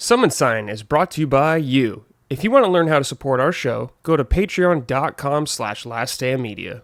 Summon Sign is brought to you by you. If you want to learn how to support our show, go to patreon.com/laststandmedia.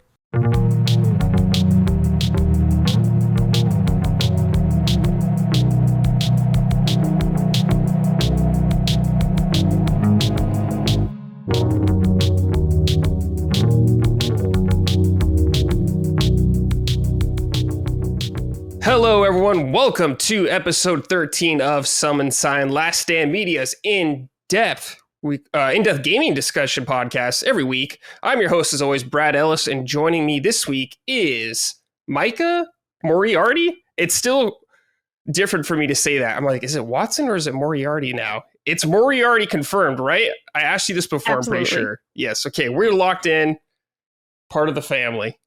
Hello, everyone. Welcome to episode 13 of Summon Sign, Last Stand Media's in-depth gaming discussion podcast every week. I'm your host, as always, Brad Ellis, and joining me this week is Micah Moriarty. It's still different for me to say that. I'm like, is it Watson or is it Moriarty now? It's Moriarty confirmed, right? I asked you this before. Absolutely. I'm pretty sure. Yes. Okay. We're locked in. Part of the family.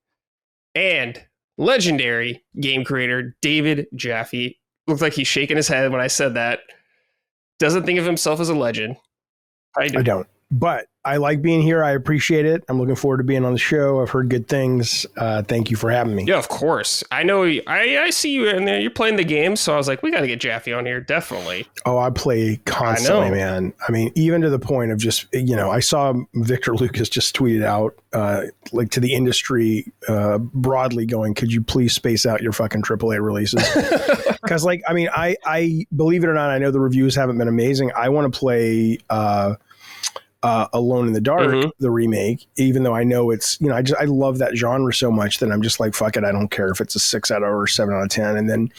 And legendary game creator David Jaffe. Looks like he's shaking his head when I said that. Doesn't think of himself as a legend. I don't. But I like being here. I appreciate it. I'm looking forward to being on the show. I've heard good things. Thank you for having me. Yeah, of course. I know. I see you in there. You're playing the game. So I was like, we got to get Jaffe on here. Definitely. Oh, I play constantly, man. I mean, even to the point of just, I saw Victor Lucas just tweeted out, like to the industry broadly going, could you please space out your fucking AAA releases? Because I believe it or not, I know the reviews haven't been amazing. I want to play Alone in the Dark, the remake, even though I know it's, I love that genre so much that I'm just like, fuck it. I don't care if it's a 6 out of or 7 out of 10. And then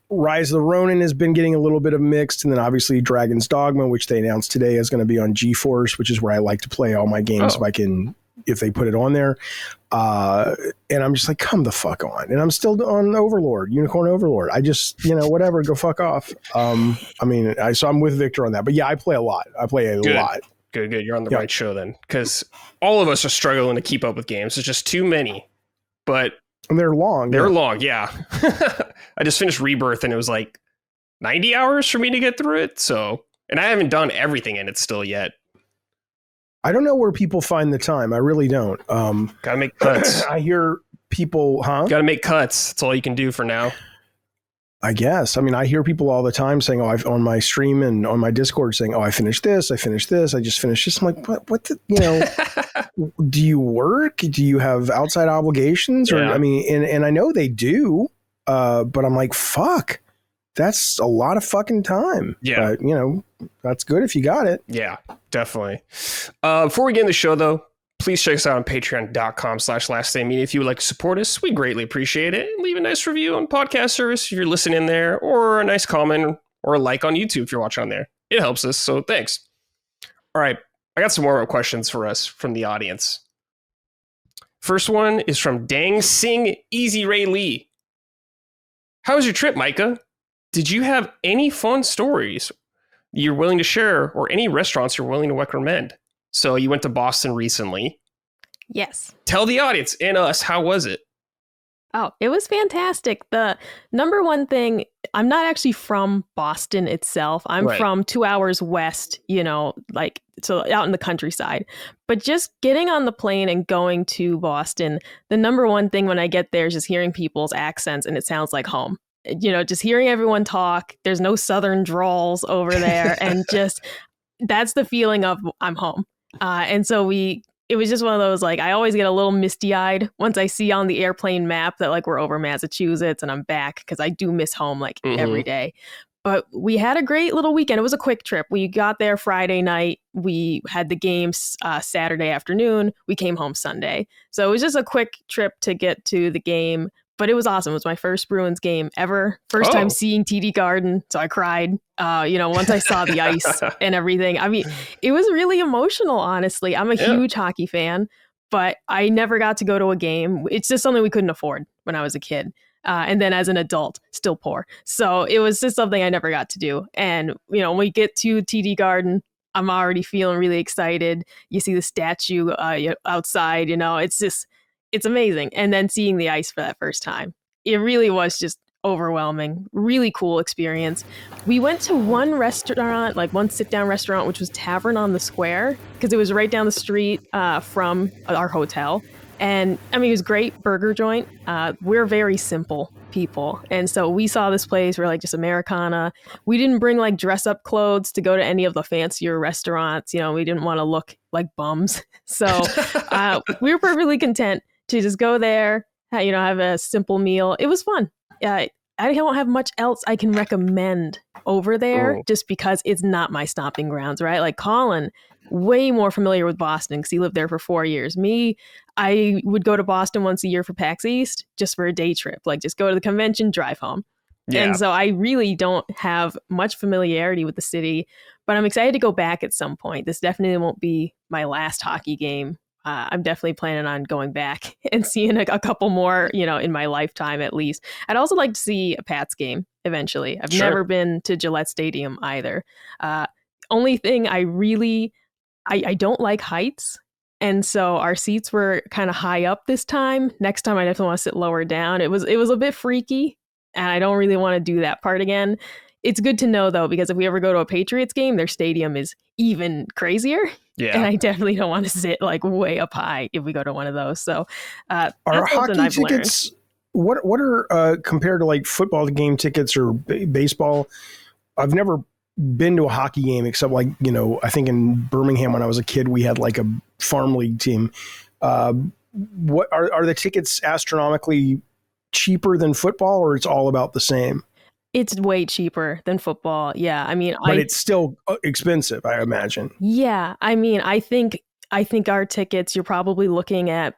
Rise of the Ronin has been getting a little bit of mixed. And then obviously Dragon's Dogma, which they announced today, is going to be on GeForce, which is where I like to play all my games if they put it on there. And I'm just like, come the fuck on. And I'm still on Overlord, Unicorn Overlord. I just, whatever, go fuck off. So I'm with Victor on that. But yeah, I play a lot. lot. Good. You're on the right show then. Because all of us are struggling to keep up with games. There's just too many. But and they're long. Long, yeah. I just finished Rebirth and it was like 90 hours for me to get through it. So, and I haven't done everything in it still yet. I don't know where people find the time. I really don't. Gotta make cuts. I hear people, Gotta make cuts. That's all you can do for now. I guess. I hear people all the time saying, I've on my stream and on my Discord saying, I finished this, I just finished this. I'm like, what do you work? Do you have outside obligations? Or, and I know they do, but I'm like, fuck, that's a lot of fucking time. Yeah. But, that's good if you got it. Yeah, definitely. Before we get in the show though, please check us out on patreon.com/laststandmedia. If you would like to support us, we greatly appreciate it. Leave a nice review on podcast service if you're listening there, or a nice comment or a like on YouTube if you're watching on there. It helps us, so thanks. All right, I got some more questions for us from the audience. First one is from Dang Sing Easy Ray Lee. How was your trip, Micah? Did you have any fun stories you're willing to share, or any restaurants you're willing to recommend? So you went to Boston recently. Yes. Tell the audience and us, how was it? Oh, it was fantastic. The number one thing, I'm not actually from Boston itself. I'm from 2 hours west, so out in the countryside. But just getting on the plane and going to Boston, the number one thing when I get there is just hearing people's accents, and it sounds like home. Just hearing everyone talk. There's no southern drawls over there. And just, that's the feeling of I'm home. And so it was just one of those, I always get a little misty eyed once I see on the airplane map that we're over Massachusetts and I'm back, because I do miss home every day. But we had a great little weekend. It was a quick trip. We got there Friday night. We had the games Saturday afternoon. We came home Sunday. So it was just a quick trip to get to the game. But it was awesome. It was my first Bruins game ever. First time seeing TD Garden. So I cried, once I saw the ice and everything. It was really emotional, honestly. I'm a huge hockey fan, but I never got to go to a game. It's just something we couldn't afford when I was a kid. And then as an adult, still poor. So it was just something I never got to do. And, when we get to TD Garden, I'm already feeling really excited. You see the statue outside, it's amazing. And then seeing the ice for that first time, it really was just overwhelming. Really cool experience. We went to one restaurant, one sit-down restaurant, which was Tavern on the Square, because it was right down the street from our hotel. And it was great. Burger joint. We're very simple people. And so we saw this place where like just Americana. We didn't bring like dress up clothes to go to any of the fancier restaurants. You know, we didn't want to look like bums. So we were perfectly content to just go there, you know, have a simple meal. It was fun. I don't have much else I can recommend over there just because it's not my stomping grounds, right? Like Colin, way more familiar with Boston because he lived there for 4 years. Me, I would go to Boston once a year for PAX East just for a day trip, like just go to the convention, drive home. Yeah. And so I really don't have much familiarity with the city, but I'm excited to go back at some point. This definitely won't be my last hockey game. I'm definitely planning on going back and seeing a couple more, you know, in my lifetime at least. I'd also like to see a Pats game eventually. I've never been to Gillette Stadium either. Only thing I don't like heights. And so our seats were kind of high up this time. Next time I definitely want to sit lower down. It was a bit freaky and I don't really want to do that part again. It's good to know though, because if we ever go to a Patriots game, their stadium is even crazier. Yeah. And I definitely don't want to sit like way up high if we go to one of those. So are hockey tickets, what are compared to like football game tickets or baseball? I've never been to a hockey game except like, you know, I think in Birmingham when I was a kid, we had like a farm league team. What are the tickets astronomically cheaper than football or it's all about the same? It's way cheaper than football. Yeah. I mean, but it's still expensive, I imagine. Yeah. I mean, I think our tickets, you're probably looking at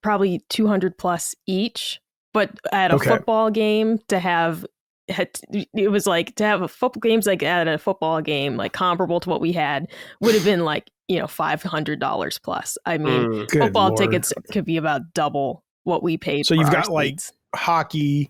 probably 200 plus each, but at a football game it was like to have a football games like at a football game, like comparable to what we had would have been like, you know, $500 plus. I mean, football tickets could be about double what we paid. So you've got like hockey,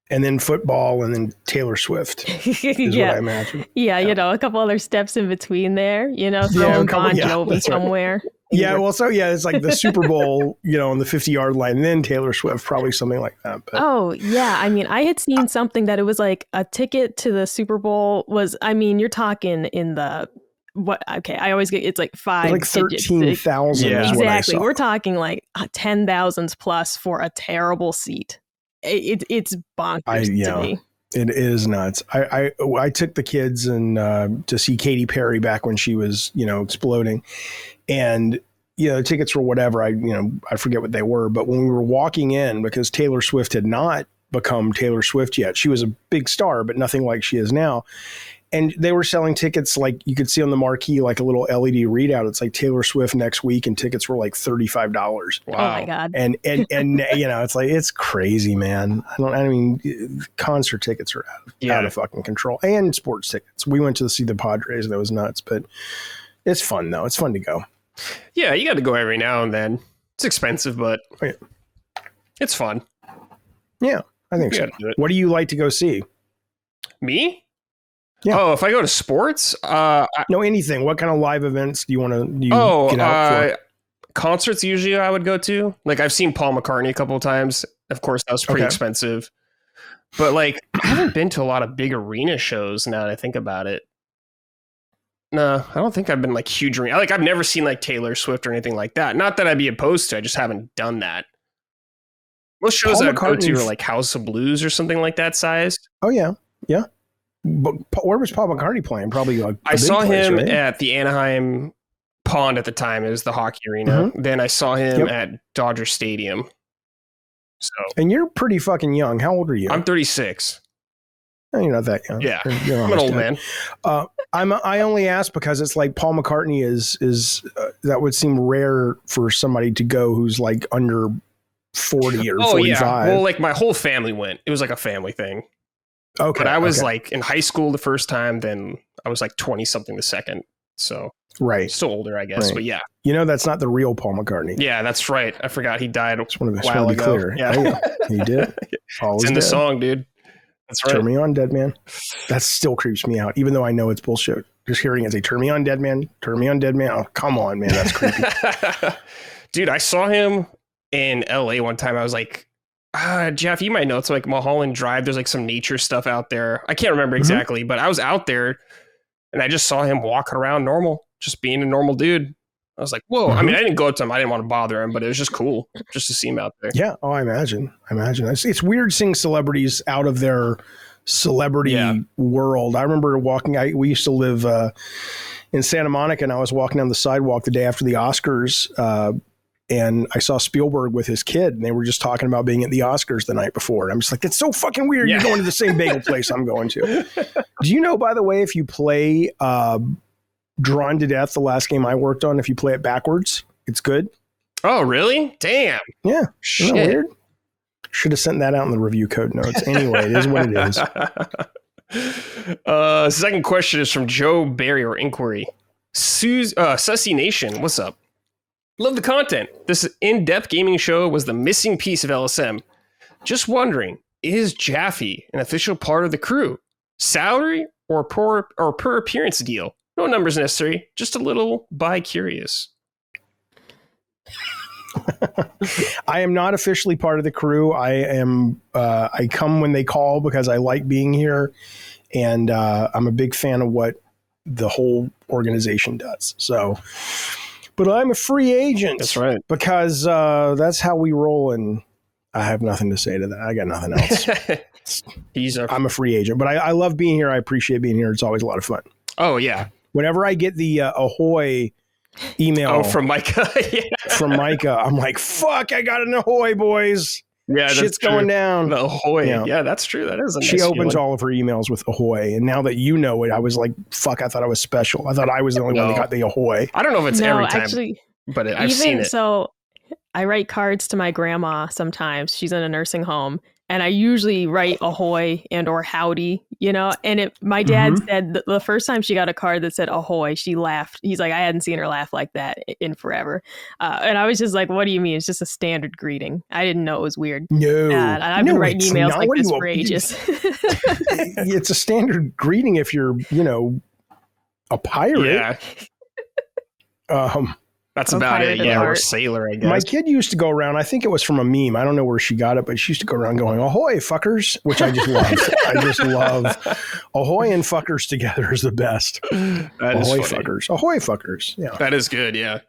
and then football, and then Taylor Swift is what I imagine. Yeah, you know, a couple other steps in between there, you know, throwing Bon Jovi somewhere. Yeah, well, so yeah, it's like the Super Bowl, you know, on the 50-yard line, and then Taylor Swift, probably something like that. But. Oh, yeah. I mean, I had seen something that it was like a ticket to the Super Bowl was, I mean, you're talking in the, what, okay, I always get, it's like five. Like 13,000. Yeah, exactly. We're talking like 10,000s plus for a terrible seat. It's bonkers to me. It is nuts. I took the kids and to see Katy Perry back when she was, you know, exploding, and you know, tickets were whatever. I forget what they were, but when we were walking in, because Taylor Swift had not become Taylor Swift yet, she was a big star, but nothing like she is now. And they were selling tickets like you could see on the marquee, like a little LED readout. It's like Taylor Swift next week, and tickets were like $35. Wow. Oh my God. And you know, it's like, it's crazy, man. I mean, concert tickets are out of fucking control, and sports tickets. We went to see the Padres, and that was nuts, but it's fun though. It's fun to go. Yeah. You got to go every now and then. It's expensive, but it's fun. Yeah, I think so. What do you like to go see? Me? Yeah. Oh, if I go to sports? No, anything. What kind of live events do you want to get out for? Concerts usually I would go to. Like I've seen Paul McCartney a couple of times. Of course, that was pretty expensive. But like I haven't been to a lot of big arena shows now that I think about it. No, I don't think I've been like huge arena. Like I've never seen like Taylor Swift or anything like that. Not that I'd be opposed to. I just haven't done that. Most shows that I go to are like House of Blues or something like that size. Oh yeah. Yeah. But where was Paul McCartney playing? Probably like I saw him at the Anaheim Pond at the time. It was the hockey arena. Mm-hmm. Then I saw him at Dodger Stadium. So, and you're pretty fucking young. How old are you? I'm 36. No, you're not that young. Yeah, I'm an old man. I only ask because it's like Paul McCartney is that would seem rare for somebody to go who's like under 40 or 45. Yeah. Well, like my whole family went. It was like a family thing. Okay. But I was like in high school the first time, then I was like 20 something the second. So still older, I guess. Right. But yeah. You know, that's not the real Paul McCartney. Yeah, that's right. I forgot he died a while to be ago. Clear. Yeah. He did. It's in the song, dude. That's right. Turn me on, dead man. That still creeps me out, even though I know it's bullshit. Just hearing it say, turn me on, dead man. Turn me on, dead man. Oh, come on, man. That's creepy. Dude, I saw him in LA one time. I was like, Jeff, you might know, it's like Mulholland Drive. There's like some nature stuff out there. I can't remember exactly, but I was out there and I just saw him walking around normal, just being a normal dude. I was like, whoa. I mean, I didn't go up to him. I didn't want to bother him, but it was just cool just to see him out there. Yeah. Oh, I imagine. It's weird seeing celebrities out of their celebrity world. I remember we used to live in Santa Monica, and I was walking down the sidewalk the day after the Oscars, and I saw Spielberg with his kid, and they were just talking about being at the Oscars the night before. And I'm just like, that's so fucking weird. You're going to the same bagel place I'm going to. Do you know, by the way, if you play Drawn to Death, the last game I worked on, if you play it backwards, it's good? Oh, really? Damn. Yeah. Shit. Isn't that weird? Should have sent that out in the review code notes. Anyway, it is what it is. Second question is from Joe Barry or Inquiry. Sussy Nation, what's up? Love the content. This in-depth gaming show was the missing piece of LSM. Just wondering, is Jaffe an official part of the crew? Salary or per appearance deal? No numbers necessary, just a little bi-curious. I am not officially part of the crew. I come when they call because I like being here, and I'm a big fan of what the whole organization does. So, but I'm a free agent. That's right. Because that's how we roll, and I have nothing to say to that. I got nothing else. I'm a free agent, but I love being here. I appreciate being here. It's always a lot of fun. Oh, yeah. Whenever I get the Ahoy email from Micah, from Micah, I'm like, fuck, I got an Ahoy, boys. Yeah, shit's going down. The Ahoy. Yeah, that's true. That is a She nice opens feeling. all of her emails with Ahoy. And now that you know it, I was like, fuck, I thought I was special. I thought I was the only one that got the Ahoy. I don't know if it's every time, actually, but I've seen it. So I write cards to my grandma sometimes. She's in a nursing home. And I usually write ahoy and or howdy, and my dad said the first time she got a card that said ahoy, she laughed. He's like, I hadn't seen her laugh like that in forever. And I was just like, what do you mean? It's just a standard greeting. I didn't know it was weird. No. And I've been writing emails like this for ages. It's a standard greeting if you're, a pirate. Yeah. That's about it. Yeah, or sailor, I guess. My kid used to go around, I think it was from a meme. I don't know where she got it, but she used to go around going, ahoy, fuckers, which I just love. I just love ahoy and fuckers together is the best. Ahoy, fuckers. Ahoy, fuckers. Yeah. That is good, yeah.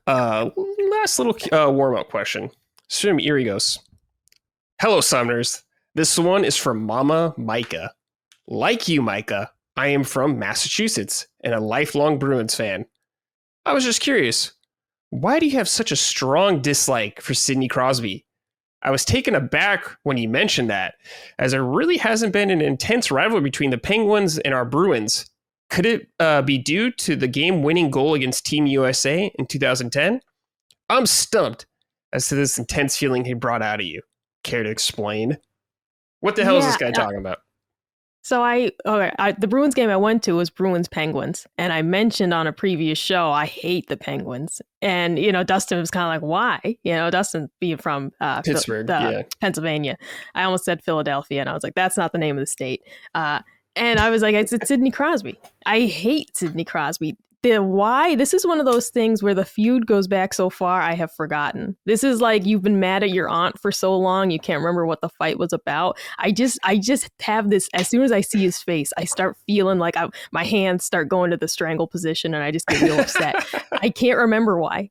Last little warm-up question. Swim Irigos. Hello, Summoners. This one is from Mama Micah. Like you, Micah, I am from Massachusetts and a lifelong Bruins fan. I was just curious, why do you have such a strong dislike for Sidney Crosby? I was taken aback when you mentioned that, as there really hasn't been an intense rivalry between the Penguins and our Bruins. Could it be due to the game-winning goal against Team USA in 2010? I'm stumped as to this intense feeling he brought out of you. Care to explain? What the hell is this guy talking about? So the Bruins game I went to was Bruins Penguins, and I mentioned on a previous show I hate the Penguins, and Dustin was kind of like, why? Dustin being from Pittsburgh, Pennsylvania. I almost said Philadelphia, and I was like, that's not the name of the state. And I was like, it's Sidney Crosby. I hate Sidney Crosby. Why? This is one of those things where the feud goes back so far, I have forgotten. This is like you've been mad at your aunt for so long, you can't remember what the fight was about. I just have this, as soon as I see his face, I start feeling like my hands start going to the strangle position and I just get real upset. I can't remember why.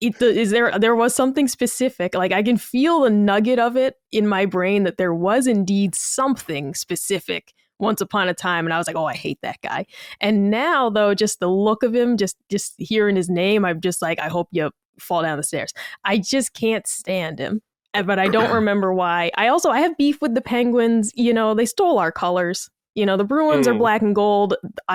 There was something specific, like I can feel the nugget of it in my brain that there was indeed something specific once upon a time, and I was like, oh, I hate that guy. And now, though, just the look of him, just hearing his name, I'm just like, I hope you fall down the stairs. I just can't stand him. But I don't remember why. I have beef with the Penguins. They stole our colors. The Bruins are black and gold.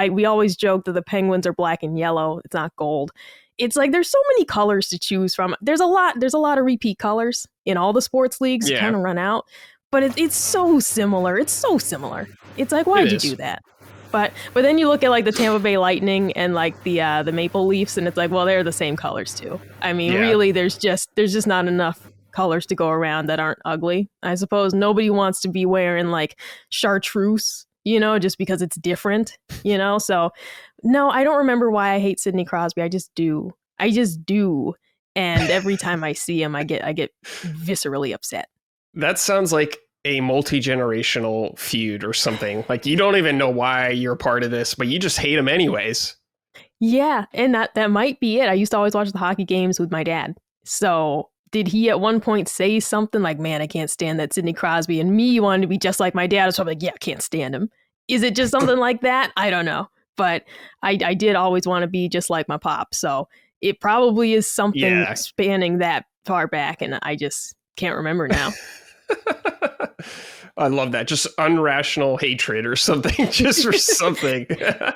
We always joke that the Penguins are black and yellow. It's not gold. It's like there's so many colors to choose from. There's a lot of repeat colors in all the sports leagues. Kind of run out. But it's so similar. It's so similar. It's like, why did you do that? But then you look at like the Tampa Bay Lightning and like the Maple Leafs, and it's like, well, they're the same colors too. I mean, really, there's just not enough colors to go around that aren't ugly. I suppose nobody wants to be wearing like chartreuse, just because it's different, So no, I don't remember why I hate Sidney Crosby. I just do. And every time I see him, I get viscerally upset. That sounds like a multi-generational feud or something. Like you don't even know why you're a part of this, but you just hate him anyways. Yeah, and that might be it. I used to always watch the hockey games with my dad. So did he at one point say something like, man, I can't stand that Sidney Crosby, and me wanted to be just like my dad? So I'm like, yeah, I can't stand him. Is it just something like that? I don't know. But I did always want to be just like my pop. So it probably is something spanning that far back, and I just can't remember now. I love that. Just unrational hatred or something, just for something.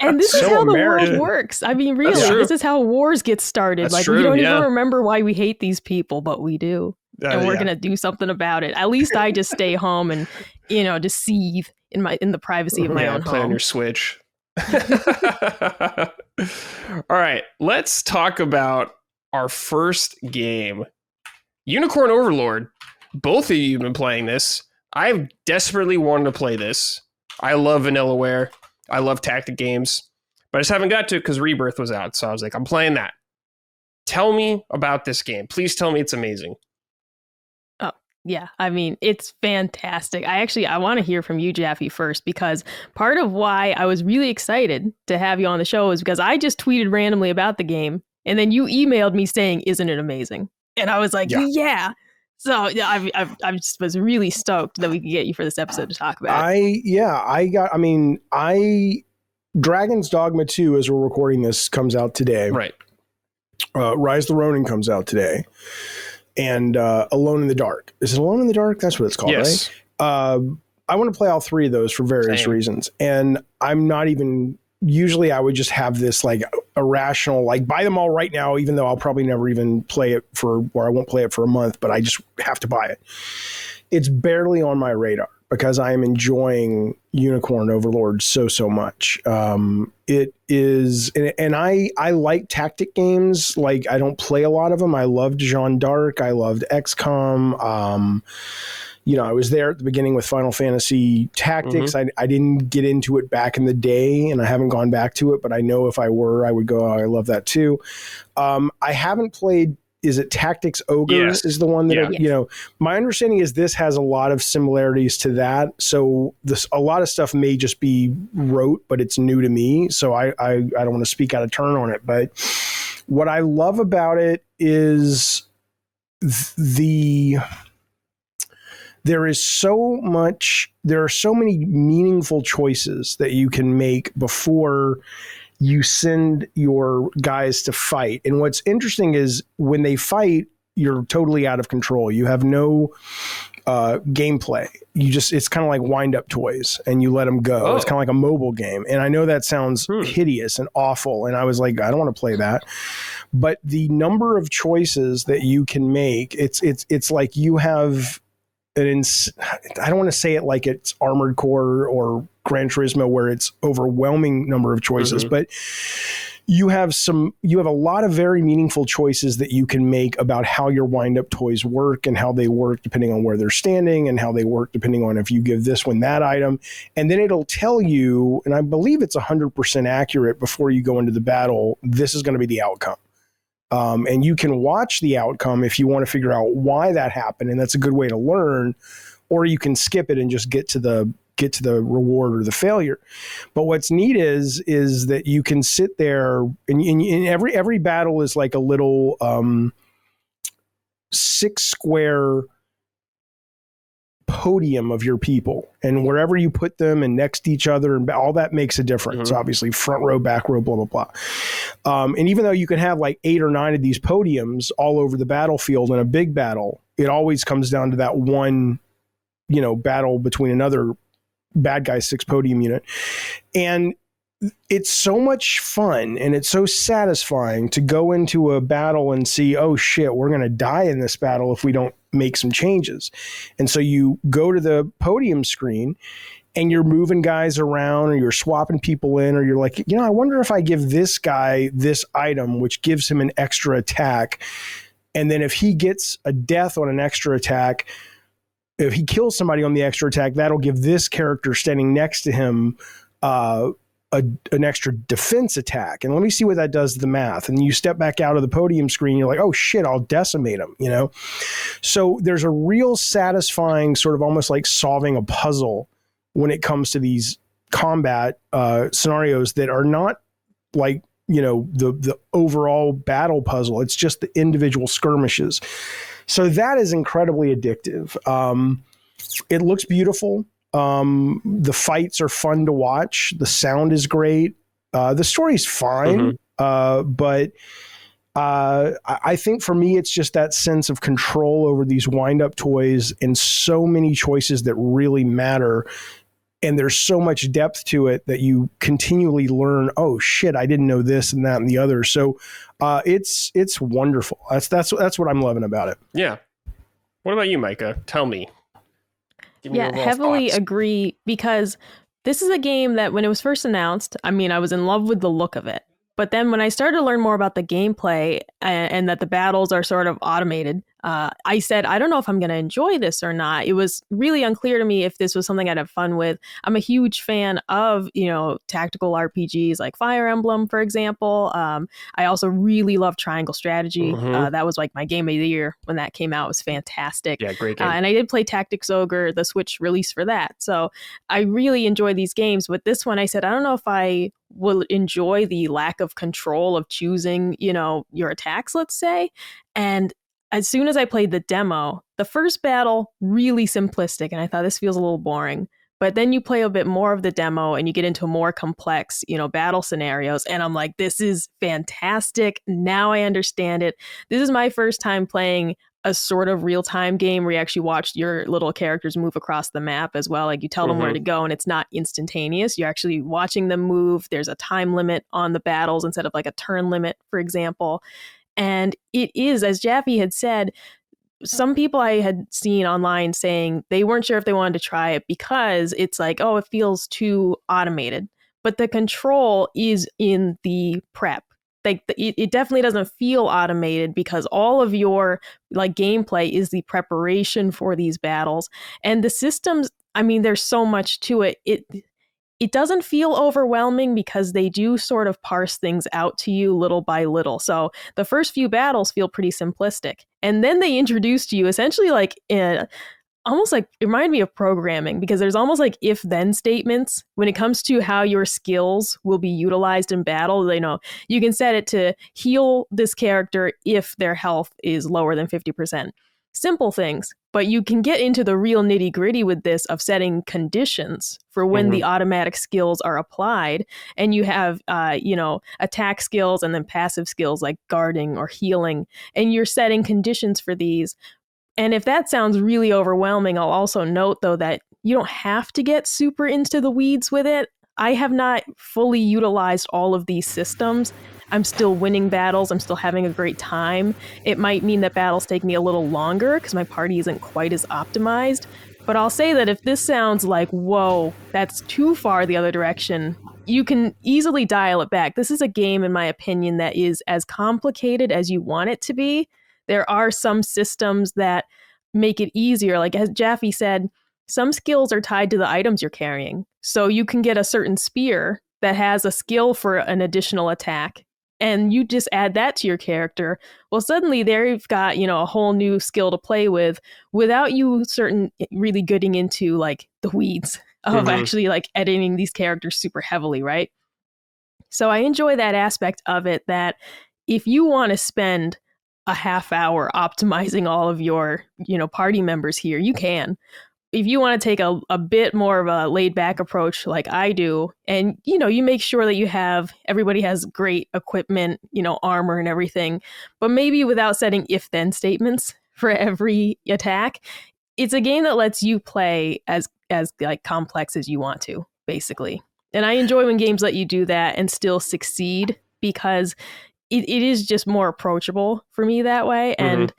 And this is how the world works. I mean, really, this is how wars get started. That's like, true, we don't even remember why we hate these people, but we do. And we're going to do something about it. At least I just stay home and, just seethe in the privacy of my own play home. On your Switch. All right, let's talk about our first game. Unicorn Overlord. Both of you have been playing this. I've desperately wanted to play this. I love Vanillaware. I love tactic games. But I just haven't got to it because Rebirth was out. So I was like, I'm playing that. Tell me about this game. Please tell me it's amazing. Oh, yeah. I mean, it's fantastic. I want to hear from you, Jaffe, first, because part of why I was really excited to have you on the show is because I just tweeted randomly about the game. And then you emailed me saying, isn't it amazing? And I was like, yeah. So yeah, I just was really stoked that we could get you for this episode to talk about it. Dragon's Dogma 2, as we're recording this, comes out today. Right. Rise the Ronin comes out today. And Alone in the Dark. Is it Alone in the Dark? That's what it's called, yes. Right? I want to play all three of those for various reasons. And I'm not even... Usually I would just have this like irrational, like buy them all right now, even though I'll probably never even play it or I won't play it for a month, but I just have to buy it. It's barely on my radar because I am enjoying Unicorn Overlord so much. It is, and I like tactic games. Like I don't play a lot of them. I loved Jeanne d'Arc. I loved XCOM. I was there at the beginning with Final Fantasy Tactics. Mm-hmm. I didn't get into it back in the day, and I haven't gone back to it, but I know if I were, I would go, I love that too. I haven't played, is it Tactics Ogre is the one that, my understanding is this has a lot of similarities to that. So a lot of stuff may just be rote, but it's new to me. So I don't want to speak out of turn on it, but what I love about it is there are so many meaningful choices that you can make before you send your guys to fight. And what's interesting is when they fight, you're totally out of control. You have no gameplay. It's kind of like wind up toys and you let them go. Oh. It's kind of like a mobile game. And I know that sounds hideous and awful. And I was like, I don't want to play that. But the number of choices that you can make, it's like you have... I don't want to say it like it's Armored Core or Gran Turismo where it's overwhelming number of choices, but you have a lot of very meaningful choices that you can make about how your wind-up toys work and how they work depending on where they're standing and how they work depending on if you give this one that item. And then it'll tell you, and I believe it's 100% accurate before you go into the battle, this is going to be the outcome. And you can watch the outcome if you want to figure out why that happened, and that's a good way to learn. Or you can skip it and just get to the reward or the failure. But what's neat is that you can sit there, and every battle is like a little 6-square podium of your people, and wherever you put them and next to each other and all that makes a difference. Obviously front row, back row, blah, blah, blah. And even though you can have like 8 or 9 of these podiums all over the battlefield in a big battle, it always comes down to that one, battle between another bad guy 6 podium unit. And it's so much fun and it's so satisfying to go into a battle and see, oh shit, we're going to die in this battle if we don't make some changes. And so you go to the podium screen and you're moving guys around or you're swapping people in, or you're like, I wonder if I give this guy this item, which gives him an extra attack. And then if he gets a death on an extra attack, if he kills somebody on the extra attack, that'll give this character standing next to him an extra defense attack. And let me see what that does to the math. And you step back out of the podium screen, you're like, oh shit, I'll decimate him, So there's a real satisfying sort of almost like solving a puzzle when it comes to these combat scenarios that are not like the overall battle puzzle. It's just the individual skirmishes. So that is incredibly addictive. It looks beautiful. The fights are fun to watch. The sound is great. The story's fine. But I think for me, it's just that sense of control over these wind-up toys and so many choices that really matter. And there's so much depth to it that you continually learn, oh shit, I didn't know this and that and the other. So it's wonderful. That's what I'm loving about it. Yeah. What about you, Micah? Tell me. Yeah, heavily agree, because this is a game that when it was first announced, I mean, I was in love with the look of it. But then when I started to learn more about the gameplay and that the battles are sort of automated, I said, I don't know if I'm going to enjoy this or not. It was really unclear to me if this was something I'd have fun with. I'm a huge fan of, tactical RPGs like Fire Emblem, for example. I also really love Triangle Strategy. That was like my game of the year when that came out. It was fantastic. Yeah, great game. And I did play Tactics Ogre, the Switch release for that. So I really enjoy these games. But this one, I said, I don't know if I will enjoy the lack of control of choosing, your attacks, let's say. And as soon as I played the demo, the first battle, really simplistic. And I thought, this feels a little boring. But then you play a bit more of the demo and you get into more complex, battle scenarios. And I'm like, this is fantastic. Now I understand it. This is my first time playing a sort of real-time game where you actually watch your little characters move across the map as well. Like you tell them where to go and it's not instantaneous. You're actually watching them move. There's a time limit on the battles instead of like a turn limit, for example. And it is, as Jaffe had said, some people I had seen online saying they weren't sure if they wanted to try it because it's like, oh, it feels too automated. But the control is in the prep. Like it definitely doesn't feel automated because all of your like gameplay is the preparation for these battles. And the systems, I mean, there's so much to it. It doesn't feel overwhelming because they do sort of parse things out to you little by little. So the first few battles feel pretty simplistic. And then they introduce to you essentially like almost like it reminded me of programming because there's almost like if-then statements when it comes to how your skills will be utilized in battle. You can set it to heal this character if their health is lower than 50%. Simple things, but you can get into the real nitty-gritty with this of setting conditions for when the automatic skills are applied. And you have, attack skills and then passive skills like guarding or healing. And you're setting conditions for these. And if that sounds really overwhelming, I'll also note, though, that you don't have to get super into the weeds with it. I have not fully utilized all of these systems. I'm still winning battles. I'm still having a great time. It might mean that battles take me a little longer because my party isn't quite as optimized. But I'll say that if this sounds like, whoa, that's too far the other direction, you can easily dial it back. This is a game, in my opinion, that is as complicated as you want it to be. There are some systems that make it easier. Like as Jaffe said, some skills are tied to the items you're carrying. So you can get a certain spear that has a skill for an additional attack, and you just add that to your character. Well, suddenly there you've got, a whole new skill to play with without you really getting into like the weeds of actually like editing these characters super heavily, right? So I enjoy that aspect of it, that if you want to spend a half hour optimizing all of your, party members here, you can. If you want to take a bit more of a laid back approach like I do, and, you make sure that everybody has great equipment, armor and everything, but maybe without setting if-then statements for every attack, it's a game that lets you play as like complex as you want to, basically. And I enjoy when games let you do that and still succeed because it is just more approachable for me that way, and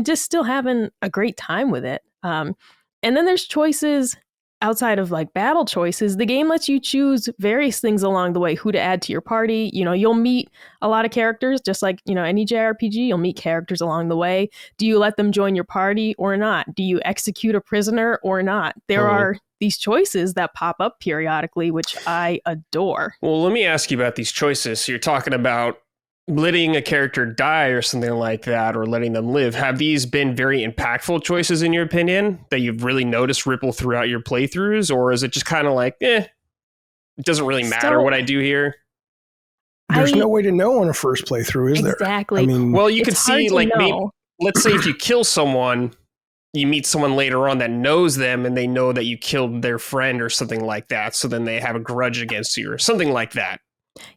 just still having a great time with it. And then there's choices outside of like battle choices. The game lets you choose various things along the way, who to add to your party. You'll meet a lot of characters, just like, any JRPG, you'll meet characters along the way. Do you let them join your party or not? Do you execute a prisoner or not? There are these choices that pop up periodically, which I adore. Well, let me ask you about these choices. So you're talking about letting a character die or something like that, or letting them live. Have these been very impactful choices in your opinion that you've really noticed ripple throughout your playthroughs? Or is it just kind of like, it doesn't really matter what I do here? There's no way to know on a first playthrough, is there? Exactly. I mean, well, you could see like maybe, let's say if you kill someone, you meet someone later on that knows them and they know that you killed their friend or something like that. So then they have a grudge against you or something like that.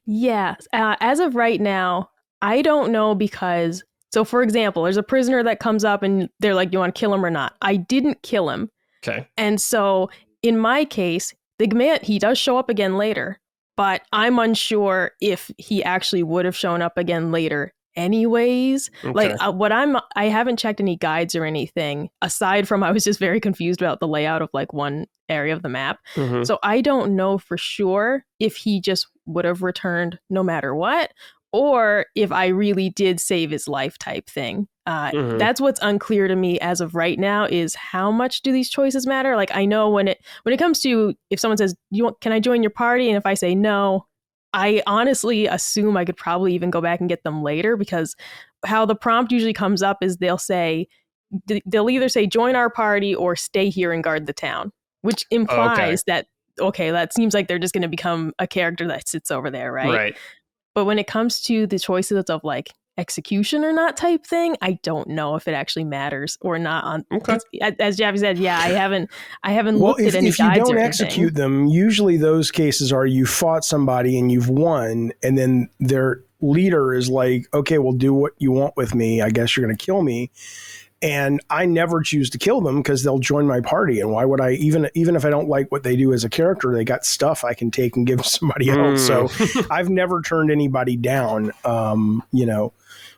Yeah. As of right now, I don't know because, so for example, there's a prisoner that comes up and they're like, you want to kill him or not? I didn't kill him. Okay. And so in my case, the man, he does show up again later, but I'm unsure if he actually would have shown up again later anyways. Okay. Like I haven't checked any guides or anything aside from I was just very confused about the layout of like one area of the map. Mm-hmm. So I don't know for sure if he just would have returned no matter what, or if I really did save his life type thing. That's what's unclear to me as of right now is how much do these choices matter? Like I know when it comes to if someone says, can I join your party? And if I say no, I honestly assume I could probably even go back and get them later, because how the prompt usually comes up is they'll either say join our party or stay here and guard the town, which implies that, okay, that seems like they're just going to become a character that sits over there, right? Right. But when it comes to the choices of like execution or not type thing, I don't know if it actually matters or not. As Jaffe said, yeah, I haven't looked at any guides or anything. If you don't execute them, usually those cases are you fought somebody and you've won, and then their leader is like, okay, well, do what you want with me. I guess you're going to kill me. And I never choose to kill them because they'll join my party. And why would I, even if I don't like what they do as a character, they got stuff I can take and give somebody else. So I've never turned anybody down.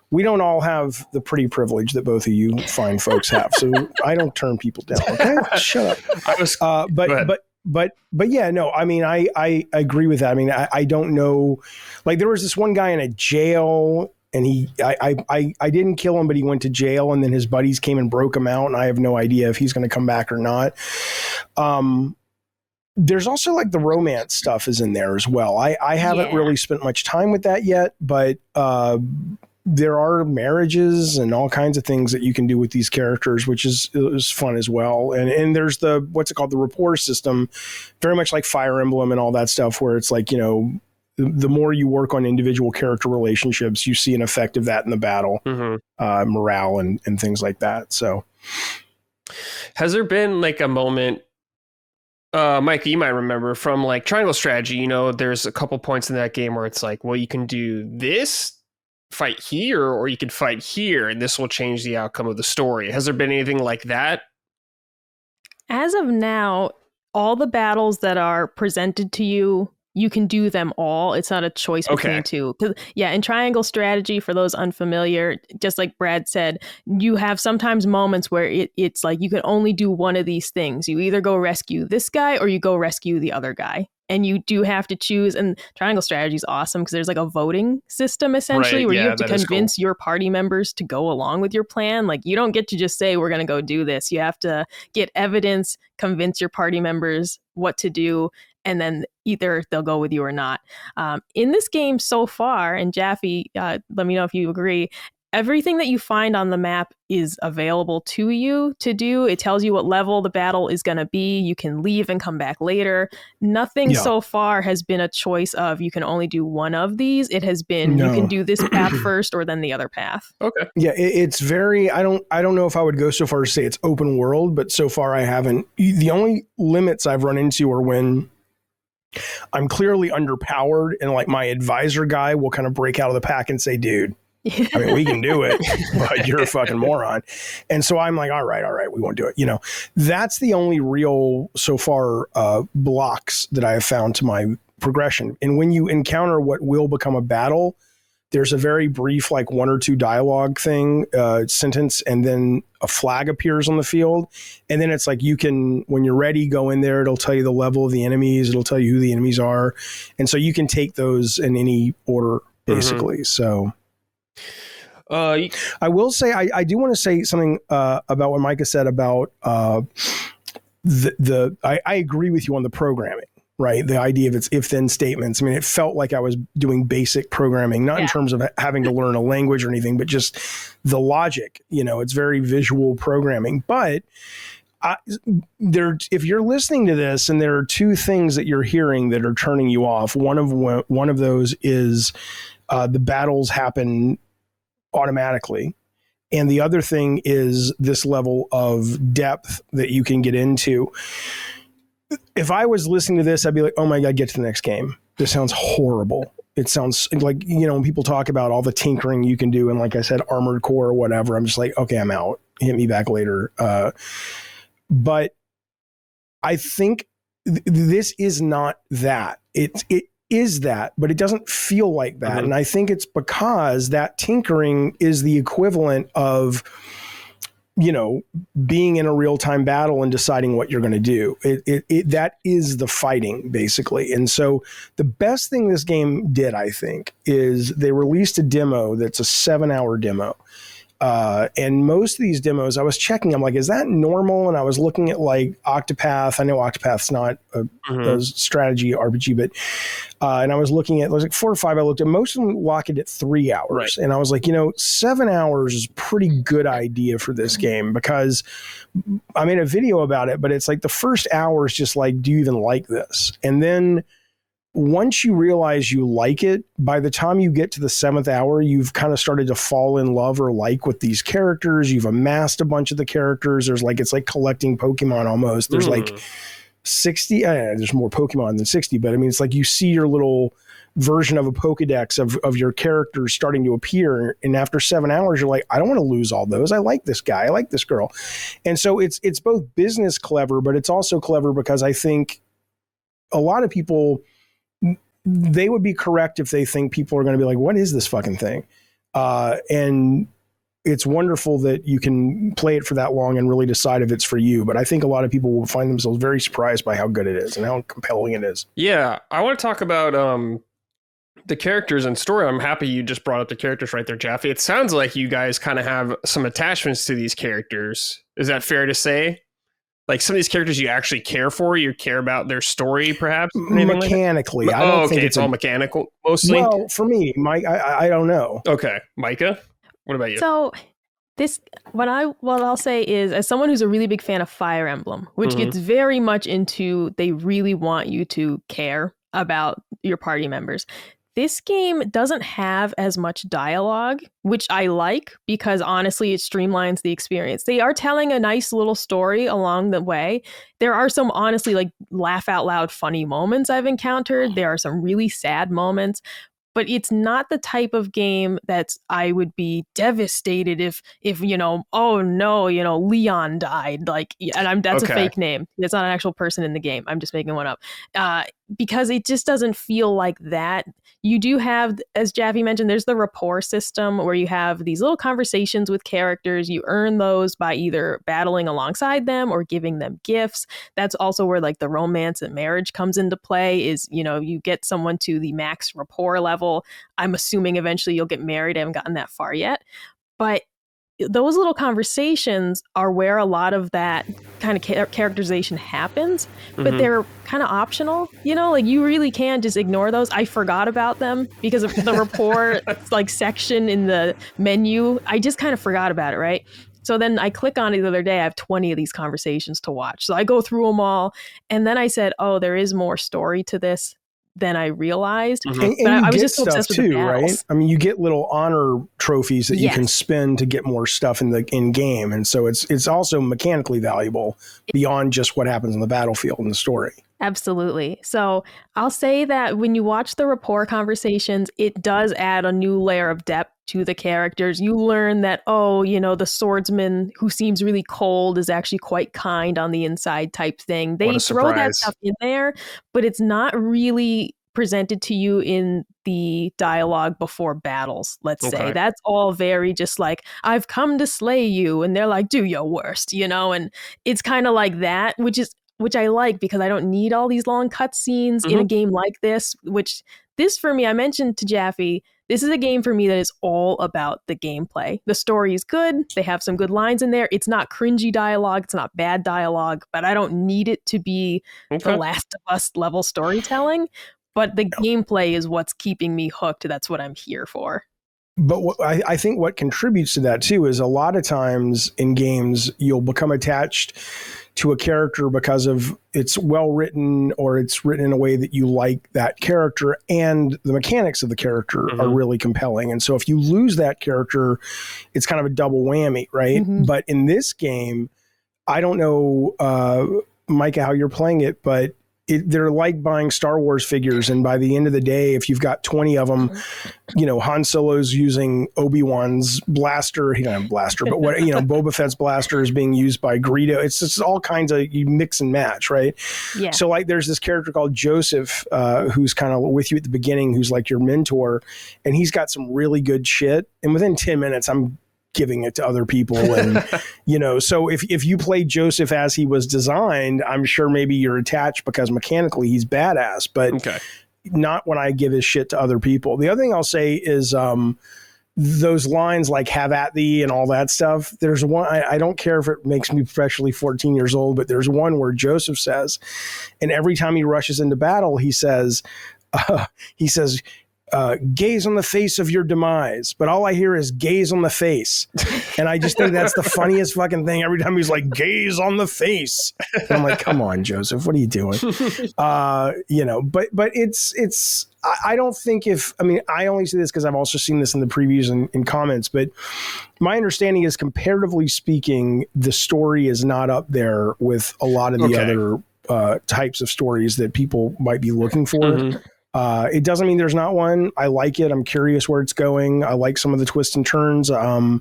We don't all have the pretty privilege that both of you fine folks have. So I don't turn people down. Okay, shut up. But yeah, no, I mean, I agree with that. I mean, I don't know. Like there was this one guy in a jail, and I didn't kill him, but he went to jail, and then his buddies came and broke him out, and I have no idea if he's going to come back or not. There's also like the romance stuff is in there as well. I haven't really spent much time with that yet, but there are marriages and all kinds of things that you can do with these characters, which is fun as well. And there's the, what's it called? The rapport system, very much like Fire Emblem and all that stuff, where it's like, the more you work on individual character relationships, you see an effect of that in the battle, morale and things like that. So has there been like a moment, Micah, you might remember from like Triangle Strategy, there's a couple points in that game where it's like, well, you can do this, fight here, or you could fight here, and this will change the outcome of the story. Has there been anything like that? As of now, all the battles that are presented to you, you can do them all. It's not a choice between two. In Triangle Strategy, for those unfamiliar, just like Brad said, you have sometimes moments where it's like you can only do one of these things. You either go rescue this guy or you go rescue the other guy. And you do have to choose. And Triangle Strategy is awesome because there's like a voting system essentially where you have to convince your party members to go along with your plan. Like you don't get to just say, we're going to go do this. You have to get evidence, convince your party members what to do, and then either they'll go with you or not. In this game so far, and Jaffe, let me know if you agree, everything that you find on the map is available to you to do. It tells you what level the battle is going to be. You can leave and come back later. Nothing so far has been a choice of you can only do one of these. It has been you can do this path first or then the other path. Okay. Yeah, it's very, I don't know if I would go so far as to say it's open world, but so far I haven't. The only limits I've run into are when I'm clearly underpowered and like my advisor guy will kind of break out of the pack and say, dude, I mean, we can do it, but you're a fucking moron. And so I'm like, all right, we won't do it. That's the only real so far blocks that I have found to my progression. And when you encounter what will become a battle, there's a very brief, like 1 or 2 dialogue thing, sentence, and then a flag appears on the field. And then it's like, you can, when you're ready, go in there. It'll tell you the level of the enemies. It'll tell you who the enemies are. And so you can take those in any order, basically. So I will say, I do want to say something about what Micah said about I agree with you on the programming, right? The idea of its if-then statements. I mean, it felt like I was doing basic programming, not in terms of having to learn a language or anything, but just the logic. It's very visual programming. But if you're listening to this and there are two things that you're hearing that are turning you off, one of those is the battles happen automatically. And the other thing is this level of depth that you can get into. If I was listening to this, I'd be like, oh my God, get to the next game. This sounds horrible. It sounds like, when people talk about all the tinkering you can do, and like I said, Armored Core or whatever, I'm just like, okay, I'm out. Hit me back later. But I think this is not that. It is that, but it doesn't feel like that. Mm-hmm. And I think it's because that tinkering is the equivalent of, being in a real-time battle and deciding what you're going to do. That is the fighting, basically. And so the best thing this game did, I think, is they released a demo that's a 7-hour demo. And most of these demos, I was checking, I'm like, is that normal? And I was looking at like Octopath. I know Octopath's not a strategy RPG, but, and I was looking at, it was like 4 or 5 I looked at, most of them lock it at 3 hours. Right. And I was like, 7 hours is a pretty good idea for this game, because I made a video about it, but it's like the first hour is just like, do you even like this? And then once you realize you like it, by the time you get to the 7th hour, you've kind of started to fall in love or like with these characters. You've amassed a bunch of the characters. There's like, it's like collecting Pokemon almost. There's like 60, there's more Pokemon than 60, but I mean, it's like you see your little version of a Pokedex of your characters starting to appear. And after 7 hours, you're like, I don't want to lose all those. I like this guy. I like this girl. And so it's both business clever, but it's also clever because I think a lot of people, they would be correct if they think people are going to be like, what is this fucking thing? And it's wonderful that you can play it for that long and really decide if it's for you. But I think a lot of people will find themselves very surprised by how good it is and how compelling it is. Yeah. I want to talk about the characters and story. I'm happy you just brought up the characters right there, Jaffe. It sounds like you guys kind of have some attachments to these characters. Is that fair to say? Like some of these characters you actually care for, you care about their story, perhaps? Mechanically. I don't think it's all mechanical, mostly? Well, for me, Mike, I don't know. Okay. Micah, what about you? So what I'll say is, as someone who's a really big fan of Fire Emblem, which gets very much into, they really want you to care about your party members. This game doesn't have as much dialogue, which I like because honestly, it streamlines the experience. They are telling a nice little story along the way. There are some honestly like laugh out loud funny moments I've encountered. There are some really sad moments, but it's not the type of game that I would be devastated if oh no, Leon died. Like, and that's a fake name. It's not an actual person in the game. I'm just making one up. Because it just doesn't feel like that. You do have, as Jaffe mentioned, there's the rapport system where you have these little conversations with characters. You earn those by either battling alongside them or giving them gifts. That's also where like the romance and marriage comes into play, is, you get someone to the max rapport level. I'm assuming eventually you'll get married. I haven't gotten that far yet. But those little conversations are where a lot of that kind of characterization happens, but they're kind of optional, like you really can just ignore those. I forgot about them because of the rapport like section in the menu. I just kind of forgot about it, right? So then I click on it the other day. I have 20 of these conversations to watch. So I go through them all. And then I said, oh, there is more story to this than I realized. And I was just so obsessed with the battles. Right? I mean, you get little honor trophies that you can spend to get more stuff in game, and so it's also mechanically valuable beyond just what happens on the battlefield in the story. Absolutely. So I'll say that when you watch the rapport conversations, it does add a new layer of depth to the characters. You learn that, the swordsman who seems really cold is actually quite kind on the inside type thing. They throw that stuff in there, but it's not really presented to you in the dialogue before battles, let's say. That's all very just like, I've come to slay you. And they're like, do your worst, and it's kind of like that, which I like because I don't need all these long cutscenes in a game like this, this for me, I mentioned to Jaffe, this is a game for me that is all about the gameplay. The story is good. They have some good lines in there. It's not cringy dialogue. It's not bad dialogue, but I don't need it to be the Last of Us level storytelling. But the gameplay is what's keeping me hooked. That's what I'm here for. But I think what contributes to that too is a lot of times in games you'll become attached to a character because of it's well written or it's written in a way that you like that character and the mechanics of the character are really compelling. And so if you lose that character, it's kind of a double whammy, right? But in this game, I don't know, Micah, how you're playing it, but they're like buying Star Wars figures. And by the end of the day, if you've got 20 of them, Han Solo's using Obi-Wan's blaster. He doesn't have a blaster, but Boba Fett's blaster is being used by Greedo. It's just all kinds of, you mix and match, right? Yeah. So like there's this character called Joseph, who's kind of with you at the beginning, who's like your mentor, and he's got some really good shit. And within 10 minutes, I'm giving it to other people. And, so if you play Joseph as he was designed, I'm sure maybe you're attached because mechanically he's badass, but not when I give his shit to other people. The other thing I'll say is, those lines like "have at thee" and all that stuff. There's one, I don't care if it makes me professionally 14 years old, but there's one where Joseph says, and every time he rushes into battle, he says, gaze on the face of your demise, but all I hear is gaze on the face. And I just think that's the funniest fucking thing. Every time he's like, gaze on the face. And I'm like, come on, Joseph, what are you doing? But it's, I don't think I only say this because I've also seen this in the previews and in comments, but my understanding is comparatively speaking, the story is not up there with a lot of the other types of stories that people might be looking for. It doesn't mean there's not one. I like it. I'm curious where it's going. I like some of the twists and turns. I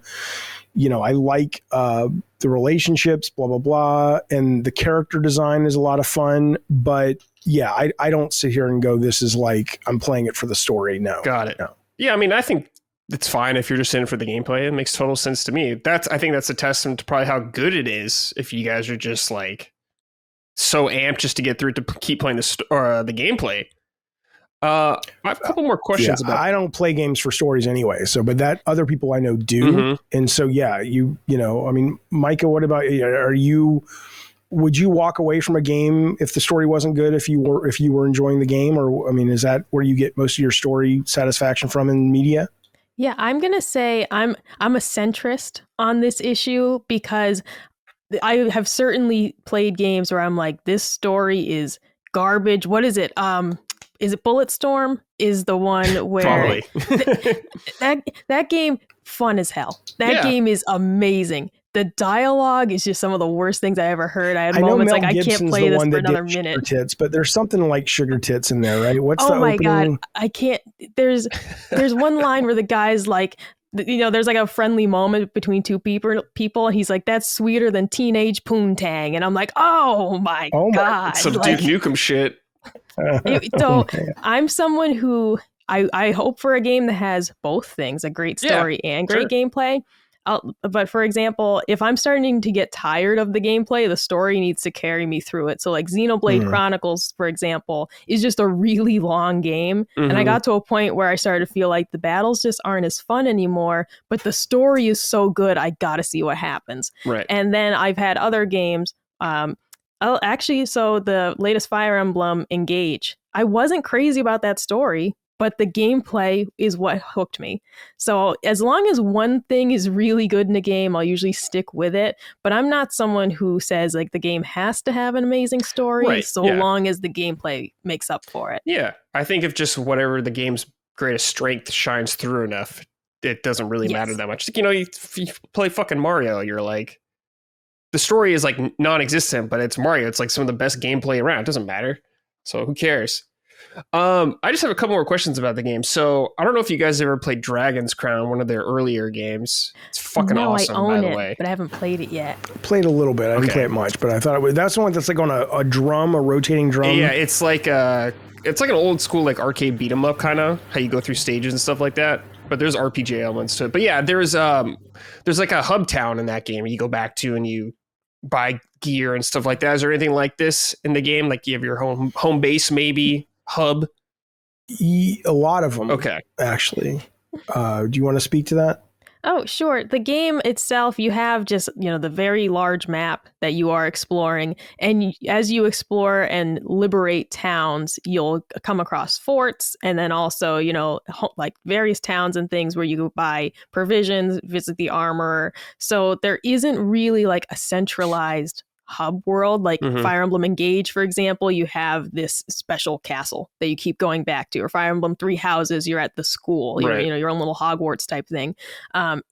like the relationships, blah, blah, blah. And the character design is a lot of fun. But yeah, I don't sit here and go, this is like, I'm playing it for the story. No. Got it. No. Yeah, I think it's fine if you're just in for the gameplay. It makes total sense to me. I think that's a testament to probably how good it is if you guys are just like so amped just to get through it to keep playing the gameplay. I have a couple more questions about. I don't play games for stories anyway. But that other people I know do, and so Micah, what about you? Would you walk away from a game if the story wasn't good? If you were enjoying the game, or is that where you get most of your story satisfaction from in media? Yeah, I'm gonna say I'm a centrist on this issue because I have certainly played games where I'm like, this story is garbage. What is it? Is it Bulletstorm? Is the one where that game fun as hell. That game is amazing. The dialogue is just some of the worst things I ever heard. I had moments like I can't play this for another minute. Tits, but there's something like Sugar Tits in there, right? What's the opening? God, I can't. There's one line where the guy's like, there's like a friendly moment between two people. He's like, that's sweeter than teenage poontang, and I'm like, oh my God, some Duke Nukem shit. I'm someone who I hope for a game that has both things, a great story and great gameplay. But for example, if I'm starting to get tired of the gameplay, the story needs to carry me through it. So like Xenoblade Chronicles, for example, is just a really long game. And I got to a point where I started to feel like the battles just aren't as fun anymore, but the story is so good, I got to see what happens. Right. And then I've had other games, so the latest Fire Emblem Engage, I wasn't crazy about that story, but the gameplay is what hooked me. So as long as one thing is really good in a game, I'll usually stick with it. But I'm not someone who says like the game has to have an amazing story long as the gameplay makes up for it. Yeah, I think if just whatever the game's greatest strength shines through enough, it doesn't really matter that much. You play fucking Mario, you're like, the story is like non-existent, but it's Mario. It's like some of the best gameplay around. It doesn't matter. So who cares? I just have a couple more questions about the game. So I don't know if you guys ever played Dragon's Crown, one of their earlier games. It's fucking awesome, I own by the way. But I haven't played it yet. Played a little bit. I didn't play it much, but I thought that's the one that's like on a drum, a rotating drum. Yeah, it's like an old school like arcade beat 'em up kind of, how you go through stages and stuff like that. But there's RPG elements to it. But yeah, there's like a hub town in that game you go back to and you buy gear and stuff like that. Is there anything like this in the game? Like you have your home base, maybe hub? A lot of them. Okay. Actually, do you want to speak to that? Oh, sure. The game itself, you have just, the very large map that you are exploring. And as you explore and liberate towns, you'll come across forts and then also, like various towns and things where you buy provisions, visit the armorer. So there isn't really like a centralized hub world like Fire Emblem Engage, for example. You have this special castle that you keep going back to, or Fire Emblem Three Houses, you're at the school, Right. your own little Hogwarts type thing.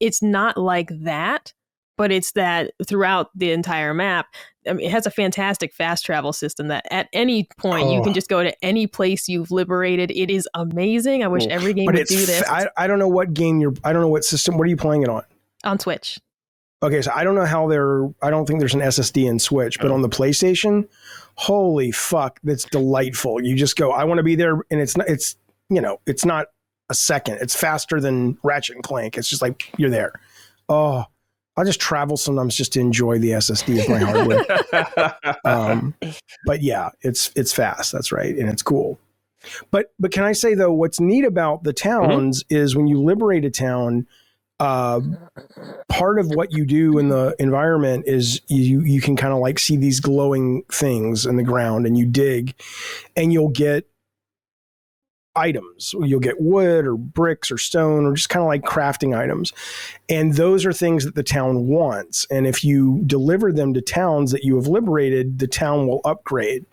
It's not like that, but it's that throughout the entire map. I mean, it has a fantastic fast travel system that at any point you can just go to any place you've liberated. It is amazing. I wish every game would do this. I don't know what game I don't know what system. What are you playing it on? On Switch. Okay, so I don't know how I don't think there's an SSD in Switch, but on the PlayStation, holy fuck, that's delightful. You just go, I want to be there, and it's not a second. It's faster than Ratchet and Clank. It's just like you're there. Oh, I just travel sometimes just to enjoy the SSD of my hardware. But yeah, it's fast. That's right, and it's cool. But can I say though, what's neat about the towns is when you liberate a town. Part of what you do in the environment is you can kind of like see these glowing things in the ground, and you dig and you'll get items. You'll get wood or bricks or stone or just kind of like crafting items. And those are things that the town wants. And if you deliver them to towns that you have liberated, the town will upgrade.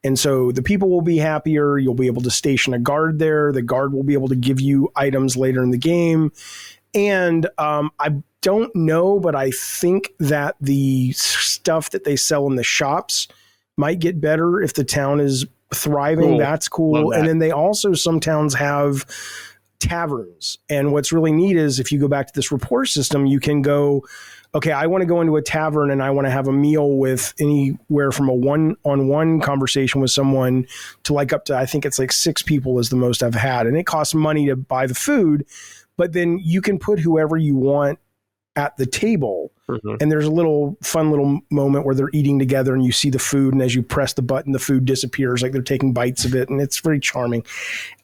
And so the people will be happier. You'll be able to station a guard there. The guard will be able to give you items later in the game. And I don't know, but I think that the stuff that they sell in the shops might get better if the town is thriving. Cool. That's cool. And then they also, some towns have taverns. And what's really neat is if you go back to this rapport system, you can go, okay, I want to go into a tavern and I want to have a meal with anywhere from a one-on-one conversation with someone to like up to, I think it's like 6 people is the most I've had. And it costs money to buy the food. But then you can put whoever you want at the table. And there's a fun little moment where they're eating together and you see the food. And as you press the button, the food disappears, like they're taking bites of it. And it's very charming.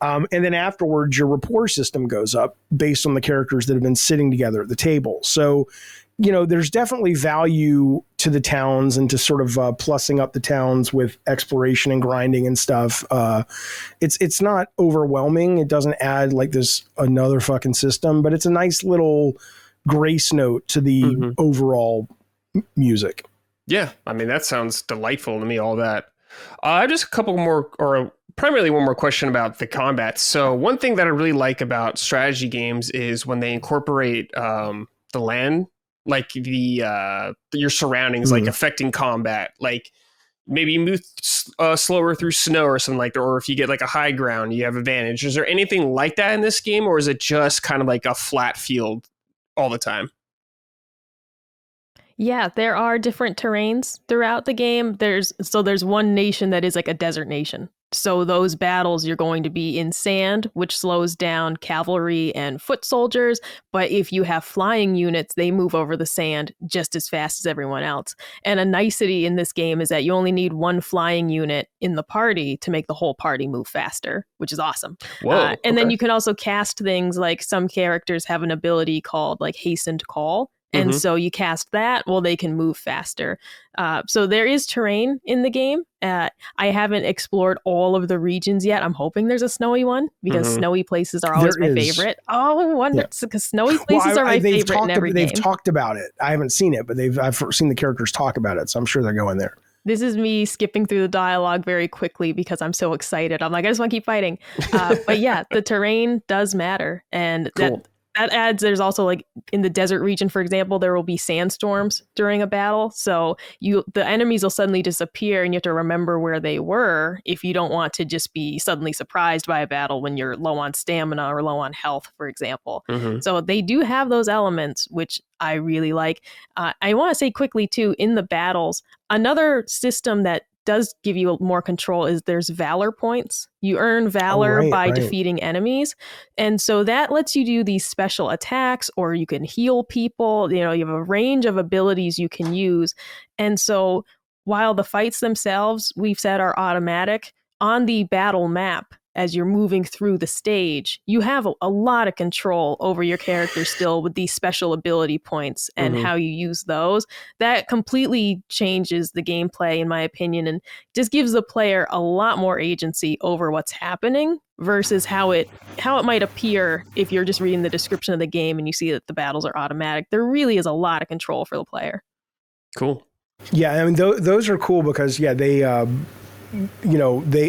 And then afterwards, your rapport system goes up based on the characters that have been sitting together at the table. So, there's definitely value to the towns and to sort of plussing up the towns with exploration and grinding and stuff. It's not overwhelming. It doesn't add like another fucking system, but it's a nice little grace note to the overall music. Yeah, I mean, that sounds delightful to me, all that. I have just a couple more, or primarily one more question about the combat. So one thing that I really like about strategy games is when they incorporate the land, like your surroundings, like affecting combat. Like maybe you move slower through snow or something like that, or if you get like a high ground, you have advantage. Is there anything like that in this game, or is it just kind of like a flat field all the time? Yeah, there are different terrains throughout the game. There's one nation that is like a desert nation. So those battles, you're going to be in sand, which slows down cavalry and foot soldiers. But if you have flying units, they move over the sand just as fast as everyone else. And a nicety in this game is that you only need one flying unit in the party to make the whole party move faster, which is awesome. Whoa, and then you can also cast things like some characters have an ability called like Hastened Call. And so you cast that, well, they can move faster. So there is terrain in the game. I haven't explored all of the regions yet. I'm hoping there's a snowy one because snowy places are always my favorite. Oh, I wonder, because snowy places are my favorite in every game. They've talked about it. I haven't seen it, but I've seen the characters talk about it. So I'm sure they're going there. This is me skipping through the dialogue very quickly because I'm so excited. I'm like, I just want to keep fighting. But yeah, the terrain does matter. And cool. That adds, there's also like in the desert region, for example, there will be sandstorms during a battle. So the enemies will suddenly disappear and you have to remember where they were if you don't want to just be suddenly surprised by a battle when you're low on stamina or low on health, for example. So they do have those elements, which I really like. I want to say quickly too, in the battles, another system that does give you more control is there's valor points. You earn valor by defeating enemies. And so that lets you do these special attacks, or you can heal people. You have a range of abilities you can use. And so while the fights themselves, we've said, are automatic, on the battle map, as you're moving through the stage, you have a lot of control over your character still with these special ability points and how you use those. That completely changes the gameplay, in my opinion, and just gives the player a lot more agency over what's happening versus how it might appear if you're just reading the description of the game and you see that the battles are automatic. There really is a lot of control for the player. Cool. Yeah, I mean, those are cool because, they,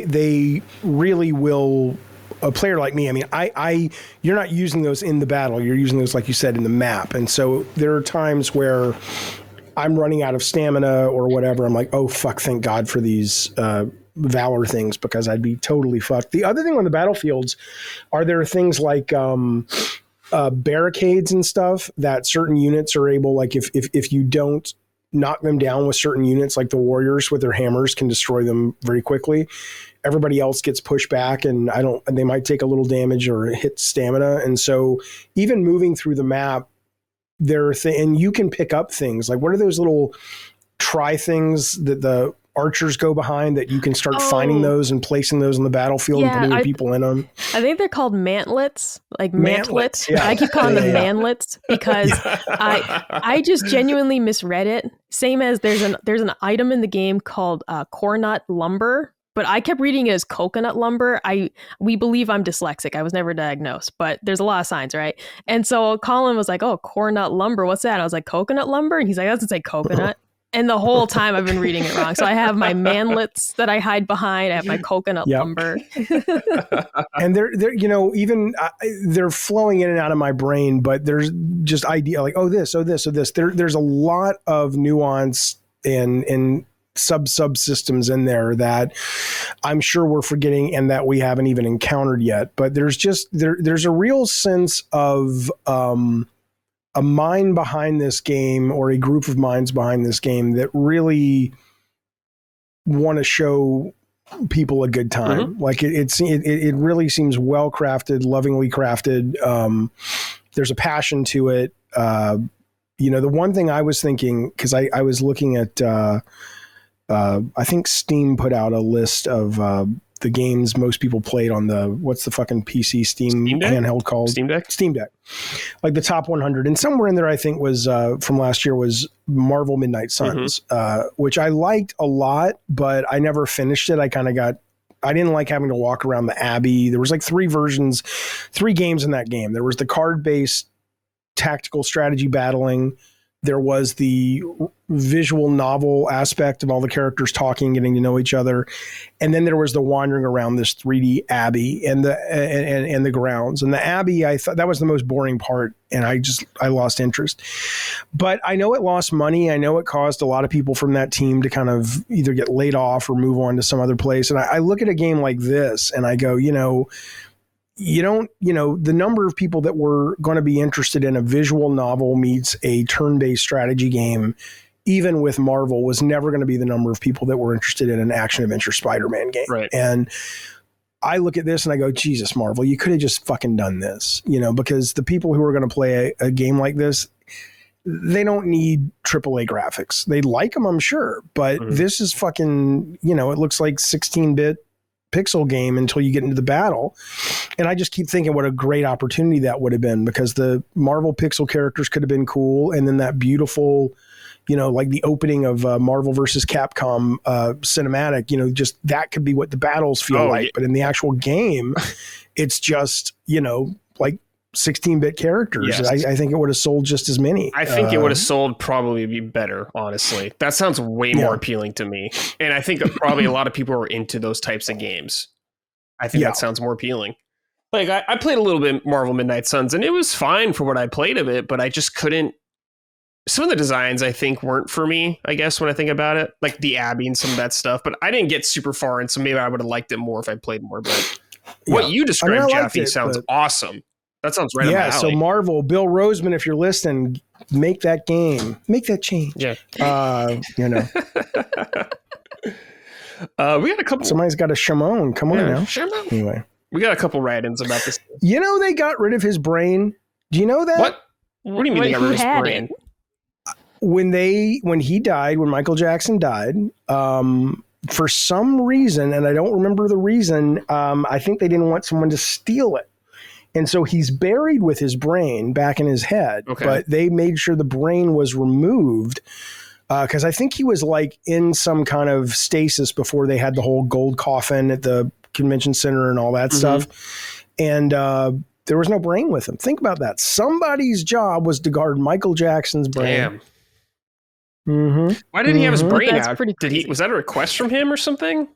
they really will. A player like me, I mean, you're not using those in the battle. You're using those, like you said, in the map. And so there are times where I'm running out of stamina or whatever. I'm like, oh, fuck, thank God for these Valor things, because I'd be totally fucked. The other thing on the battlefields are there things like barricades and stuff that certain units are able, like if you don't knock them down with certain units, like the warriors with their hammers can destroy them very quickly. Everybody else gets pushed back and they might take a little damage or hit stamina. And so even moving through the map, and you can pick up things like, what are those little try things that the archers go behind that you can start finding those and placing those on the battlefield and putting people in them? I think they're called mantlets, like mantlets. Yeah. I keep calling them mantlets because I just genuinely misread it. Same as there's an item in the game called cornut lumber, but I kept reading it as coconut lumber. We believe I'm dyslexic. I was never diagnosed, but there's a lot of signs, right? And so Colin was like, "Oh, cornut lumber, what's that?" And I was like, "Coconut lumber," and he's like, "That doesn't say coconut." And the whole time I've been reading it wrong. So I have my mantlets that I hide behind. I have my coconut lumber. And they're flowing in and out of my brain, but there's just idea like, oh, this. There's a lot of nuance and subsystems in there that I'm sure we're forgetting and that we haven't even encountered yet. But there's a real sense of a mind behind this game, or a group of minds behind this game, that really want to show people a good time. Mm-hmm. Like it really seems well crafted, lovingly crafted. There's a passion to it. The one thing I was thinking, because I was looking at, I think Steam put out a list of the games most people played on what's the fucking PC Steam handheld called? Steam Deck. Like the top 100. And somewhere in there, I think was from last year was Marvel Midnight Suns, which I liked a lot, but I never finished it. I didn't like having to walk around the Abbey. There was like 3 games in that game. There was the card-based tactical strategy battling. There was the visual novel aspect of all the characters talking, getting to know each other. And then there was the wandering around this 3D Abbey and the grounds. And the Abbey, I thought that was the most boring part. And I lost interest. But I know it lost money. I know it caused a lot of people from that team to kind of either get laid off or move on to some other place. And I look at a game like this and I go, the number of people that were going to be interested in a visual novel meets a turn-based strategy game, even with Marvel, was never going to be the number of people that were interested in an action-adventure Spider-Man game. Right. And I look at this and I go, Jesus, Marvel, you could have just fucking done this, because the people who are going to play a game like this, they don't need AAA graphics. They like them, I'm sure, but this is fucking, it looks like 16-bit pixel game until you get into the battle. And I just keep thinking what a great opportunity that would have been, because the Marvel pixel characters could have been cool. And then that beautiful, like the opening of Marvel versus Capcom cinematic, just that could be what the battles feel like. Yeah. But in the actual game, it's just, like 16-bit characters. Yes. I think it would have sold just as many. I think it would have sold probably better, honestly. That sounds way more appealing to me. And I think probably a lot of people are into those types of games. I think that sounds more appealing. Like I played a little bit Marvel Midnight Suns and it was fine for what I played of it, but I just couldn't. Some of the designs I think weren't for me, I guess, when I think about it, like the Abbey and some of that stuff, but I didn't get super far. And so maybe I would have liked it more if I played more, but what you described, Jaffe, sounds awesome. That sounds right up my alley. So Marvel, Bill Roseman, if you're listening, make that game. Make that change. Yeah. We got a couple. Somebody's got a Shimon. Come on now. Shimon. Anyway. We got a couple write-ins about this. They got rid of his brain. Do you know that? What do you mean they got rid of his brain? When he died, when Michael Jackson died, for some reason, and I don't remember the reason, I think they didn't want someone to steal it. And so he's buried with his brain back in his head, but they made sure the brain was removed because I think he was like in some kind of stasis before they had the whole gold coffin at the convention center and all that stuff. And there was no brain with him. Think about that. Somebody's job was to guard Michael Jackson's brain. Damn. Why did he have his brain out? Was that a request from him or something?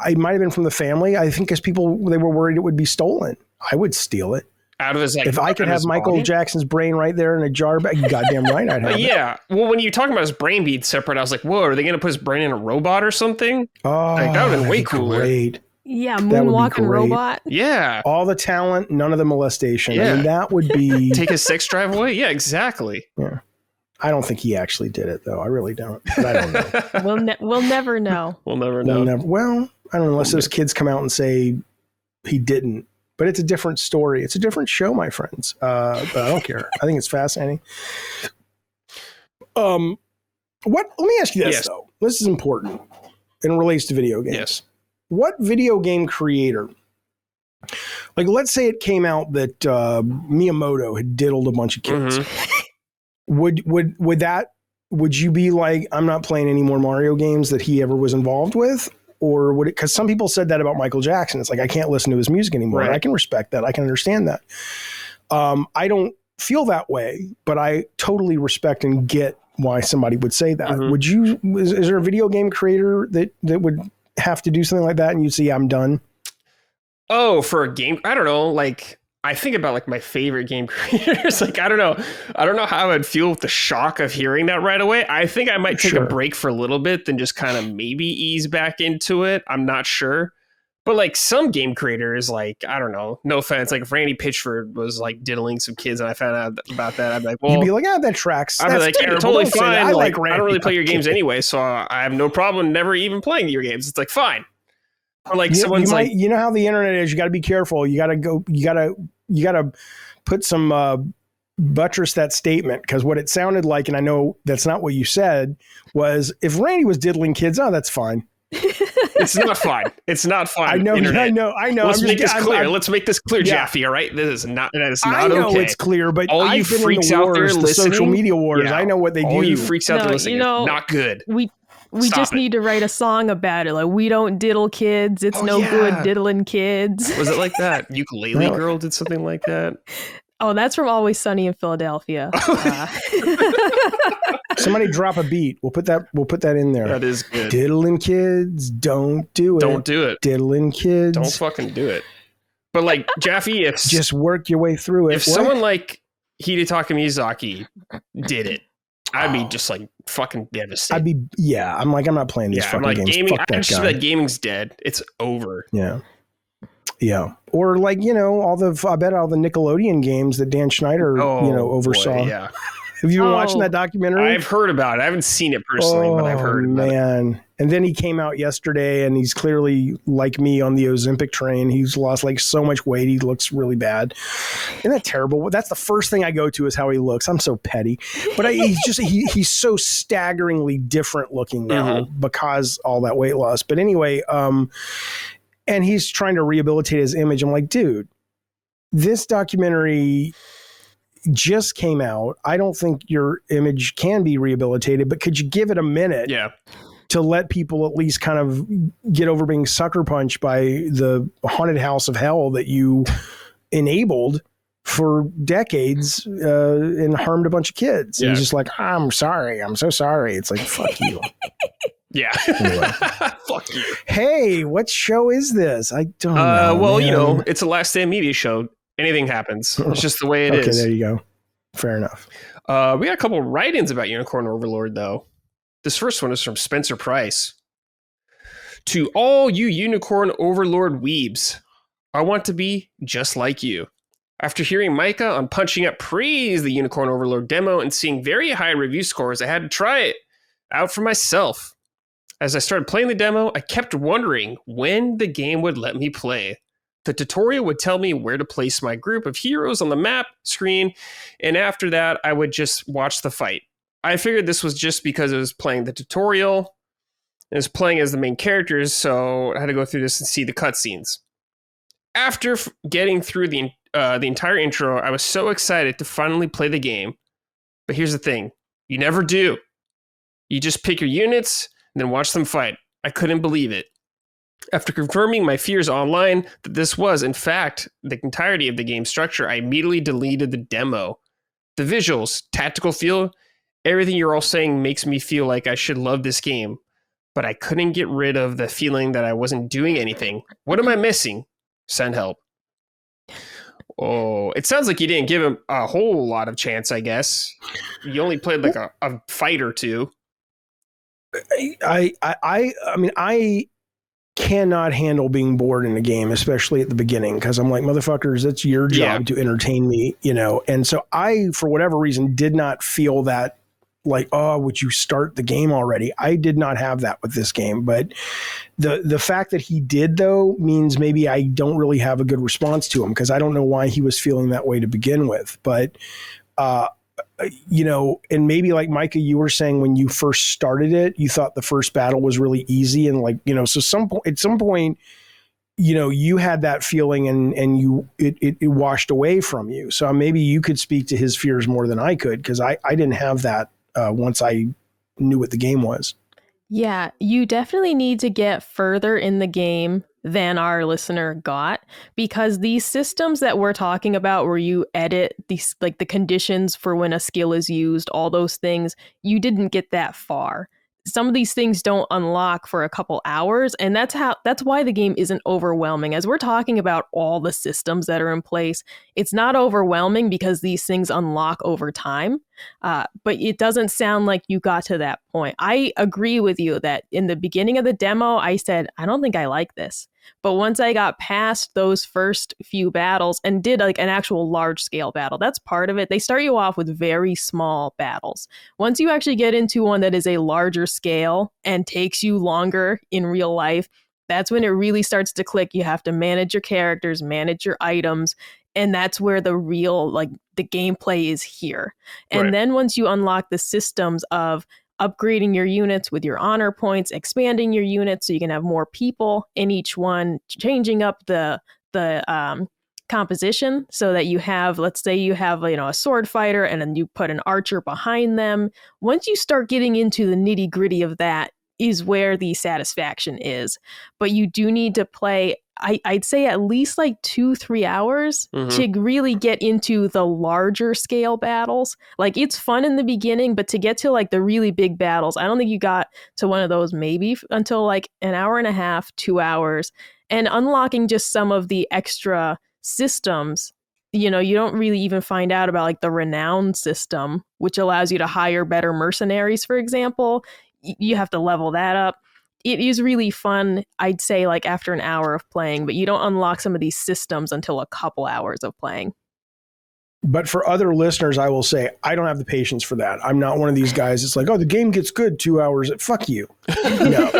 It might have been from the family. I think because they were worried it would be stolen. I would steal it. Out of his, if I could have Michael Jackson's brain right there in a jar bag, goddamn right I'd have it. Well, when you were talking about his brain being separate, I was like, whoa, are they going to put his brain in a robot or something? Oh, that would have been way cooler. Great. Yeah, moonwalking robot. Yeah. All the talent, none of the molestation. I mean, that would be... Take his sex drive away? Yeah, exactly. Yeah. I don't think he actually did it, though. I really don't. But I don't know. We'll never know. We'll never know. Well, I don't know, unless those kids come out and say he didn't. But it's a different story. It's a different show, my friends. But I don't care. I think it's fascinating. Let me ask you this, though. This is important and relates to video games. Yes. What video game creator, like let's say it came out that Miyamoto had diddled a bunch of kids. Would you be like, I'm not playing any more Mario games that he ever was involved with? Or would it, because some people said that about Michael Jackson. It's like, I can't listen to his music anymore. Right. I can respect that. I can understand that. I don't feel that way, but I totally respect and get why somebody would say that. Would you, is there a video game creator that would have to do something like that and you'd say, I'm done? Oh, for a game? I don't know. Like, I think about like my favorite game creators. Like, I don't know how I'd feel with the shock of hearing that right away. I think I might take a break for a little bit, then just kind of maybe ease back into it. I'm not sure. But like some game creators, like, I don't know, no offense, like if Randy Pitchford was like diddling some kids and I found out about that, I'd be like, well, you'd be like, that tracks. I'd be like, yeah, totally fine. I like Randy. I don't really play your games anyway, so I have no problem never even playing your games. It's like, fine. Or like someone's like, you know how the internet is, you got to be careful. You got to put some buttress that statement, because what it sounded like, and I know that's not what you said, was if Randy was diddling kids, that's fine. It's not fine. It's not fine. I know. Let's make this clear. Let's make this clear, Jaffe. All right, that is not okay. I know it's clear, but all you freaks out there listening, the social media wars. I know what they do. All you freaks out there listening, not good. We just need to write a song about it. Like, we don't diddle kids. It's good diddling kids. Was it like that? Ukulele Girl did something like that. Oh, that's from Always Sunny in Philadelphia. Somebody drop a beat. We'll put that in there. That is good. Diddling kids, don't do it. Don't do it. Diddling kids. Don't fucking do it. But like, Jaffe, if just work your way through it. If someone like Hidetaka Miyazaki did it, I'd be just like fucking devastated. I'm not playing these fucking games. Gaming, fuck that just guy. that gaming's dead. It's over. Yeah. Or like, I bet all the Nickelodeon games that Dan Schneider, oversaw. Boy, yeah. Have you been watching that documentary? I've heard about it. I haven't seen it personally, but I've heard about it. And then he came out yesterday and he's clearly like me on the Ozempic train. He's lost like so much weight. He looks really bad. Isn't that terrible? That's the first thing I go to is how he looks. I'm so petty. But he's so staggeringly different looking now because all that weight loss. But anyway, and he's trying to rehabilitate his image. I'm like, dude, this documentary just came out. I don't think your image can be rehabilitated, but could you give it a minute to let people at least kind of get over being sucker punched by the haunted house of hell that you enabled for decades and harmed a bunch of kids? And he's just like, I'm sorry. I'm so sorry. It's like, fuck you. Yeah. Anyway. Fuck you. Hey, what show is this? I don't know. Well, it's a Last Stand Media show. Anything happens. It's just the way it is. Okay, there you go. Fair enough. We got a couple write-ins about Unicorn Overlord, though. This first one is from Spencer Price. To all you Unicorn Overlord weebs, I want to be just like you. After hearing Micah on Punching Up praise the Unicorn Overlord demo and seeing very high review scores, I had to try it out for myself. As I started playing the demo, I kept wondering when the game would let me play. The tutorial would tell me where to place my group of heroes on the map screen, and after that, I would just watch the fight. I figured this was just because I was playing the tutorial, and was playing as the main characters, so I had to go through this and see the cutscenes. After getting through the entire intro, I was so excited to finally play the game. But here's the thing. You never do. You just pick your units and then watch them fight. I couldn't believe it. After confirming my fears online that this was, in fact, the entirety of the game structure, I immediately deleted the demo. The visuals, tactical feel, everything you're all saying makes me feel like I should love this game. But I couldn't get rid of the feeling that I wasn't doing anything. What am I missing? Send help. Oh, it sounds like you didn't give him a whole lot of chance, I guess. You only played like a fight or two. I mean, I cannot handle being bored in a game, especially at the beginning, because I'm like, motherfuckers, it's your job to entertain me, you know? And so I, for whatever reason, did not feel that like, oh, would you start the game already? I did not have that with this game, but the fact that he did, though, means maybe I don't really have a good response to him, because I don't know why he was feeling that way to begin with. But, you know, and maybe like Micah, you were saying when you first started it, you thought the first battle was really easy. And like, you know, so at some point, you know, you had that feeling and it washed away from you. So maybe you could speak to his fears more than I could, because I didn't have that once I knew what the game was. Yeah, you definitely need to get further in the game than our listener got, because these systems that we're talking about where you edit these, like the conditions for when a skill is used, all those things, you didn't get that far. Some of these things don't unlock for a couple hours, and that's why the game isn't overwhelming. As we're talking about all the systems that are in place, it's not overwhelming because these things unlock over time. But it doesn't sound like you got to that point. I agree with you that in the beginning of the demo, I said, I don't think I like this. But once I got past those first few battles and did like an actual large scale battle, that's part of it. They start you off with very small battles. Once you actually get into one that is a larger scale and takes you longer in real life, that's when it really starts to click. You have to manage your characters, manage your items. And that's where the real, like the gameplay is here. And then once you unlock the systems of upgrading your units with your honor points, expanding your units so you can have more people in each one, changing up the composition so that you have, let's say you have, you know, a sword fighter and then you put an archer behind them. Once you start getting into the nitty gritty of that is where the satisfaction is. But you do need to play, I'd say at least like 2-3 hours to really get into the larger scale battles. Like it's fun in the beginning, but to get to like the really big battles, I don't think you got to one of those maybe until like an hour and a half, 2 hours. And unlocking just some of the extra systems, you know, you don't really even find out about like the renown system, which allows you to hire better mercenaries, for example. You have to level that up. It is really fun, I'd say, like after an hour of playing, but you don't unlock some of these systems until a couple hours of playing. But for other listeners, I will say, I don't have the patience for that. I'm not one of these guys. It's like, oh, the game gets good 2 hours. Fuck you. No,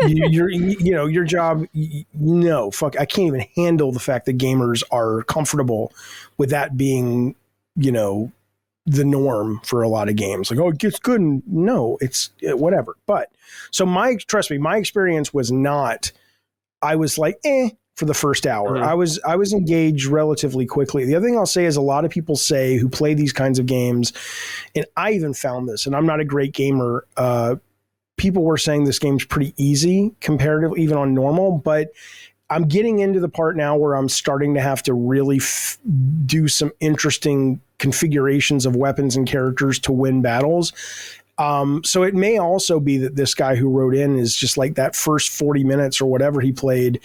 your job. No, fuck. I can't even handle the fact that gamers are comfortable with that being, you know, the norm for a lot of games. Like, oh, it gets good. And no, it's whatever. But so trust me, my experience was not, I was like, for the first hour. I was engaged relatively quickly. The other thing I'll say is a lot of people say who play these kinds of games, and I even found this, and I'm not a great gamer. People were saying this game's pretty easy comparatively, even on normal, but I'm getting into the part now where I'm starting to have to really do some interesting configurations of weapons and characters to win battles. So it may also be that this guy who wrote in is just like that first 40 minutes or whatever he played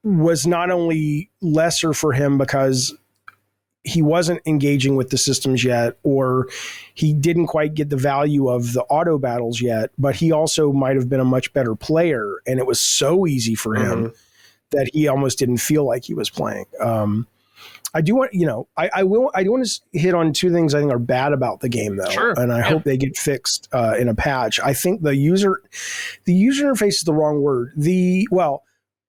was not only lesser for him because he wasn't engaging with the systems yet, or he didn't quite get the value of the auto battles yet, but he also might have been a much better player. And it was so easy for him that he almost didn't feel like he was playing. I do want, you know, I want to hit on two things I think are bad about the game though. Sure. And I hope they get fixed in a patch. I think the user interface is the wrong word.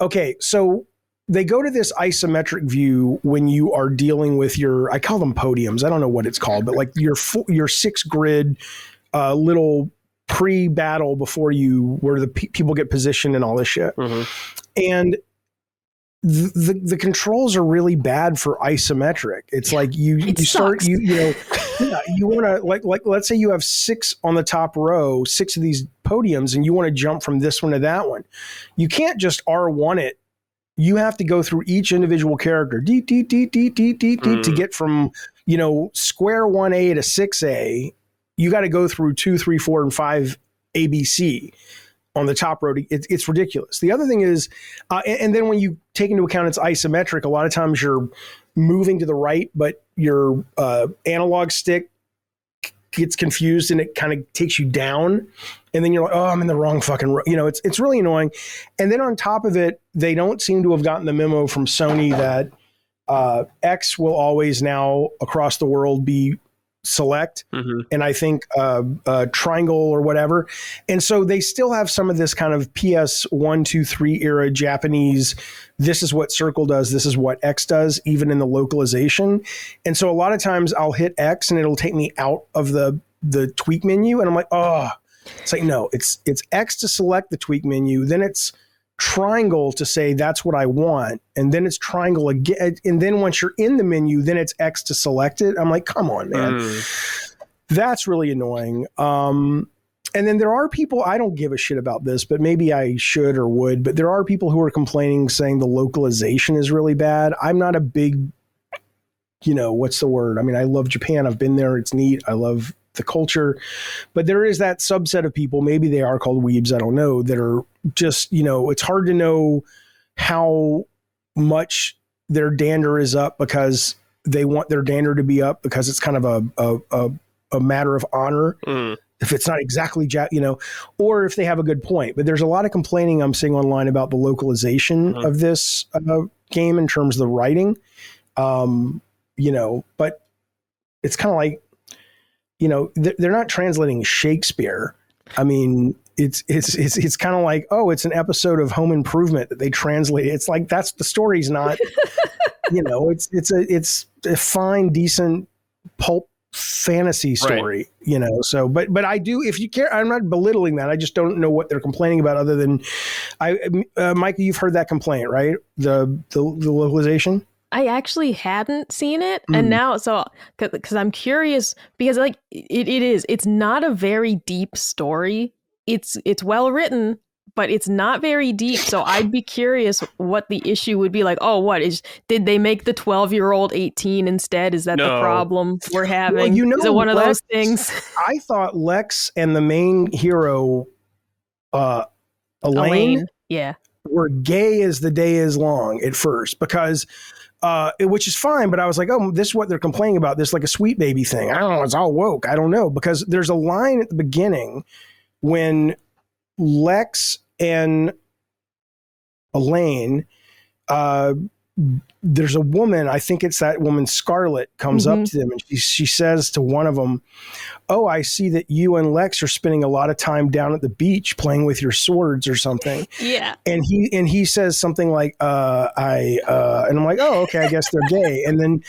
Okay. So they go to this isometric view when you are dealing with I call them podiums. I don't know what it's called, but like your 6 grid little pre-battle before where the people get positioned and all this shit. Mm-hmm. And the controls are really bad for isometric. It's like you start, you want to like let's say you have 6 on the top row, 6 of these podiums, and you want to jump from this one to that one. You can't just R1 it. You have to go through each individual character to get from, square 1A to 6A. You got to go through 2, 3, 4, and 5 ABC on the top row. It's ridiculous. The other thing is, and then when you take into account it's isometric, a lot of times you're moving to the right, but your analog stick gets confused and it kind of takes you down. And then you're like, oh, I'm in the wrong fucking row. It's really annoying. And then on top of it, they don't seem to have gotten the memo from Sony that X will always now across the world be select, and I think triangle or whatever. And so they still have some of this kind of PS 1, 2, 3 era Japanese, this is what circle does, this is what X does, even in the localization. And so a lot of times I'll hit X and it'll take me out of the tweak menu, and I'm like, oh, it's like, no, it's X to select the tweak menu, then it's triangle to say that's what I want, and then it's triangle again, and then once you're in the menu, then it's X to select it. I'm like, come on, man. That's really annoying. And then there are people, I don't give a shit about this, but maybe I should or would, but there are people who are complaining saying the localization is really bad. I'm not a big, what's the word? I mean, I love Japan. I've been there. It's neat. I love the culture, but there is that subset of people, maybe they are called weebs, I don't know, that are just, it's hard to know how much their dander is up because they want their dander to be up because it's kind of a matter of honor. If it's not exactly, or if they have a good point. But there's a lot of complaining I'm seeing online about the localization of this game in terms of the writing, but it's kind of like, they're not translating Shakespeare. I mean, it's kind of like, oh, it's an episode of Home Improvement that they translate. It's like, that's the story's not, it's a fine, decent pulp fantasy story, so, but I do, if you care, I'm not belittling that. I just don't know what they're complaining about other than Micah, you've heard that complaint, right? The localization. I actually hadn't seen it, and now, so because I'm curious, because like it's not a very deep story. It's well written, but it's not very deep. So I'd be curious what the issue would be. Like, oh, did they make the 12-year-old 18 instead? Is that the problem we're having? Well, is it one of those things? I thought Lex and the main hero, Elaine, were gay as the day is long at first because. Which is fine, but I was like, oh, this is what they're complaining about. This like a sweet baby thing. I don't know. It's all woke. I don't know, because there's a line at the beginning when Lex and Elaine, there's a woman, I think it's that woman Scarlett, comes up to them and she says to one of them, oh, I see that you and Lex are spending a lot of time down at the beach playing with your swords or something. Yeah. And he says something like, and I'm like, oh, okay, I guess they're gay. And then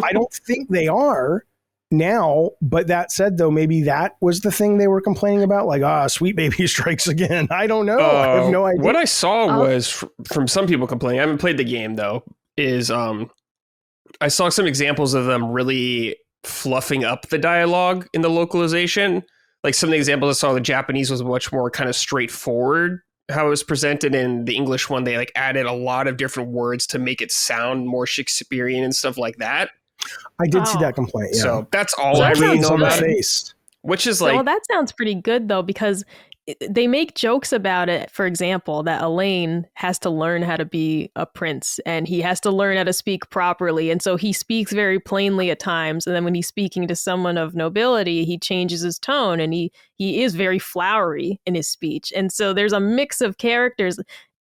I don't think they are now, but that said, though, maybe that was the thing they were complaining about, like, sweet baby strikes again. I don't know. I have no idea. What I saw was from some people complaining. I haven't played the game though. Is I saw some examples of them really fluffing up the dialogue in the localization. Like some of the examples I saw, the Japanese was much more kind of straightforward how it was presented. In the English one, they like added a lot of different words to make it sound more Shakespearean and stuff like that. I did see that complaint. Yeah. So that's all I really know about it. Which is like, well, that sounds pretty good though, because they make jokes about it. For example, that Elaine has to learn how to be a prince and he has to learn how to speak properly. And so he speaks very plainly at times. And then when he's speaking to someone of nobility, he changes his tone and he is very flowery in his speech. And so there's a mix of characters,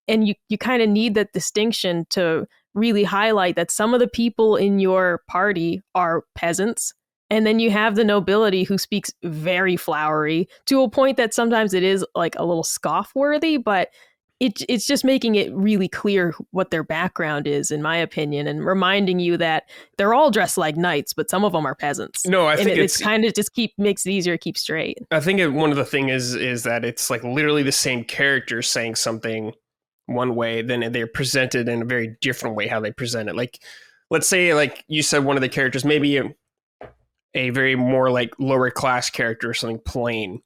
and you kind of need that distinction to really highlight that some of the people in your party are peasants. And then you have the nobility who speaks very flowery to a point that sometimes it is like a little scoff worthy, but it's just making it really clear what their background is, in my opinion, and reminding you that they're all dressed like knights, but some of them are peasants. No, I think it's kind of just makes it easier to keep straight. I think one of the things is that it's like literally the same character saying something one way, then they're presented in a very different way how they present it. Like, let's say, like you said, one of the characters, maybe a very more like lower class character or something plain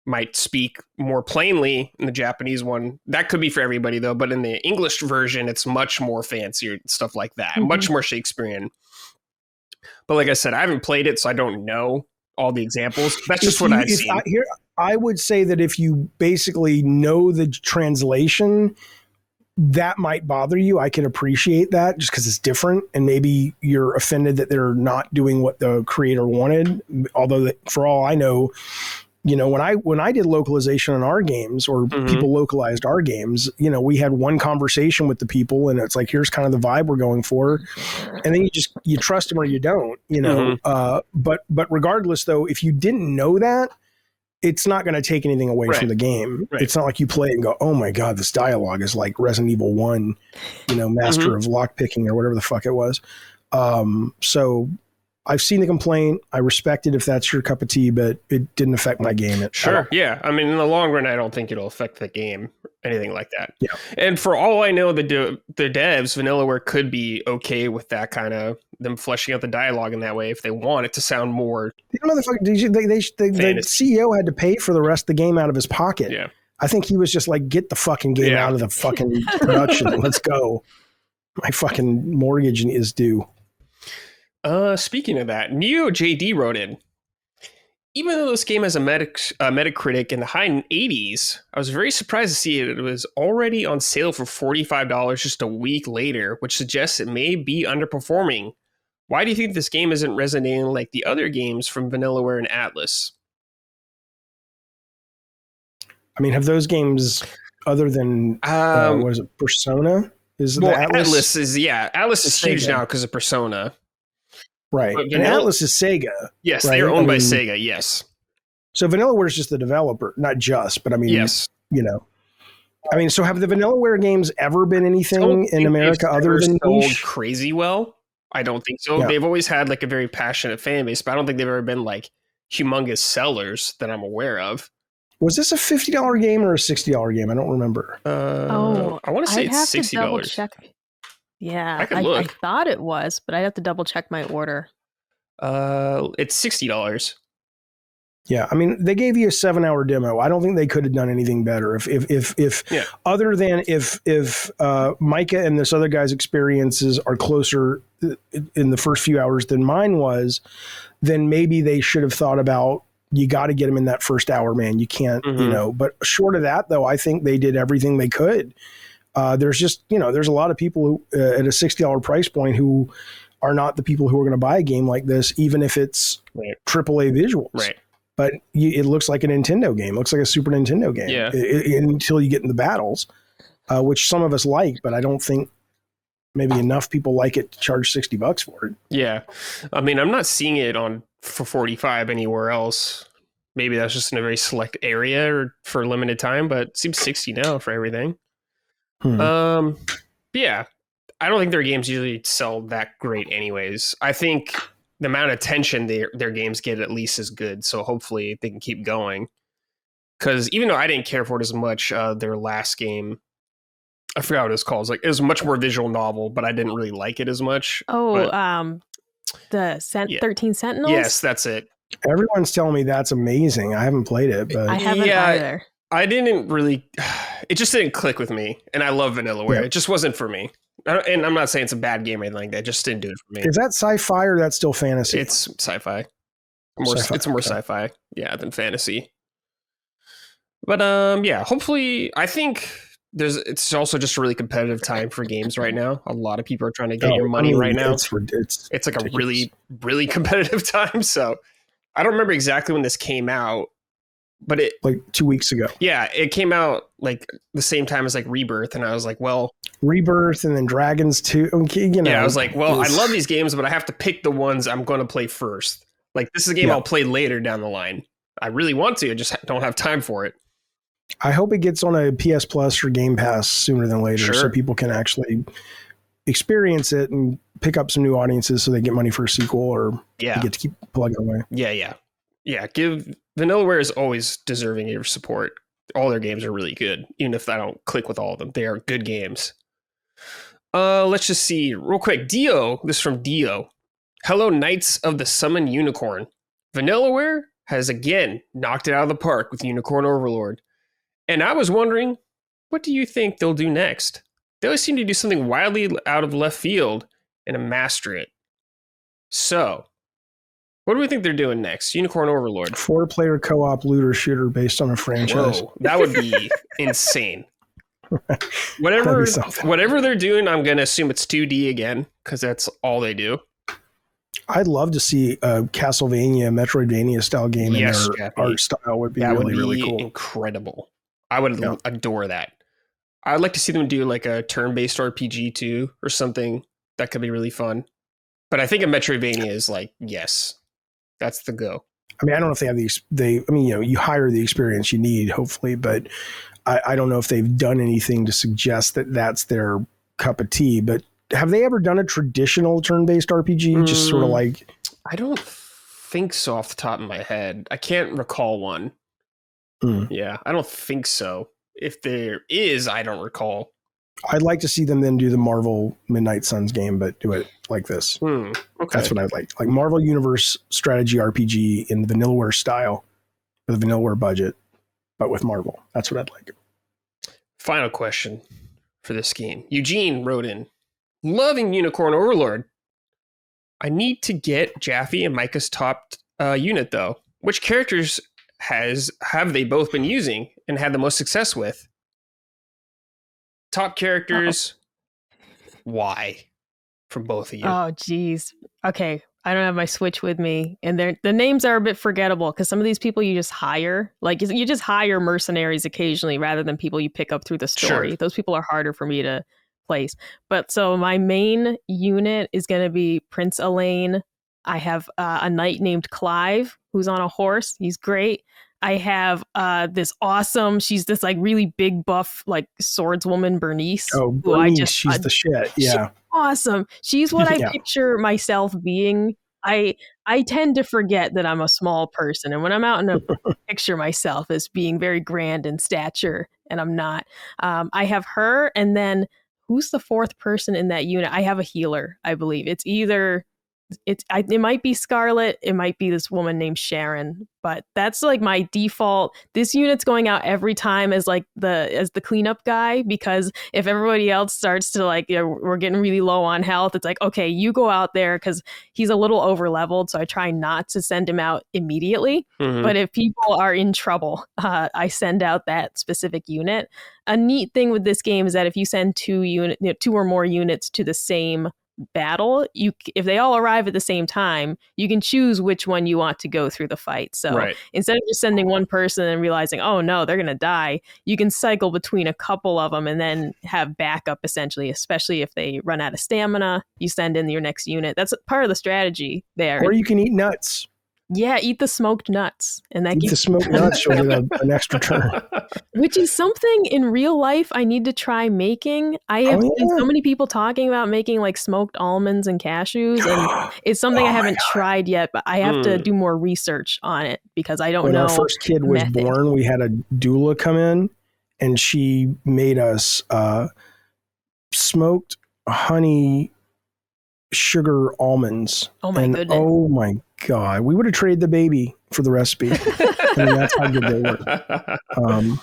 might speak more plainly in the Japanese one. That could be for everybody though, but in the English version, it's much more fancier stuff like that, much more Shakespearean. But like I said, I haven't played it, so I don't know all the examples. That's just what I've seen. I would say that if you basically know the translation, that might bother you. I can appreciate that just because it's different, and maybe you're offended that they're not doing what the creator wanted. Although, for all I know, you know, when I did localization on our games, or people localized our games, you know, we had one conversation with the people, and it's like, here's kind of the vibe we're going for, and then you trust them or you don't, you know. But regardless, though, if you didn't know that, it's not going to take anything away from the game. It's not like you play it and go, oh my God, this dialogue is like Resident Evil 1, you know, Master of Lockpicking or whatever the fuck it was. So I've seen the complaint. I respect it if that's your cup of tea, but it didn't affect my game. Sure. Yeah. I mean, in the long run, I don't think it'll affect the game, anything like that. Yeah. And for all I know, the devs, Vanillaware, could be okay with that kind of them fleshing out the dialogue in that way if they want it to sound more. The CEO had to pay for the rest of the game out of his pocket. Yeah. I think he was just like, get the fucking game out of the fucking production. Let's go. My fucking mortgage is due. Speaking of that, Neo JD wrote in, even though this game has a Metacritic in the high 80s, I was very surprised to see it was already on sale for $45 just a week later, which suggests it may be underperforming. Why do you think this game isn't resonating like the other games from Vanillaware and Atlas? I mean, have those games, other than what is it, Persona? Atlas is huge now because of Persona. Right. And Atlas is Sega. Yes, right? they're owned by Sega, yes. So Vanillaware is just the developer, not just, but I mean, yes. You know. I mean, so have the Vanillaware games ever been anything in America other than niche? Crazy well? I don't think so. Yeah. They've always had like a very passionate fan base, but I don't think they've ever been like humongous sellers that I'm aware of. Was this a $50 game or a $60 game? I don't remember. I want to say it's $60. Double check. Yeah, I thought it was, but I'd have to double check my order. It's $60. Yeah, I mean, they gave you a 7-hour demo. I don't think they could have done anything better. If other than if Micah and this other guy's experiences are closer in the first few hours than mine was, then maybe they should have thought about, you got to get them in that first hour, man. You can't, you know. But short of that, though, I think they did everything they could. There's just, you know, there's a lot of people who at a $60 price point who are not the people who are going to buy a game like this, even if it's AAA visuals. Right. But it looks like a Nintendo game. It looks like a Super Nintendo game. Yeah. Until you get in the battles, which some of us like, but I don't think maybe enough people like it to charge $60 for it. Yeah. I mean, I'm not seeing it for 45 anywhere else. Maybe that's just in a very select area or for a limited time, but it seems 60 now for everything. Yeah, I don't think their games usually sell that great anyways. I think the amount of attention their games get at least is good, so hopefully they can keep going. Because even though I didn't care for it as much, their last game, I forgot what it was called. It was a much more visual novel, but I didn't really like it as much. The 13 Sentinels? Yes, that's it. Everyone's telling me that's amazing. I haven't played it, but I haven't either. I didn't really, it just didn't click with me. And I love Vanillaware. Yeah. It just wasn't for me. And I'm not saying it's a bad game or anything like that. It just didn't do it for me. Is that sci-fi or that's still fantasy? It's sci-fi. It's more sci-fi, than fantasy. But hopefully, I think it's also just a really competitive time for games right now. A lot of people are trying to get your money right now. It's like a really, really competitive time. So I don't remember exactly when this came out. But it like 2 weeks ago. Yeah, it came out like the same time as like Rebirth, and I was like, well, Rebirth and then Dragons 2. You know, I was like, well, I love these games, but I have to pick the ones I'm going to play first. Like this is a game I'll play later down the line. I really want to, I just don't have time for it. I hope it gets on a PS Plus or Game Pass sooner than later, so people can actually experience it and pick up some new audiences, so they get money for a sequel, or they get to keep plugging away. Yeah. Vanillaware is always deserving of your support. All their games are really good, even if I don't click with all of them. They are good games. Let's just see real quick. Dio, this is from Dio. Hello, Knights of the Summon Unicorn. Vanillaware has again knocked it out of the park with Unicorn Overlord. And I was wondering, what do you think they'll do next? They always seem to do something wildly out of left field and master it. So, what do we think they're doing next? Unicorn Overlord. 4-player co-op looter shooter based on a franchise. Whoa, that would be insane. Whatever they're doing, I'm going to assume it's 2D again, because that's all they do. I'd love to see a Castlevania, Metroidvania style game in their art style. Would be really cool. Incredible. I would adore that. I'd like to see them do like a turn-based RPG too, or something that could be really fun. But I think a Metroidvania is like, yes, that's the go. I mean, I don't know if they have these. You hire the experience you need, hopefully, but I don't know if they've done anything to suggest that that's their cup of tea. But have they ever done a traditional turn-based RPG? Just sort of like, I don't think so off the top of my head. I can't recall one. Yeah, I don't think so. If there is, I don't recall. I'd like to see them then do the Marvel Midnight Suns game, but do it like this. Okay. That's what I'd like. Like Marvel Universe strategy RPG in the Vanillaware style, with a Vanillaware budget, but with Marvel. That's what I'd like. Final question for this game. Eugene wrote in, loving Unicorn Overlord. I need to get Jaffe and Micah's top unit, though. Which characters have they both been using and had the most success with? Top characters, why? From both of you. Oh, geez. Okay, I don't have my Switch with me, and the names are a bit forgettable because some of these people you just hire. Like, you just hire mercenaries occasionally rather than people you pick up through the story. Sure. Those people are harder for me to place. But so my main unit is going to be Prince Elaine. I have a knight named Clive who's on a horse. He's great. I have she's this like really big buff like swordswoman Bernice. Oh, Bernice, she's the shit. Yeah. She's awesome. She's what I picture myself being. I tend to forget that I'm a small person, and when I'm out in a picture myself as being very grand in stature, and I'm not. I have her, and then who's the fourth person in that unit? I have a healer, I believe. It might be Scarlet, it might be this woman named Sharon, but that's like my default. This unit's going out every time as the cleanup guy, because if everybody else starts to we're getting really low on health, it's like, okay, you go out there, because he's a little over leveled, so I try not to send him out immediately. But if people are in trouble, I send out that specific unit. A neat thing with this game is that if you send two or more units to the same battle, if they all arrive at the same time, you can choose which one you want to go through the fight. So instead of just sending one person and realizing, oh no, they're gonna die, you can cycle between a couple of them and then have backup, essentially, especially if they run out of stamina. You send in your next unit. That's part of the strategy there. Or you can eat nuts. Yeah, eat the smoked nuts, and that eat the smoked nuts. You'll get an extra turn. Which is something in real life I need to try making. I have seen so many people talking about making like smoked almonds and cashews, and it's something I haven't tried yet. But I have to do more research on it because I don't know. When our first kid was born, we had a doula come in, and she made us smoked honey sugar almonds. Oh my goodness. Oh my God. We would have traded the baby for the recipe. I mean, that's how good they were. I don't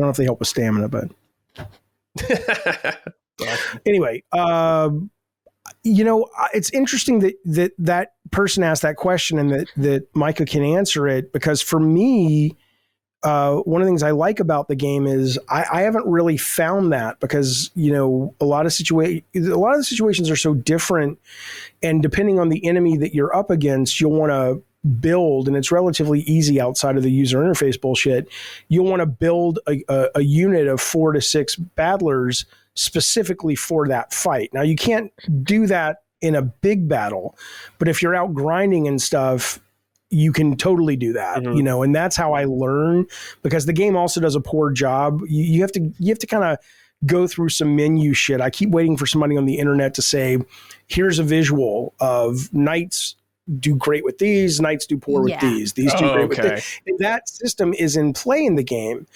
know if they help with stamina, but anyway, it's interesting that person asked that question and that Micah can answer it, because for me, one of the things I like about the game is I haven't really found that, because a lot of the situations are so different, and depending on the enemy that you're up against, you'll want to build, and it's relatively easy outside of the user interface bullshit. You'll want to build a unit of 4 to 6 battlers specifically for that fight. Now you can't do that in a big battle, but if you're out grinding and stuff, you can totally do that, Mm-hmm. and that's how I learn, because the game also does a poor job. You have to kind of go through some menu shit. I keep waiting for somebody on the internet to say, here's a visual of knights do great with these, knights do poor with these do great with this. And that system is in play in the game,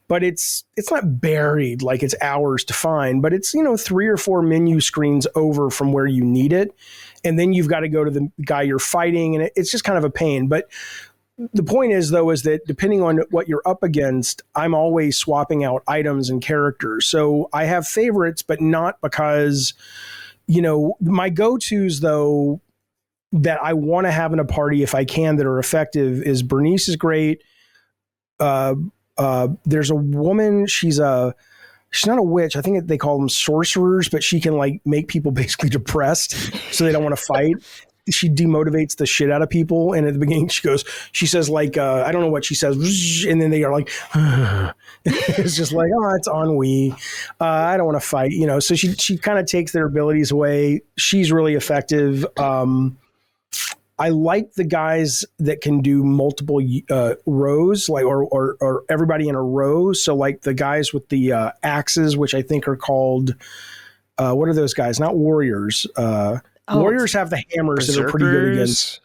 but it's not buried like it's hours to find, but it's 3 or 4 menu screens over from where you need it, and then you've got to go to the guy you're fighting, and it's just kind of a pain. But the point is, though, is that depending on what you're up against, I'm always swapping out items and characters. So I have favorites, but not because, my go-tos, though, that I want to have in a party if I can that are effective is Bernice is great. There's a woman, she's not a witch. I think they call them sorcerers, but she can like make people basically depressed so they don't want to fight. She demotivates the shit out of people. And at the beginning she says like, I don't know what she says. And then they are like, it's just like, oh, it's ennui. I don't want to fight, so she kind of takes their abilities away. She's really effective. I like the guys that can do multiple rows, like or everybody in a row. So like the guys with the axes, which I think are called, what are those guys? Not warriors. Warriors have the hammers that are pretty good against.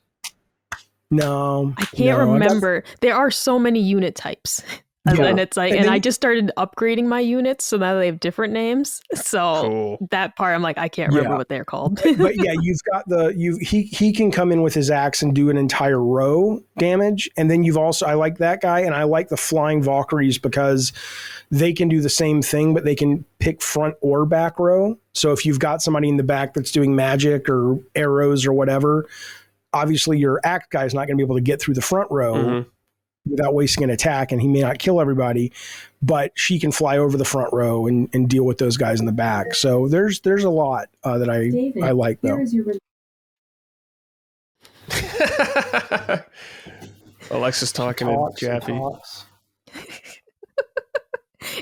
No, I can't remember. There are so many unit types. And it's like, and I just started upgrading my units so now they have different names. So that part, I'm like, I can't remember what they're called. But yeah, you've got he can come in with his axe and do an entire row damage. And then I like that guy, and I like the flying Valkyries because they can do the same thing, but they can pick front or back row. So if you've got somebody in the back that's doing magic or arrows or whatever, obviously your axe guy is not going to be able to get through the front row without wasting an attack, and he may not kill everybody, but she can fly over the front row and deal with those guys in the back. So there's a lot that I like, though. Alexa's talking to Jaffe.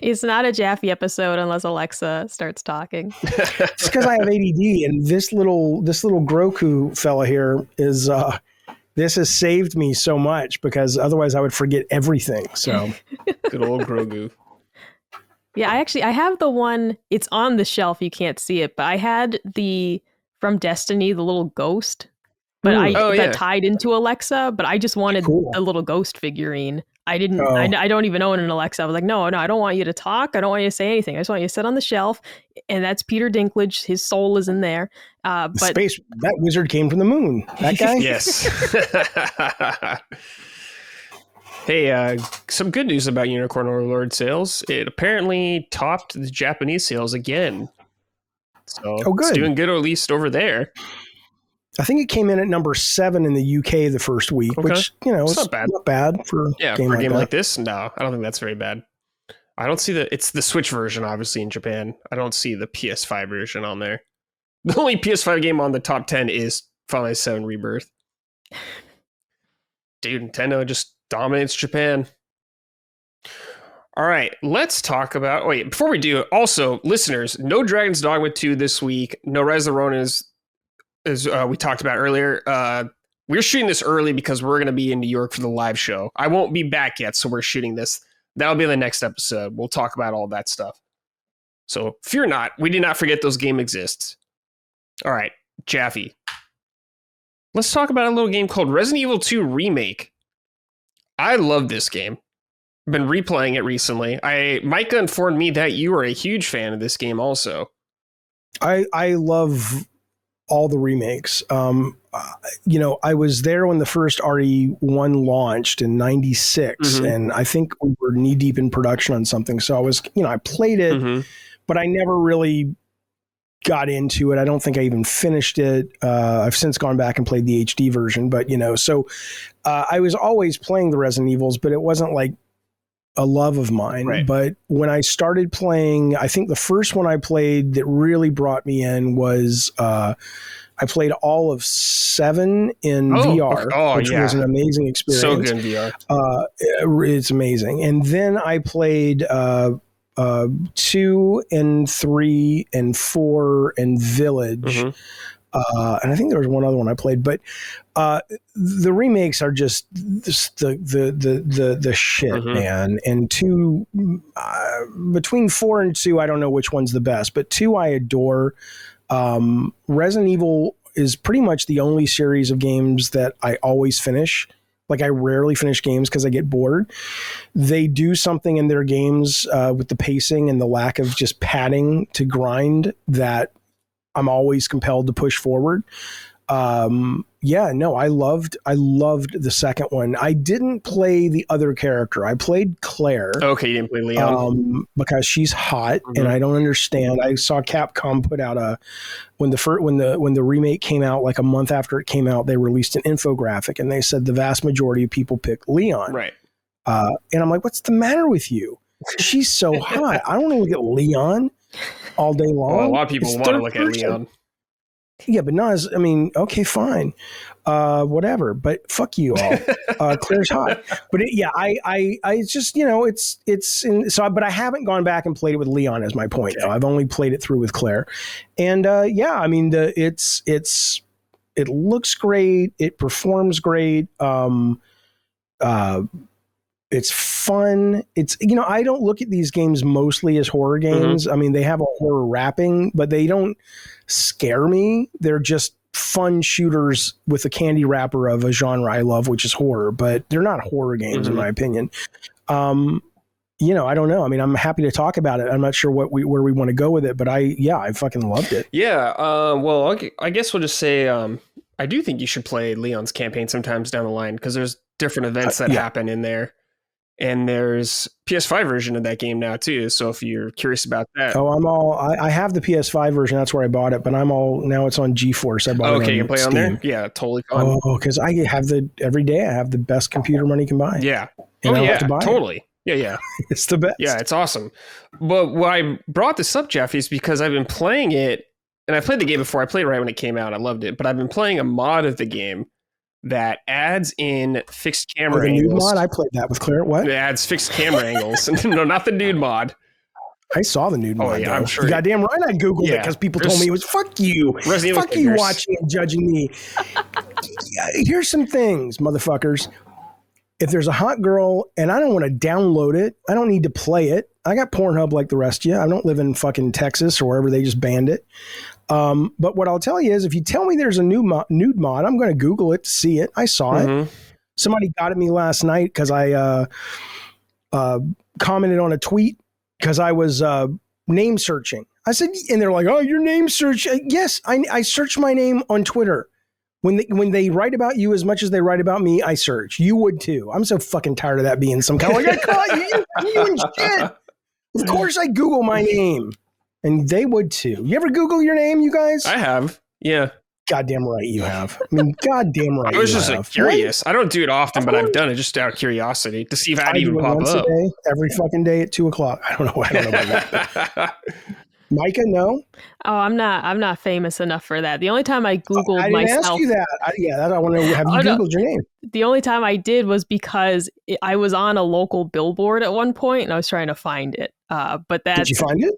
It's not a Jaffe episode unless Alexa starts talking. It's because I have ADD, and this little Groku fella here is this has saved me so much, because otherwise I would forget everything. So good old Grogu. Yeah, I have the one, it's on the shelf, you can't see it, but I had from Destiny, the little ghost, but that tied into Alexa, but I just wanted a little ghost figurine. I didn't, I don't even own an Alexa. I was like, no, I don't want you to talk. I don't want you to say anything. I just want you to sit on the shelf. And that's Peter Dinklage. His soul is in there. But that wizard came from the moon. That guy? Yes. Hey, some good news about Unicorn Overlord sales. It apparently topped the Japanese sales again. So good. It's doing good, or at least over there. I think it came in at number 7 in the UK the first week, which, it's not bad for a game like this. No, I don't think that's very bad. I don't see it's the Switch version, obviously, in Japan. I don't see the PS5 version on there. The only PS5 game on the top 10 is Final Fantasy VII Rebirth. Dude, Nintendo just dominates Japan. All right, let's talk about... Wait, before we do, also, listeners, no Dragon's Dogma 2 this week. No Rise of the Ronin as we talked about earlier. We're shooting this early because we're going to be in New York for the live show. I won't be back yet, so we're shooting this. That'll be the next episode. We'll talk about all that stuff. So fear not, we did not forget those games exist. All right, Jaffe. Let's talk about a little game called Resident Evil 2 Remake. I love this game. I've been replaying it recently. Micah informed me that you are a huge fan of this game also. I love all the remakes. I was there when the first RE1 launched in 96, and I think we were knee deep in production on something. So I was, I played it, but I never really got into it. I don't think I even finished it. I've since gone back and played the HD version, but so I was always playing the Resident Evils, but it wasn't like a love of mine. Right. But when I started playing, I think the first one I played that really brought me in was I played all of 7 in VR, which was an amazing experience. So good in VR. It's amazing. And then I played 2 and 3 and 4 and Village. And I think there was one other one I played, but the remakes are just the shit, man. And 2, between 4 and 2, I don't know which one's the best, but 2 I adore. Resident Evil is pretty much the only series of games that I always finish. Like, I rarely finish games because I get bored. They do something in their games with the pacing and the lack of just padding to grind that I'm always compelled to push forward. I loved the second one. I didn't play the other character. I played Claire. Okay, you didn't play Leon because she's hot, and I don't understand. I saw Capcom put out when the remake came out, like a month after it came out, they released an infographic, and they said the vast majority of people pick Leon. Right. And I'm like, what's the matter with you? She's so hot. I don't want to look at Leon all day long. Well, a lot of people want to look at Leon. Yeah, but not as, I mean, okay, fine. Whatever, but fuck you all. Claire's hot. But I just, but I haven't gone back and played it with Leon as my point. Okay. I've only played it through with Claire. And I mean, it looks great. It performs great. It's fun. It's, I don't look at these games mostly as horror games. I mean, they have a horror wrapping, but they don't scare me. They're just fun shooters with a candy wrapper of a genre I love, which is horror, but they're not horror games in my opinion. I don't know. I mean, I'm happy to talk about it. I'm not sure where we want to go with it, but I fucking loved it. Yeah. Well, I guess we'll just say, I do think you should play Leon's campaign sometimes down the line, because there's different events that happen in there. And there's PS5 version of that game now too. So if you're curious about that. Oh, I have the PS5 version. That's where I bought it, but now it's on GeForce. I bought it on you can play Steam. on there? Yeah, totally fun. Oh, because I have every day I have the best computer money can buy. Yeah. And I don't have to buy totally. It. Yeah. It's the best. Yeah, it's awesome. But why I brought this up, Jaffe, is because I've been playing it, and I played the game before. I played it right when it came out. I loved it. But I've been playing a mod of the game that adds in fixed camera angles. Nude mod? I played that with Claire. What? It adds fixed camera angles. No, not the nude mod. I saw the nude mod. Yeah, I'm sure. Goddamn right I Googled it because people told me it was fuck you. Fuck you watching and judging me. Here's some things, motherfuckers. If there's a hot girl and I don't want to download it, I don't need to play it. I got Pornhub like the rest of you. I don't live in fucking Texas or wherever they just banned it. But what I'll tell you is if you tell me there's a nude mod, I'm going to Google it to see it. I saw it. Somebody got at me last night because I commented on a tweet because I was name searching. I said, and they're like, oh, your name search. Yes, I search my name on Twitter. When they write about you as much as they write about me, I search. You would too. I'm so fucking tired of that being some kind of like, I caught you and shit. Of course I Google my name. And they would too. You ever Google your name, you guys? I have. Yeah. Goddamn right you have. I mean, goddamn right. I was just curious. What? I don't do it often, but I've done it just out of curiosity to see if I'd even pop up. Every fucking day at 2:00. I don't know about that. Micah, no. Oh, I'm not famous enough for that. The only time I Googled I didn't ask you that. I want to have you Googled your name. The only time I did was because I was on a local billboard at one point and I was trying to find it. Did you find it?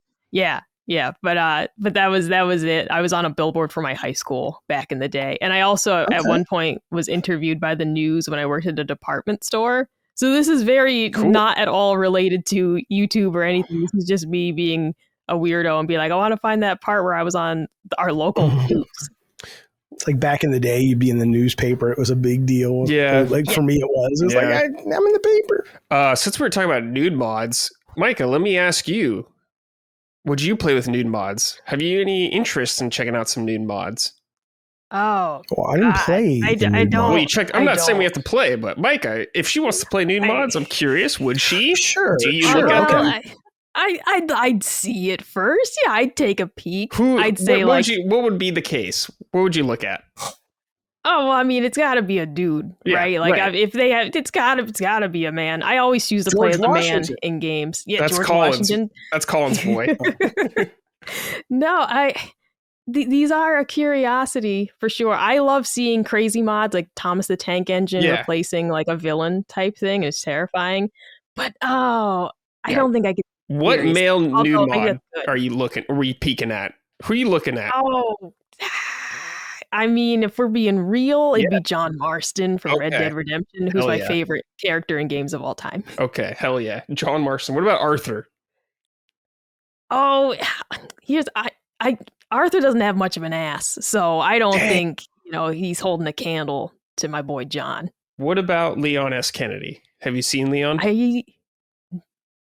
Yeah, but that was it. I was on a billboard for my high school back in the day, and I also at one point was interviewed by the news when I worked at a department store. So this is very not at all related to YouTube or anything. This is just me being a weirdo and be like, I want to find that part where I was on our local news. It's like back in the day, you'd be in the newspaper. It was a big deal. Yeah, like for me, it was. It was like I'm in the paper. Since we're talking about nude mods, Micah, let me ask you. Would you play with nude mods? Have you any interest in checking out some nude mods? Oh, well, I didn't play. I don't. Well, I'm not saying we have to play, but Micah, if she wants to play nude mods, I'm curious. Would she? Sure. Do you look at them? I'd see it first. Yeah, I'd take a peek. I'd say what would be the case? What would you look at? Oh, well, I mean, it's got to be a dude, right? Like, if they have, it's got to be a man. I always choose to play as a man in games. Yeah, that's George Colin's. Washington. That's Colin's boy. No, these are a curiosity for sure. I love seeing crazy mods like Thomas the Tank Engine replacing like a villain type thing. It's terrifying, but I don't think I could. What male nude mod are you peeking at? Who are you looking at? Oh. I mean, if we're being real, it'd be John Marston from Red Dead Redemption, who's my favorite character in games of all time. Okay, hell yeah. John Marston. What about Arthur? Oh, Arthur doesn't have much of an ass, so I don't think, he's holding a candle to my boy John. What about Leon S. Kennedy? Have you seen Leon?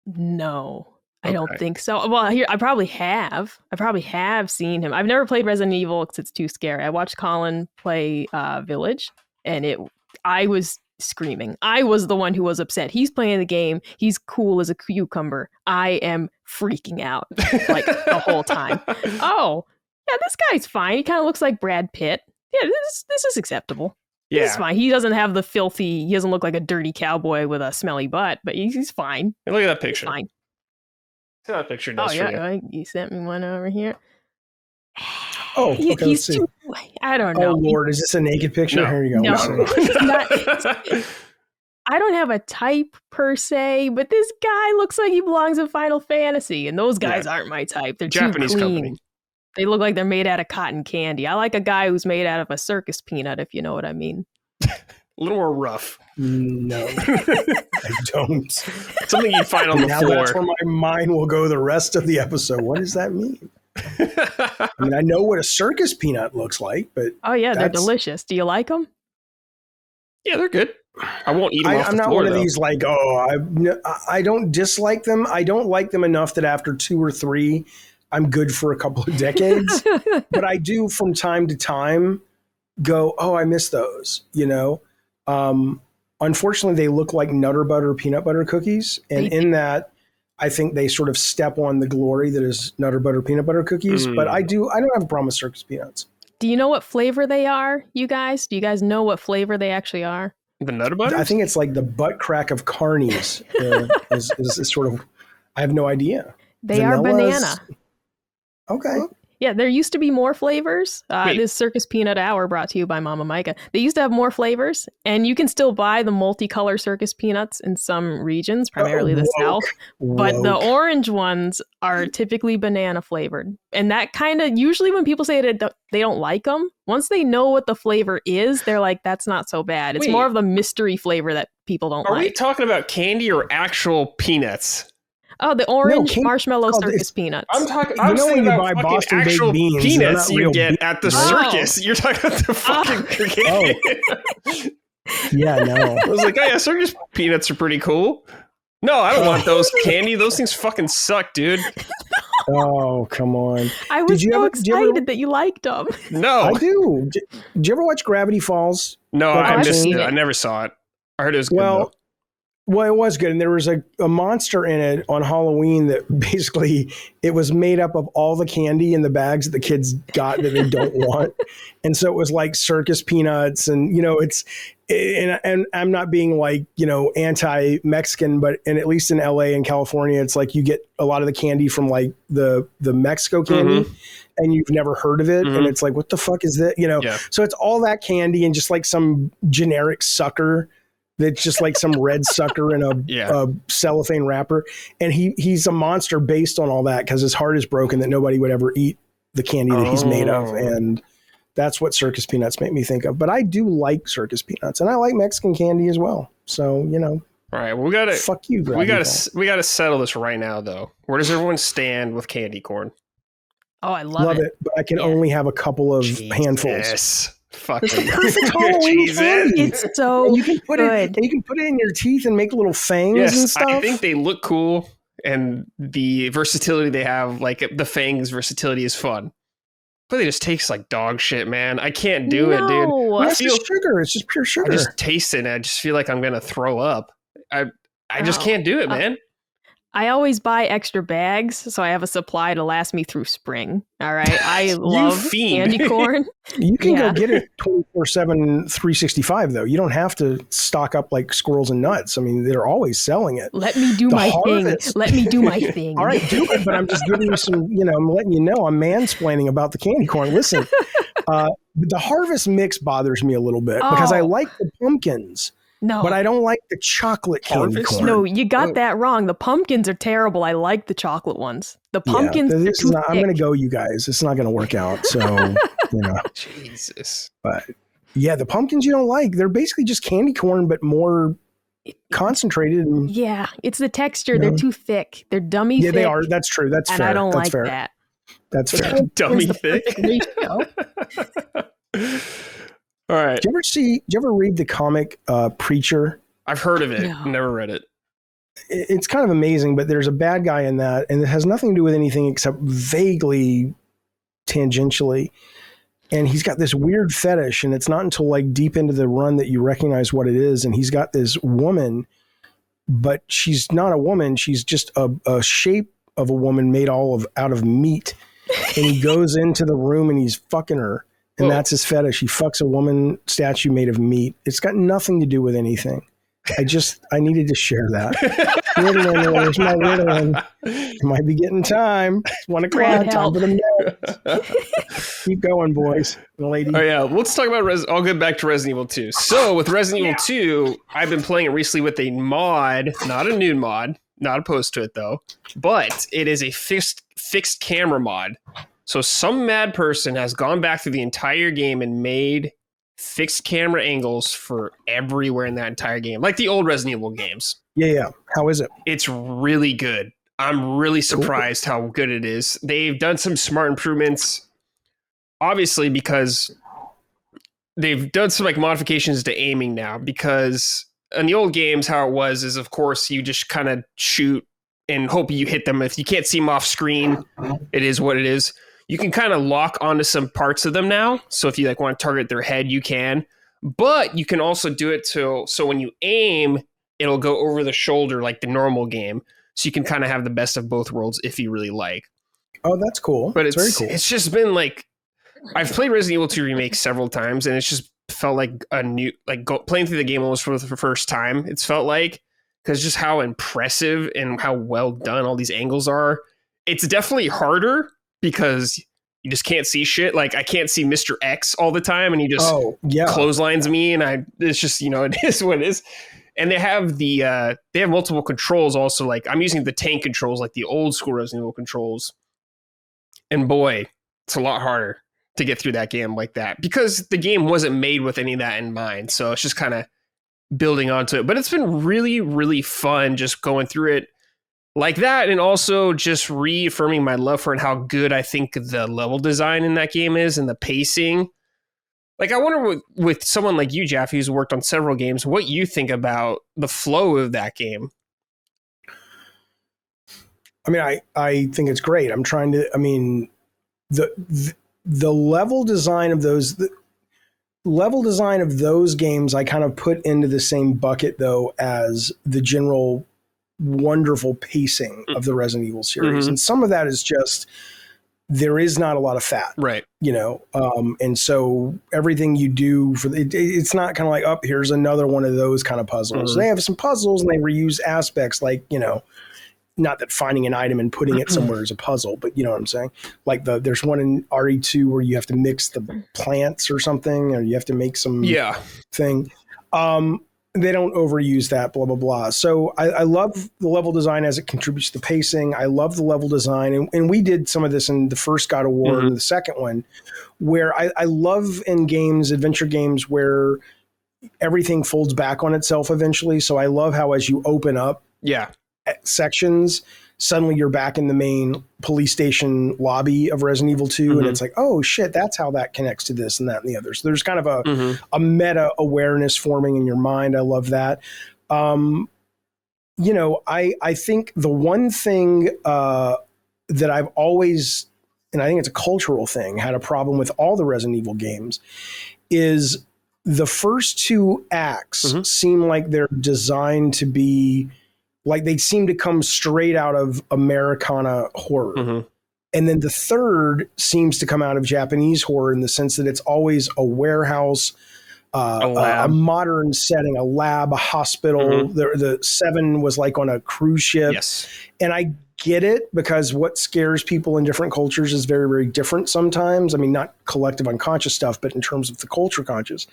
No. I don't think so. Well, I probably have. I probably have seen him. I've never played Resident Evil because it's too scary. I watched Colin play Village, and I was screaming. I was the one who was upset. He's playing the game. He's cool as a cucumber. I am freaking out like the whole time. Oh, yeah, this guy's fine. He kind of looks like Brad Pitt. Yeah, this is acceptable. Yeah. He's fine. He doesn't have he doesn't look like a dirty cowboy with a smelly butt, but he's fine. Hey, look at that picture. He's fine. See how that picture does for you. You sent me one over here. Oh, okay, he's too. I don't know. Oh Lord, is this a naked picture? No. Here you go. No. I don't have a type per se, but this guy looks like he belongs in Final Fantasy, and those guys aren't my type. They're Japanese too clean. company. They look like they're made out of cotton candy. I like a guy who's made out of a circus peanut, if you know what I mean. A little more rough. No, I don't. Something you find on the floor. That's where my mind will go the rest of the episode. What does that mean? I mean, I know what a circus peanut looks like, but they're delicious. Do you like them? Yeah, they're good. I won't eat them off the floor. I'm not one of these like, I don't dislike them. I don't like them enough that after 2 or 3, I'm good for a couple of decades. But I do from time to time go, I miss those, Unfortunately, they look like Nutter Butter peanut butter cookies. And in that, I think they sort of step on the glory that is Nutter Butter peanut butter cookies. But I don't have a problem with circus peanuts. Do you know what flavor they are, you guys? Do you guys know what flavor they actually are? The Nutter Butter? I think it's like the butt crack of carnies is sort of, I have no idea. They are banana. Okay. Yeah, there used to be more flavors. This Circus Peanut Hour brought to you by Mama Micah. They used to have more flavors, and you can still buy the multicolor circus peanuts in some regions, primarily the South. But the orange ones are typically banana flavored. And that kind of, usually when people say that they don't like them, once they know what the flavor is, they're like, that's not so bad. It's more of the mystery flavor that people don't like. Are we talking about candy or actual peanuts? Oh, the orange marshmallow circus peanuts. I'm talking. I'm saying when you buy Boston actual baked beans, peanuts you get at the circus. You're talking about the fucking candy. Yeah, no. I was like, circus peanuts are pretty cool. No, I don't want those candy. Those things fucking suck, dude. Oh, come on. I was excited that you liked them. No. I do. Did you ever watch Gravity Falls? No, I missed it. I never saw it. I heard it was good, though. Well, it was good. And there was a monster in it on Halloween that basically it was made up of all the candy in the bags that the kids got that they don't want. And so it was like circus peanuts and, and I'm not being like, anti-Mexican, but at least in LA and California, it's like you get a lot of the candy from like the Mexico candy and you've never heard of it. And it's like, what the fuck is that? So it's all that candy and just like some generic sucker. That's just like some red sucker in a cellophane wrapper. And he's a monster based on all that because his heart is broken that nobody would ever eat the candy that he's made of. And that's what circus peanuts make me think of. But I do like circus peanuts and I like Mexican candy as well. So, All right. Well, we got to fuck you. We got to settle this right now, though. Where does everyone stand with candy corn? Oh, I love it. But I can only have a couple of handfuls. Fucking perfect Halloween candy. It's so you can put good. You can put it in your teeth and make little fangs and stuff. I think they look cool, and the versatility they have, like the fangs versatility, is fun. But they just taste like dog shit, man. I can't do it, dude. It's just sugar. It's just pure sugar. I just taste it, and I just feel like I'm gonna throw up. I just can't do it, man. I always buy extra bags, so I have a supply to last me through spring. All right. I love candy corn. You can go get it 24/7, 365, though. You don't have to stock up like squirrels and nuts. I mean, they're always selling it. Let me do my thing. Let me do my thing. All right, do it. But I'm just giving you some, I'm letting you know I'm mansplaining about the candy corn. Listen, the harvest mix bothers me a little bit because I like the pumpkins. No. But I don't like the chocolate candy corn. No, you got that wrong. The pumpkins are terrible. I like the chocolate ones. The pumpkins are too thick. I'm going to go, you guys. It's not going to work out. So, Jesus. But yeah, the pumpkins you don't like. They're basically just candy corn, but more concentrated. Yeah, it's the texture. They're too thick. They're dummy thick. Yeah, they are. That's true. That's fair. And I don't like that. That's fair. Dummy thick. All right. Did you ever read the comic Preacher? I've heard of it. No. Never read it. It's kind of amazing, but there's a bad guy in that, and it has nothing to do with anything except vaguely tangentially. And he's got this weird fetish, and it's not until like deep into the run that you recognize what it is. And he's got this woman, but she's not a woman. She's just a shape of a woman made out of meat. And he goes into the room and he's fucking her. And that's his fetish. He fucks a woman statue made of meat. It's got nothing to do with anything. I needed to share that. There's my riddling. It might be getting time. It's 1 o'clock. Time for the notes. Keep going, boys and ladies. Oh, yeah. Let's talk about I'll get back to Resident Evil 2. So with Resident Evil 2, I've been playing it recently with a mod, not a nude mod, not opposed to it though, but it is a fixed camera mod. So some mad person has gone back through the entire game and made fixed camera angles for everywhere in that entire game, like the old Resident Evil games. Yeah. How is it? It's really good. I'm really surprised how good it is. They've done some smart improvements, obviously, because they've done some like modifications to aiming now, because in the old games, how it was is, of course, you just kind of shoot and hope you hit them. If you can't see them off screen, it is what it is. You can kind of lock onto some parts of them now. So if you like want to target their head, you can. But you can also do it so when you aim, it'll go over the shoulder like the normal game. So you can kind of have the best of both worlds if you really like. Oh, that's cool. But it's very cool. It's just been like, I've played Resident Evil 2 Remake several times, and it's just felt like a new, like playing through the game almost for the first time. It's felt like, because just how impressive and how well done all these angles are. It's definitely harder, because you just can't see shit. Like I can't see Mr. X all the time, and he just clotheslines me, and it's just, it is what it is. And they have they have multiple controls also. Like I'm using the tank controls, like the old school Resident Evil controls. And boy, it's a lot harder to get through that game like that, because the game wasn't made with any of that in mind. So it's just kind of building onto it. But it's been really, really fun just going through it like that, and also just reaffirming my love for it, how good I think the level design in that game is and the pacing. Like, I wonder with someone like you, Jaffe, who's worked on several games, what you think about the flow of that game. I mean, I think it's great. I'm trying to, the level design of those, games, I kind of put into the same bucket though as the general wonderful pacing of the Resident Evil series. And some of that is just, there is not a lot of fat, right? And so everything you do for it's not kind of like, here's another one of those kind of puzzles. They have some puzzles and they reuse aspects, like, not that finding an item and putting it somewhere is a puzzle, but you know what I'm saying? Like there's one in RE2 where you have to mix the plants or something, or you have to make some thing. They don't overuse that, blah, blah, blah. So I love the level design as it contributes to the pacing. I love the level design. And we did some of this in the first God of War and the second one, where I love in games, adventure games, where everything folds back on itself eventually. So I love how as you open up sections, suddenly you're back in the main police station lobby of Resident Evil 2. And it's like, oh shit, that's how that connects to this and that and the other. So there's kind of a meta awareness forming in your mind. I love that. I think the one thing that I've always, and I think it's a cultural thing, had a problem with all the Resident Evil games, is the first two acts seem like they're designed to be, like they seem to come straight out of Americana horror. And then the third seems to come out of Japanese horror, in the sense that it's always a warehouse, a modern setting, a lab, a hospital. The 7 was like on a cruise ship. Yes. And I get it, because what scares people in different cultures is very, very different sometimes. I mean, not collective unconscious stuff, but in terms of the culture conscious.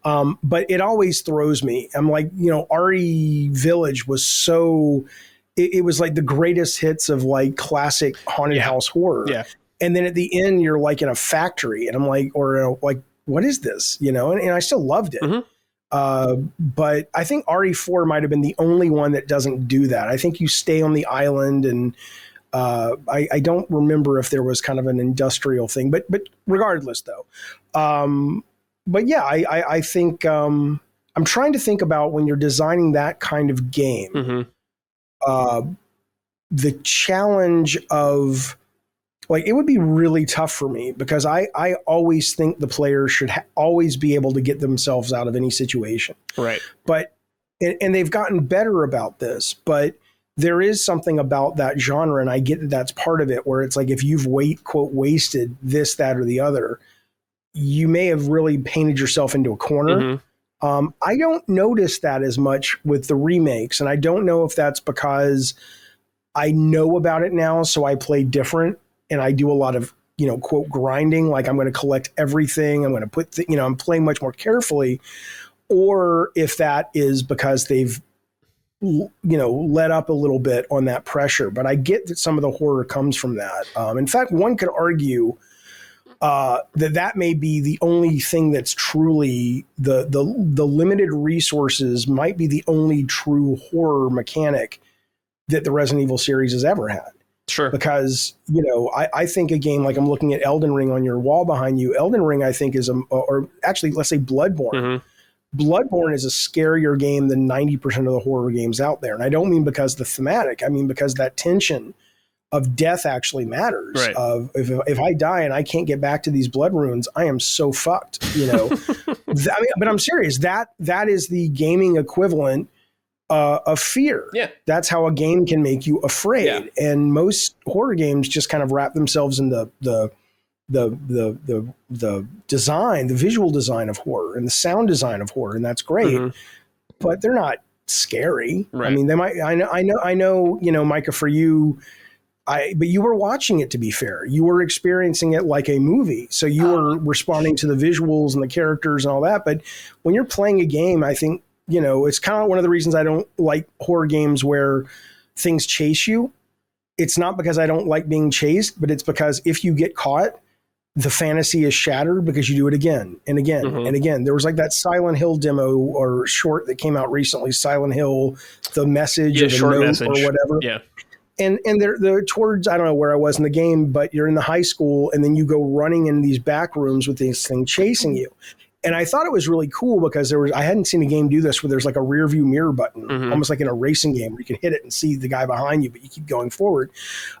But it always throws me. I'm like, RE Village was so, it was like the greatest hits of like classic haunted house horror. Yeah. And then at the end, you're like in a factory, and I'm like, what is this? And I still loved it. Mm-hmm. But I think RE4 might have been the only one that doesn't do that. I think you stay on the island, and I don't remember if there was kind of an industrial thing, but regardless though. But yeah, I think I'm trying to think about when you're designing that kind of game, the challenge of, like, it would be really tough for me, because I always think the player should always be able to get themselves out of any situation. Right. But, and they've gotten better about this, but there is something about that genre, and I get that that's part of it, where it's like, if you've quote, wasted this, that, or the other, you may have really painted yourself into a corner. I don't notice that as much with the remakes, and I don't know if that's because I know about it now, so I play different. And I do a lot of, quote, grinding. Like, I'm going to collect everything. I'm going to put, I'm playing much more carefully. Or if that is because they've, let up a little bit on that pressure. But I get that some of the horror comes from that. In fact, one could argue that may be the only thing that's truly the limited resources might be the only true horror mechanic that the Resident Evil series has ever had. Sure. Because, I think a game like, I'm looking at Elden Ring on your wall behind you. Elden Ring, I think, is or actually, let's say Bloodborne. Bloodborne is a scarier game than 90% of the horror games out there. And I don't mean because the thematic, I mean because that tension of death actually matters. Right. Of if I die and I can't get back to these blood runes, I am so fucked, but I'm serious. That is the gaming equivalent of fear. Yeah. That's how a game can make you afraid. Yeah. And most horror games just kind of wrap themselves in the design, the visual design of horror and the sound design of horror. And that's great, but they're not scary. Right. I mean, they might, I know, Micah, for you, but you were watching it, to be fair. You were experiencing it like a movie. So you were responding to the visuals and the characters and all that. But when you're playing a game, I think, it's kind of one of the reasons I don't like horror games where things chase you. It's not because I don't like being chased, but it's because if you get caught, the fantasy is shattered because you do it again and again and again. There was like that Silent Hill demo or short that came out recently, Silent Hill, the message or the short note message. Or whatever. Yeah. And they're towards, I don't know where I was in the game, but you're in the high school and then you go running in these back rooms with this thing chasing you. And I thought it was really cool because I hadn't seen a game do this where there's like a rear view mirror button, almost like in a racing game where you can hit it and see the guy behind you, but you keep going forward.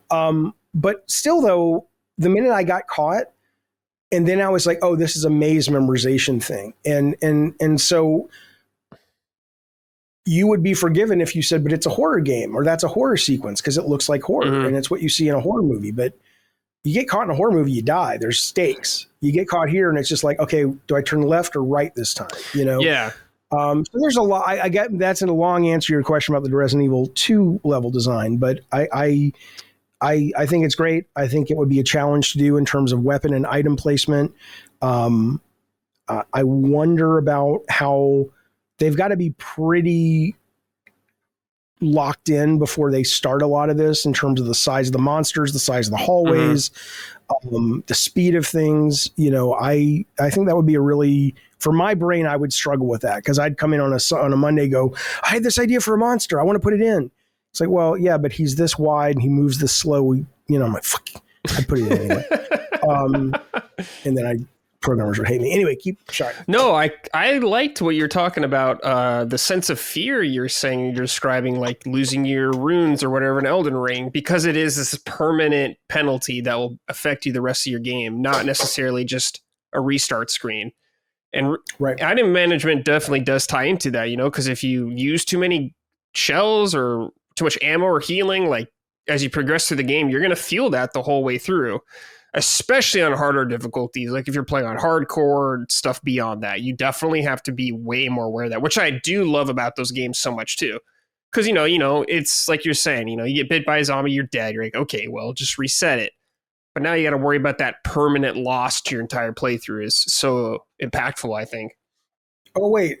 But still though, the minute I got caught, and then I was like, oh, this is a maze memorization thing. And so you would be forgiven if you said, but it's a horror game or that's a horror sequence because it looks like horror and it's what you see in a horror movie. But you get caught in a horror movie, you die. There's stakes. You get caught here and it's just like, okay, do I turn left or right this time? Yeah. So there's a lot. I get that's a long answer to your question about the Resident Evil 2 level design, but I think it's great. I think it would be a challenge to do in terms of weapon and item placement. I wonder about how they've got to be pretty locked in before they start a lot of this in terms of the size of the monsters, the size of the hallways, the speed of things. I think that would be a really, for my brain, I would struggle with that because I'd come in on a Monday, go, I had this idea for a monster. I want to put it in. It's like, well, yeah, but he's this wide and he moves this slow. I'm like, fuck, I put it in anyway. And then programmers would hate me. Anyway, sorry. No, I liked what you're talking about. The sense of fear you're saying, you're describing, like losing your runes or whatever in Elden Ring, because it is this permanent penalty that will affect you the rest of your game, not necessarily just a restart screen. And item management definitely does tie into that, because if you use too many shells or too much ammo or healing, like as you progress through the game, you're going to feel that the whole way through, especially on harder difficulties. Like if you're playing on hardcore stuff beyond that, you definitely have to be way more aware of that, which I do love about those games so much too. Because, it's like you're saying, you get bit by a zombie, you're dead. You're like, okay, well, just reset it. But now you got to worry about that permanent loss to your entire playthrough is so impactful, I think. Oh, wait.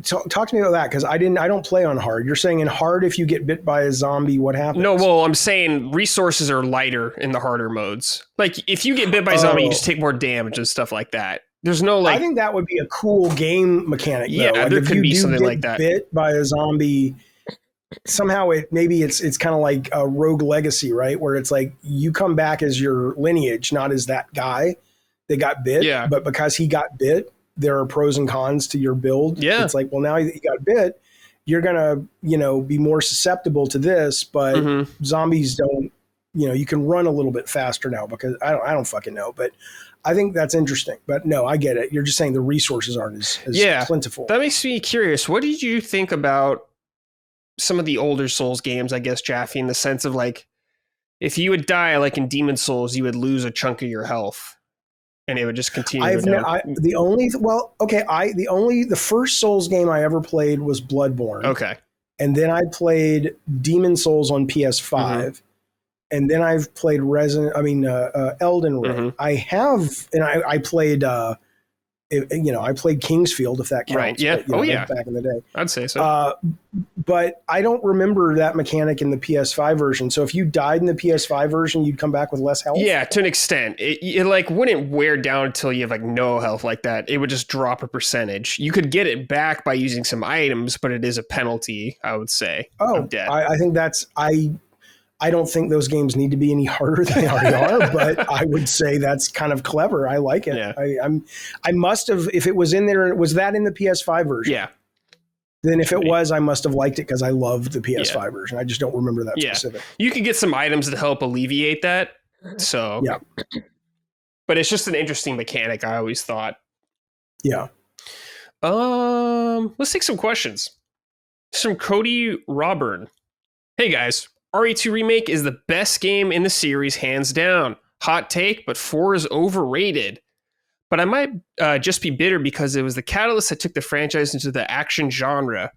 Talk to me about that, because I don't play on hard. You're saying in hard, if you get bit by a zombie, what happens? No, well, I'm saying resources are lighter in the harder modes. Like, if you get bit by a zombie, you just take more damage and stuff like that. There's no, like... I think that would be a cool game mechanic, though. Yeah, like, there could be something like that. Bit by a zombie... Somehow it's kind of like a Rogue Legacy, right? Where it's like you come back as your lineage, not as that guy that got bit. Yeah. But because he got bit, there are pros and cons to your build. Yeah. It's like, well, now that you got bit, you're gonna, be more susceptible to this. But zombies don't, you can run a little bit faster now, because I don't fucking know. But I think that's interesting. But no, I get it. You're just saying the resources aren't as plentiful. That makes me curious. What did you think about some of the older Souls games, I guess, Jaffe, in the sense of, like, if you would die, like in Demon Souls, you would lose a chunk of your health and it would just continue. The first Souls game I ever played was Bloodborne. Okay. And then I played Demon Souls on PS5. And then I've played Elden Ring. I played I played Kingsfield, if that counts. Right. Yeah. But, back in the day, I'd say so. But I don't remember that mechanic in the PS5 version. So if you died in the PS5 version, you'd come back with less health. Yeah, to an extent. It like wouldn't wear down until you have like no health like that. It would just drop a percentage. You could get it back by using some items, but it is a penalty, I would say. Oh, I think that's I don't think those games need to be any harder than they already are, but I would say that's kind of clever. I like it. Yeah. I must have, if it was in there, was that in the PS5 version? Yeah. Then if it was, I must have liked it because I loved the PS5 version. I just don't remember that specific. You could get some items to help alleviate that. So, yeah. But it's just an interesting mechanic, I always thought. Yeah. Let's take some questions. From Cody Robern. Hey guys. RE2 Remake is the best game in the series, hands down. Hot take, but 4 is overrated. But I might just be bitter because it was the catalyst that took the franchise into the action genre.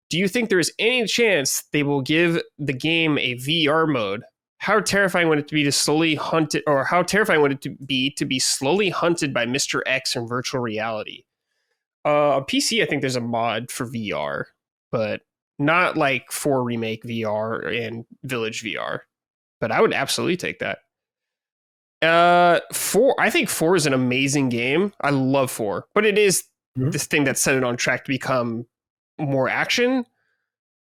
Do you think there is any chance they will give the game a VR mode? How terrifying would it be to slowly hunt it, or how terrifying would it be to be slowly hunted by Mr. X in virtual reality? On PC, I think there's a mod for VR, but not like for Remake VR and Village VR, but I would absolutely take that. 4, I think 4 is an amazing game. I love 4, but it is this thing that set it on track to become more action.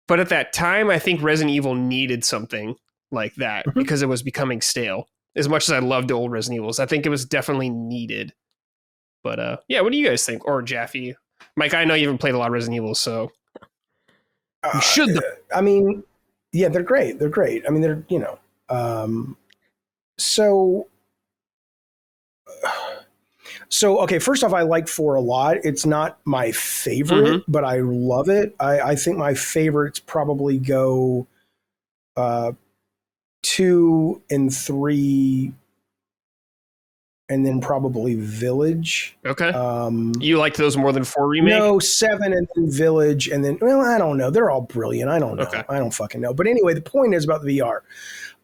But at that time, I think Resident Evil needed something like that because it was becoming stale. As much as I loved the old Resident Evils, I think it was definitely needed. But yeah, what do you guys think? Or Jaffe? Mike, I know you haven't played a lot of Resident Evil, so you should. I mean, yeah, they're great. They're great. I mean, they're, so okay, first off, I like 4 a lot. It's not my favorite, but I love it. I think my favorites probably go 2 and 3, and then probably Village. Okay. You liked those more than 4 Remake? No, 7 and then Village, and then, well, I don't know. They're all brilliant. I don't know. Okay. I don't fucking know. But anyway, the point is about the VR.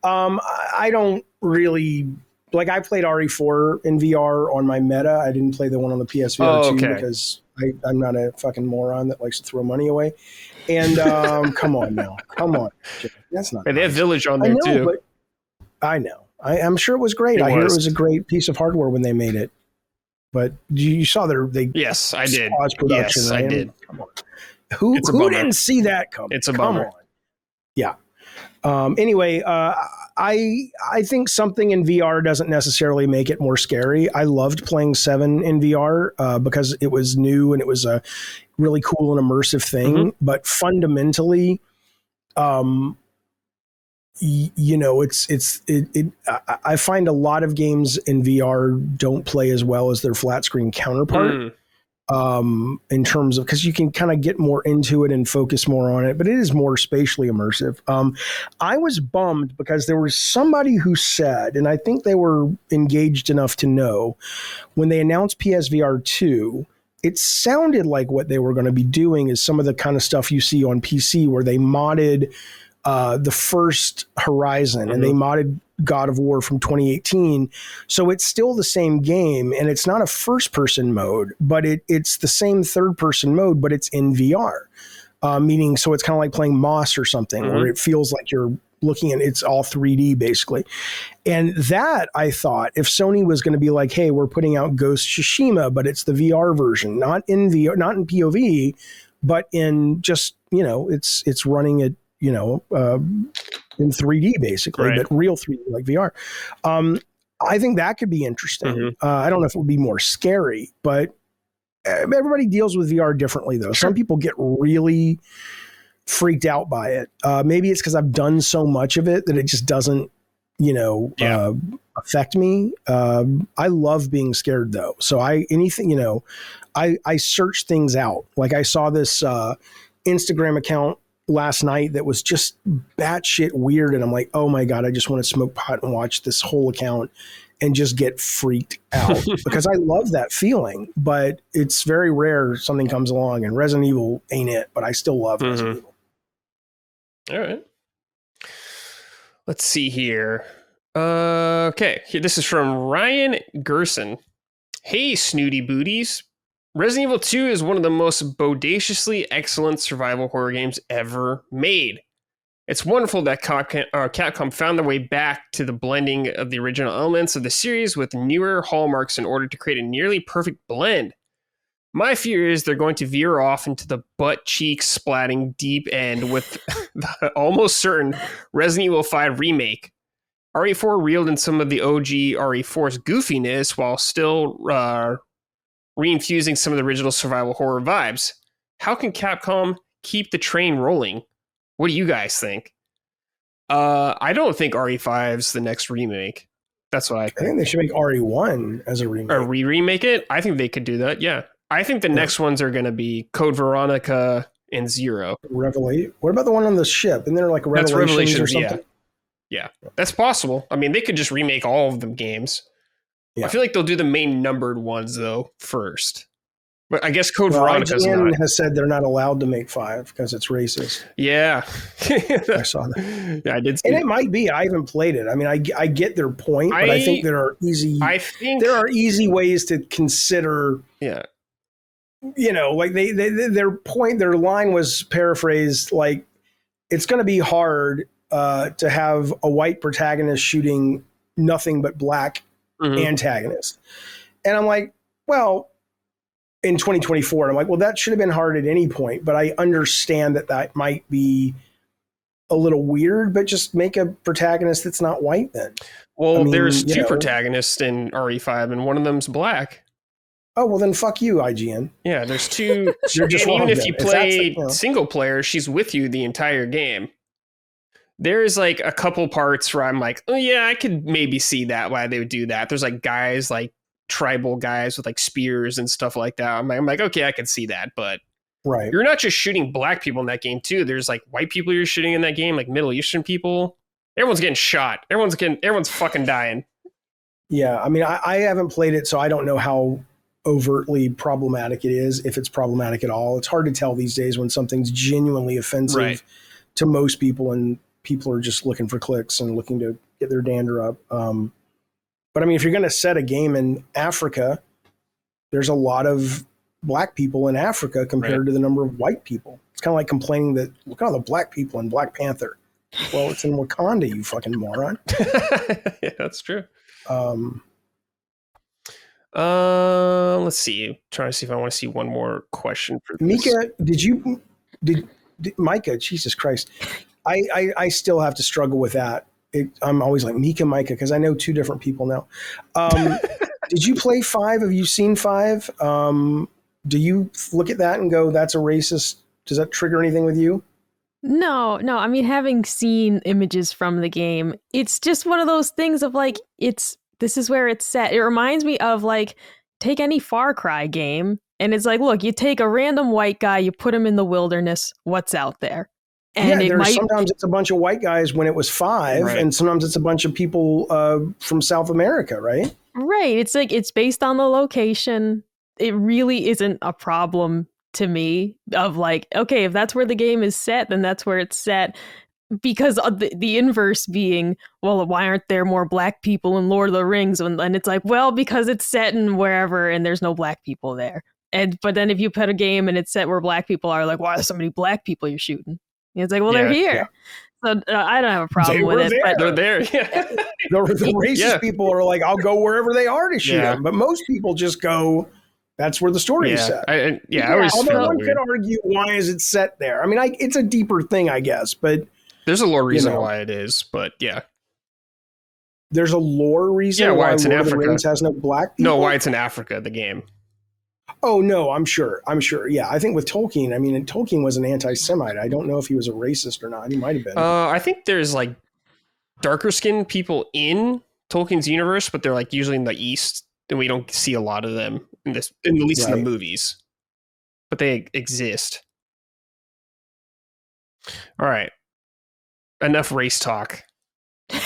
I don't really, like, I played RE4 in VR on my Meta. I didn't play the one on the PSVR 2 because I'm not a fucking moron that likes to throw money away. And come on now. Come on. That's not. And they have Village on there too. But I know. I'm sure it was great. I hear it was a great piece of hardware when they made it. But you saw yes, I did. Paused production, yes, right? I did. Come on. Who didn't see that coming? It's a bummer. Come on. Yeah. Anyway, I think something in VR doesn't necessarily make it more scary. I loved playing 7 in VR because it was new and it was a really cool and immersive thing. But fundamentally, I find a lot of games in VR don't play as well as their flat screen counterpart. In terms of, because you can kind of get more into it and focus more on it, but it is more spatially immersive. I was bummed because there was somebody who said, and I think they were engaged enough to know, when they announced PSVR 2, it sounded like what they were going to be doing is some of the kind of stuff you see on PC where they modded the first Horizon and they modded God of War from 2018. So it's still the same game, and it's not a first-person mode, but it's the same third-person mode, but it's in VR. Meaning, so it's kind of like playing Moss or something, where it feels like you're looking at it's all 3D basically. And that, I thought, if Sony was going to be like, hey, we're putting out Ghost Tsushima, but it's the VR version, not in VR, not in POV, but in just, it's running it, in 3D basically, but real 3D like VR. I think that could be interesting. I don't know if it would be more scary, but everybody deals with VR differently though. Some people get really freaked out by it. Maybe it's because I've done so much of it that it just doesn't, affect me. I love being scared though. So I search things out. Like I saw this Instagram account last night that was just batshit weird. And I'm like, oh my God, I just want to smoke pot and watch this whole account and just get freaked out because I love that feeling, but it's very rare something comes along, and Resident Evil ain't it, but I still love Resident Evil. All right. Let's see here. Okay. This is from Ryan Gerson. Hey, snooty booties. Resident Evil 2 is one of the most bodaciously excellent survival horror games ever made. It's wonderful that Capcom found their way back to the blending of the original elements of the series with newer hallmarks in order to create a nearly perfect blend. My fear is they're going to veer off into the butt cheek splatting deep end with the almost certain Resident Evil 5 remake. RE4 reeled in some of the OG RE4's goofiness while still reinfusing some of the original survival horror vibes. How can Capcom keep the train rolling? What do you guys think? I don't think RE5's the next remake. That's what I think. I think they should make RE1 as a remake. Or remake it? I think they could do that, yeah. I think the next ones are going to be Code Veronica and Zero. Revelate. What about the one on the ship? Isn't there like Revelations or something? Yeah, that's possible. I mean, they could just remake all of the games. Yeah. I feel like they'll do the main numbered ones, though, first. But I guess Code Veronica's IGN has said they're not allowed to make 5 because it's racist. Yeah. I saw that. Yeah, I did see and it might be. I haven't played it. I mean, I get their point, but I think there are easy ways to consider. Yeah. Like their line was paraphrased like, it's going to be hard to have a white protagonist shooting nothing but black antagonist. And I'm like, well, in 2024, I'm like, well, that should have been hard at any point, but I understand that might be a little weird, but just make a protagonist that's not white then. Well, there's two protagonists in RE5 and one of them's black. Oh, well then fuck you, IGN. Yeah, there's two. Even if you play single player, she's with you the entire game. There's like a couple parts where I'm like, oh yeah, I could maybe see that, why they would do that. There's like guys, like tribal guys with like spears and stuff like that. I'm like, okay, I can see that, but you're not just shooting black people in that game too. There's like white people you're shooting in that game, like Middle Eastern people. Everyone's getting shot. Everyone's fucking dying. Yeah, I mean, I haven't played it, so I don't know how overtly problematic it is, if it's problematic at all. It's hard to tell these days when something's genuinely offensive to most people and people are just looking for clicks and looking to get their dander up. But I mean, if you're going to set a game in Africa, there's a lot of black people in Africa compared to the number of white people. It's kind of like complaining that look at all the black people in Black Panther. Well, it's in Wakanda, you fucking moron. Yeah, that's true. Let's see. I'm trying to see if I want to see one more question for this. Micah, did Micah, Jesus Christ. I still have to struggle with that. I'm always like Micah, because I know two different people now. Did you play 5? Have you seen 5? Do you look at that and go, that's a racist? Does that trigger anything with you? No. I mean, having seen images from the game, it's just one of those things of like, this is where it's set. It reminds me of like, take any Far Cry game. And it's like, look, you take a random white guy, you put him in the wilderness. What's out there? And sometimes it's a bunch of white guys when it was 5, and sometimes it's a bunch of people from South America, right? Right. It's like, it's based on the location. it really isn't a problem to me of like, okay, if that's where the game is set, then that's where it's set. Because of the inverse being, well, why aren't there more black people in Lord of the Rings? And it's like, well, because it's set in wherever and there's no black people there. But then if you put a game and it's set where black people are, like, why are there so many black people you're shooting? And it's like, well, they're here. Yeah. So I don't have a problem with it. But they're there. Yeah. The racist people are like, I'll go wherever they are to shoot them. But most people just go, that's where the story is set. I always although one could argue, why is it set there? I mean, it's a deeper thing, I guess, but there's a lore reason why it is, but yeah. There's a lore reason why it's in Africa. Lord of the Rings has no black people? No, why it's in Africa, the game. Oh, no, I'm sure. Yeah, I think with Tolkien, I mean, Tolkien was an anti-Semite. I don't know if he was a racist or not. He might have been. I think there's like darker skinned people in Tolkien's universe, but they're like usually in the East, and we don't see a lot of them at least in the movies. But they exist. All right. Enough race talk. I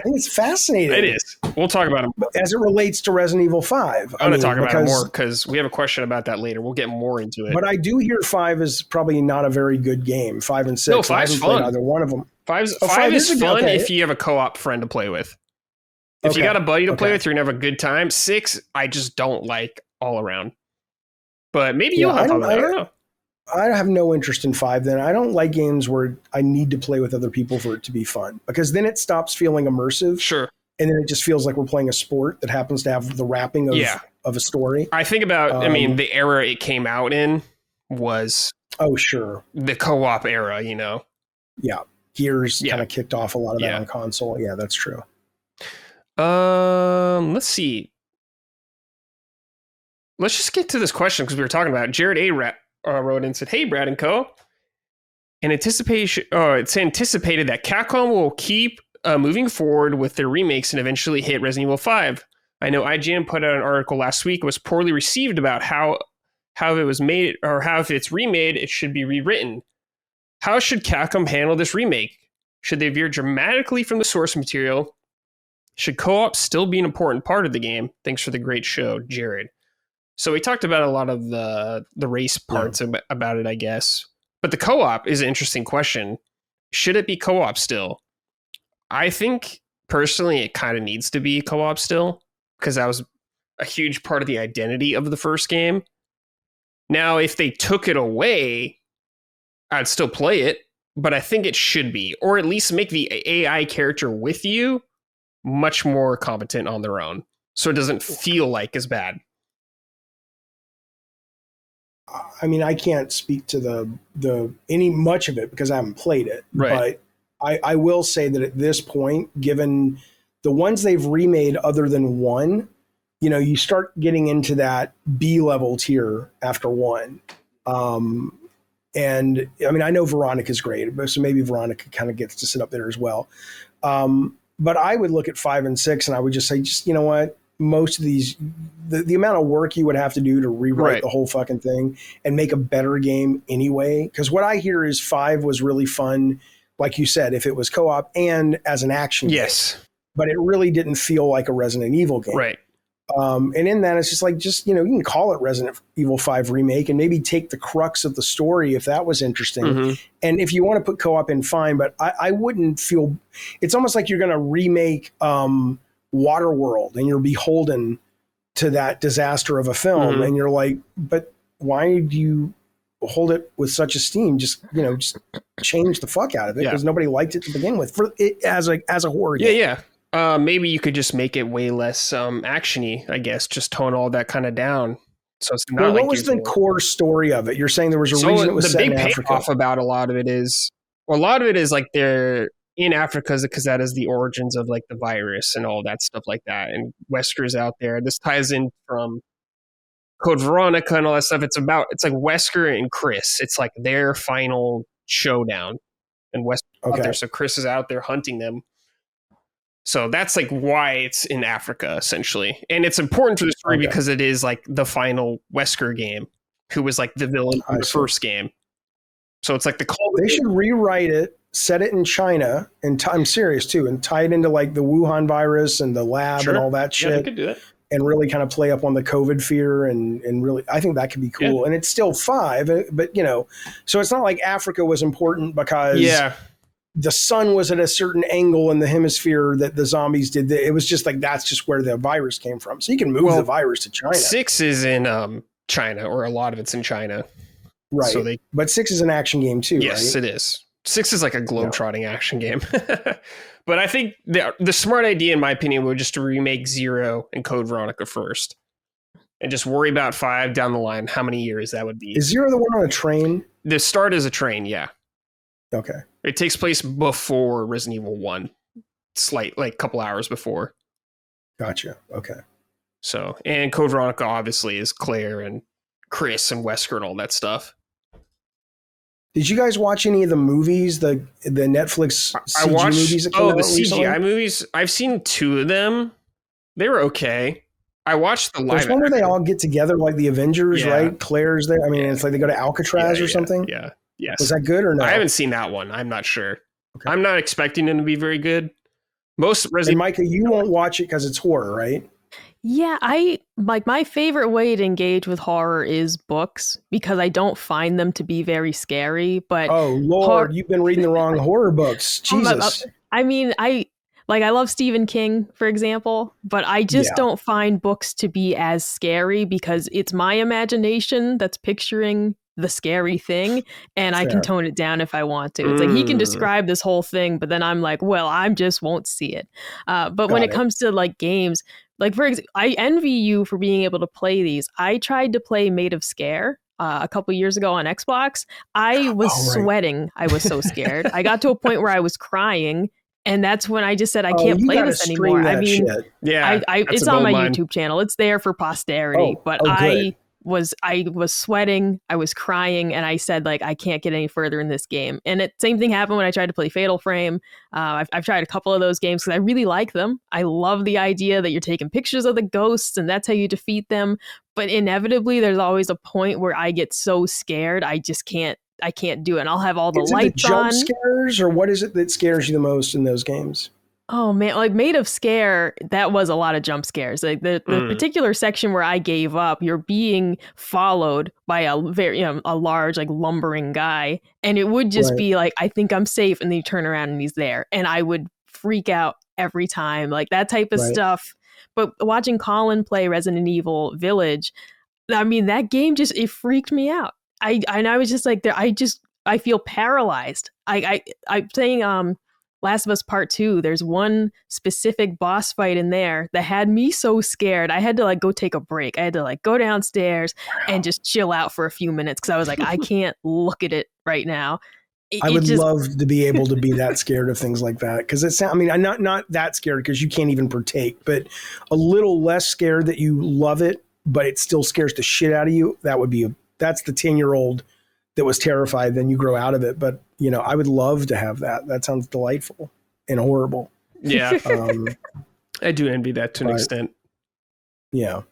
think it's fascinating. It is. We'll talk about it as it relates to Resident Evil 5. I'm going to talk about it more because we have a question about that later. We'll get more into it. But I do hear 5 is probably not a very good game. 5 and 6. No, 5's fun. Either one of them. 5 is fun if you have a co-op friend to play with. If you got a buddy to play with, you're going to have a good time. 6, I just don't like all around. But maybe you'll have fun. I don't know. I have no interest in 5 then. I don't like games where I need to play with other people for it to be fun, because then it stops feeling immersive. Sure. And then it just feels like we're playing a sport that happens to have the wrapping of a story. I think about, the era it came out in was... Oh, sure. The co-op era, you know? Yeah. Gears kind of kicked off a lot of that on console. Yeah, that's true. Let's see. Let's just get to this question because we were talking about it. Jared A. wrote in and said, "Hey, Brad and Co. It's anticipated that Capcom will keep moving forward with their remakes and eventually hit Resident Evil 5. I know IGN put out an article last week. It was poorly received about how it was made, or how if it's remade, it should be rewritten. How should Capcom handle this remake? Should they veer dramatically from the source material? Should co-op still be an important part of the game? Thanks for the great show, Jared." So we talked about a lot of the race parts about it, I guess. But the co-op is an interesting question. Should it be co-op still? I think, personally, it kind of needs to be co-op still, because that was a huge part of the identity of the first game. Now, if they took it away, I'd still play it, but I think it should be. Or at least make the AI character with you much more competent on their own, so it doesn't feel like as bad. I mean, I can't speak to any much of it because I haven't played it. Right. But I will say that at this point, given the ones they've remade other than 1, you know, you start getting into that B-level tier after 1. And I mean, I know Veronica's great, so maybe Veronica kind of gets to sit up there as well. But I would look at 5 and 6 and I would just say, you know what? Most of these, the amount of work you would have to do to rewrite the whole fucking thing and make a better game anyway. Because what I hear is 5 was really fun, like you said, if it was co-op and as an action game. But it really didn't feel like a Resident Evil game. Right. And in that, it's just you know, you can call it Resident Evil 5 Remake and maybe take the crux of the story if that was interesting. Mm-hmm. And if you want to put co-op in, fine. But I wouldn't feel, it's almost like you're going to remake Waterworld and you're beholden to that disaster of a film. Mm-hmm. And you're like, but why do you hold it with such esteem? Just change the fuck out of it because nobody liked it to begin with for it as a horror game. Maybe you could just make it way less actiony, I guess, just tone all that kind of down. So it's not what was the core story of it? You're saying there was a reason it was set in Africa. The big payoff about a lot of it is like they're in Africa because that is the origins of like the virus and all that stuff like that. And Wesker's out there. This ties in from Code Veronica and all that stuff. It's like Wesker and Chris. It's like their final showdown. And Wesker's out there. So Chris is out there hunting them. So that's like why it's in Africa, essentially. And it's important to the story because it is like the final Wesker game, who was like the villain in the first game. So it's like they should rewrite it, set it in China, and I'm serious too, and tie it into like the Wuhan virus and the lab and all that shit. Yeah, they could do that. and really kind of play up on the COVID fear and really, I think that could be cool. And it's still 5, but so it's not like Africa was important because the sun was at a certain angle in the hemisphere that the zombies did. It was just like, that's just where the virus came from. So you can move the virus to China. 6 is in China, or a lot of it's in China. Right. So but 6 is an action game too, yes, right? it is. 6 is like a globe-trotting action game. But I think the smart idea, in my opinion, would just to remake 0 and Code Veronica first. And just worry about 5 down the line, how many years that would be. Is 0 the one on a train? The start is a train, yeah. Okay. It takes place before Resident Evil 1. Like a couple hours before. Gotcha. Okay. So, and Code Veronica obviously is Claire and Chris and Wesker and all that stuff. Did you guys watch any of the movies, the Netflix CG movies that came out recently? CGI movies? I've seen 2 of them. They were okay. I watched the live. There's one where they all get together like the Avengers, right? Claire's there. I mean, it's like they go to Alcatraz or something. Yeah. Yes. Was that good or no? I haven't seen that one. I'm not sure. Okay. I'm not expecting them to be very good. Most Resident. And Micah, you won't watch it because it's horror, right? Yeah, my favorite way to engage with horror is books because I don't find them to be very scary. But oh Lord, you've been reading the wrong horror books. Jesus. I mean, I love Stephen King, for example, but I just don't find books to be as scary because it's my imagination that's picturing the scary thing, and I can tone it down if I want to. It's like he can describe this whole thing, but then I'm like, well, I just won't see it. But when it comes to like games, like for example, I envy you for being able to play these. I tried to play Made of Scare a couple years ago on Xbox. I was sweating. I was so scared. I got to a point where I was crying. And that's when I just said, I can't play this anymore. I mean, it's on my YouTube channel. It's there for posterity. I was sweating. I was crying. And I said, like, I can't get any further in this game. And same thing happened when I tried to play Fatal Frame. I've tried a couple of those games because I really like them. I love the idea that you're taking pictures of the ghosts and that's how you defeat them. But inevitably, there's always a point where I get so scared. I can't do it. And I'll have all the lights on. Jump scares, or what is it that scares you the most in those games? Oh man, like Made of Scare, that was a lot of jump scares. Like the particular section where I gave up, you're being followed by a very a large like lumbering guy, and it would just be like, I think I'm safe, and then you turn around and he's there, and I would freak out every time, like that type of stuff. But watching Colin play Resident Evil Village, I mean that game it freaked me out. I was just like I feel paralyzed. I'm saying Last of Us Part 2, there's one specific boss fight in there that had me so scared. I had to like go take a break. I had to like go downstairs and just chill out for a few minutes because I was like, I can't look at it right now. I would love to be able to be that scared of things like that because I mean, I'm not that scared because you can't even partake, but a little less scared that you love it, but it still scares the shit out of you. That's the 10-year-old that was terrified. Then you grow out of it. But, I would love to have that. That sounds delightful and horrible. Yeah. I do envy that to an extent. Yeah.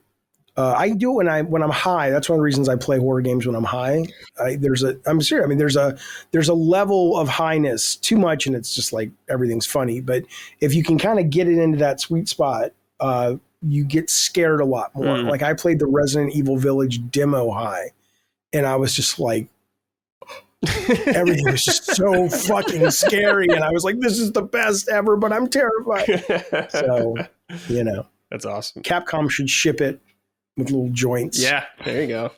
I do it when I'm high. That's one of the reasons I play horror games when I'm high. I'm serious. I mean, there's a level of highness, too much, and it's just like everything's funny. But if you can kind of get it into that sweet spot, you get scared a lot more. Like I played the Resident Evil Village demo high, and I was just like, everything was just so fucking scary. And I was like, this is the best ever, but I'm terrified. So, That's awesome. Capcom should ship it with little joints. Yeah, there you go.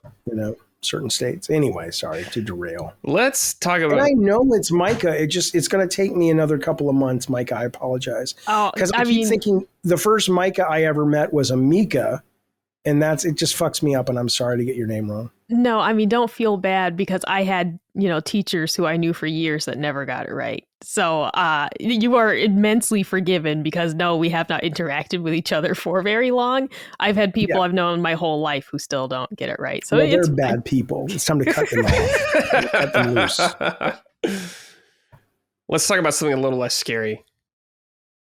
Certain states. Anyway, sorry to derail. Let's talk about. And I know it's Micah. It's going to take me another couple of months, Micah. I apologize. Oh, because I keep thinking the first Micah I ever met was a Mika, and it just fucks me up. And I'm sorry to get your name wrong. No, I mean, don't feel bad because I had, teachers who I knew for years that never got it right. So you are immensely forgiven because no, we have not interacted with each other for very long. I've had people I've known my whole life who still don't get it right. So they're bad people. It's time to cut them off. Cut them loose. Let's talk about something a little less scary.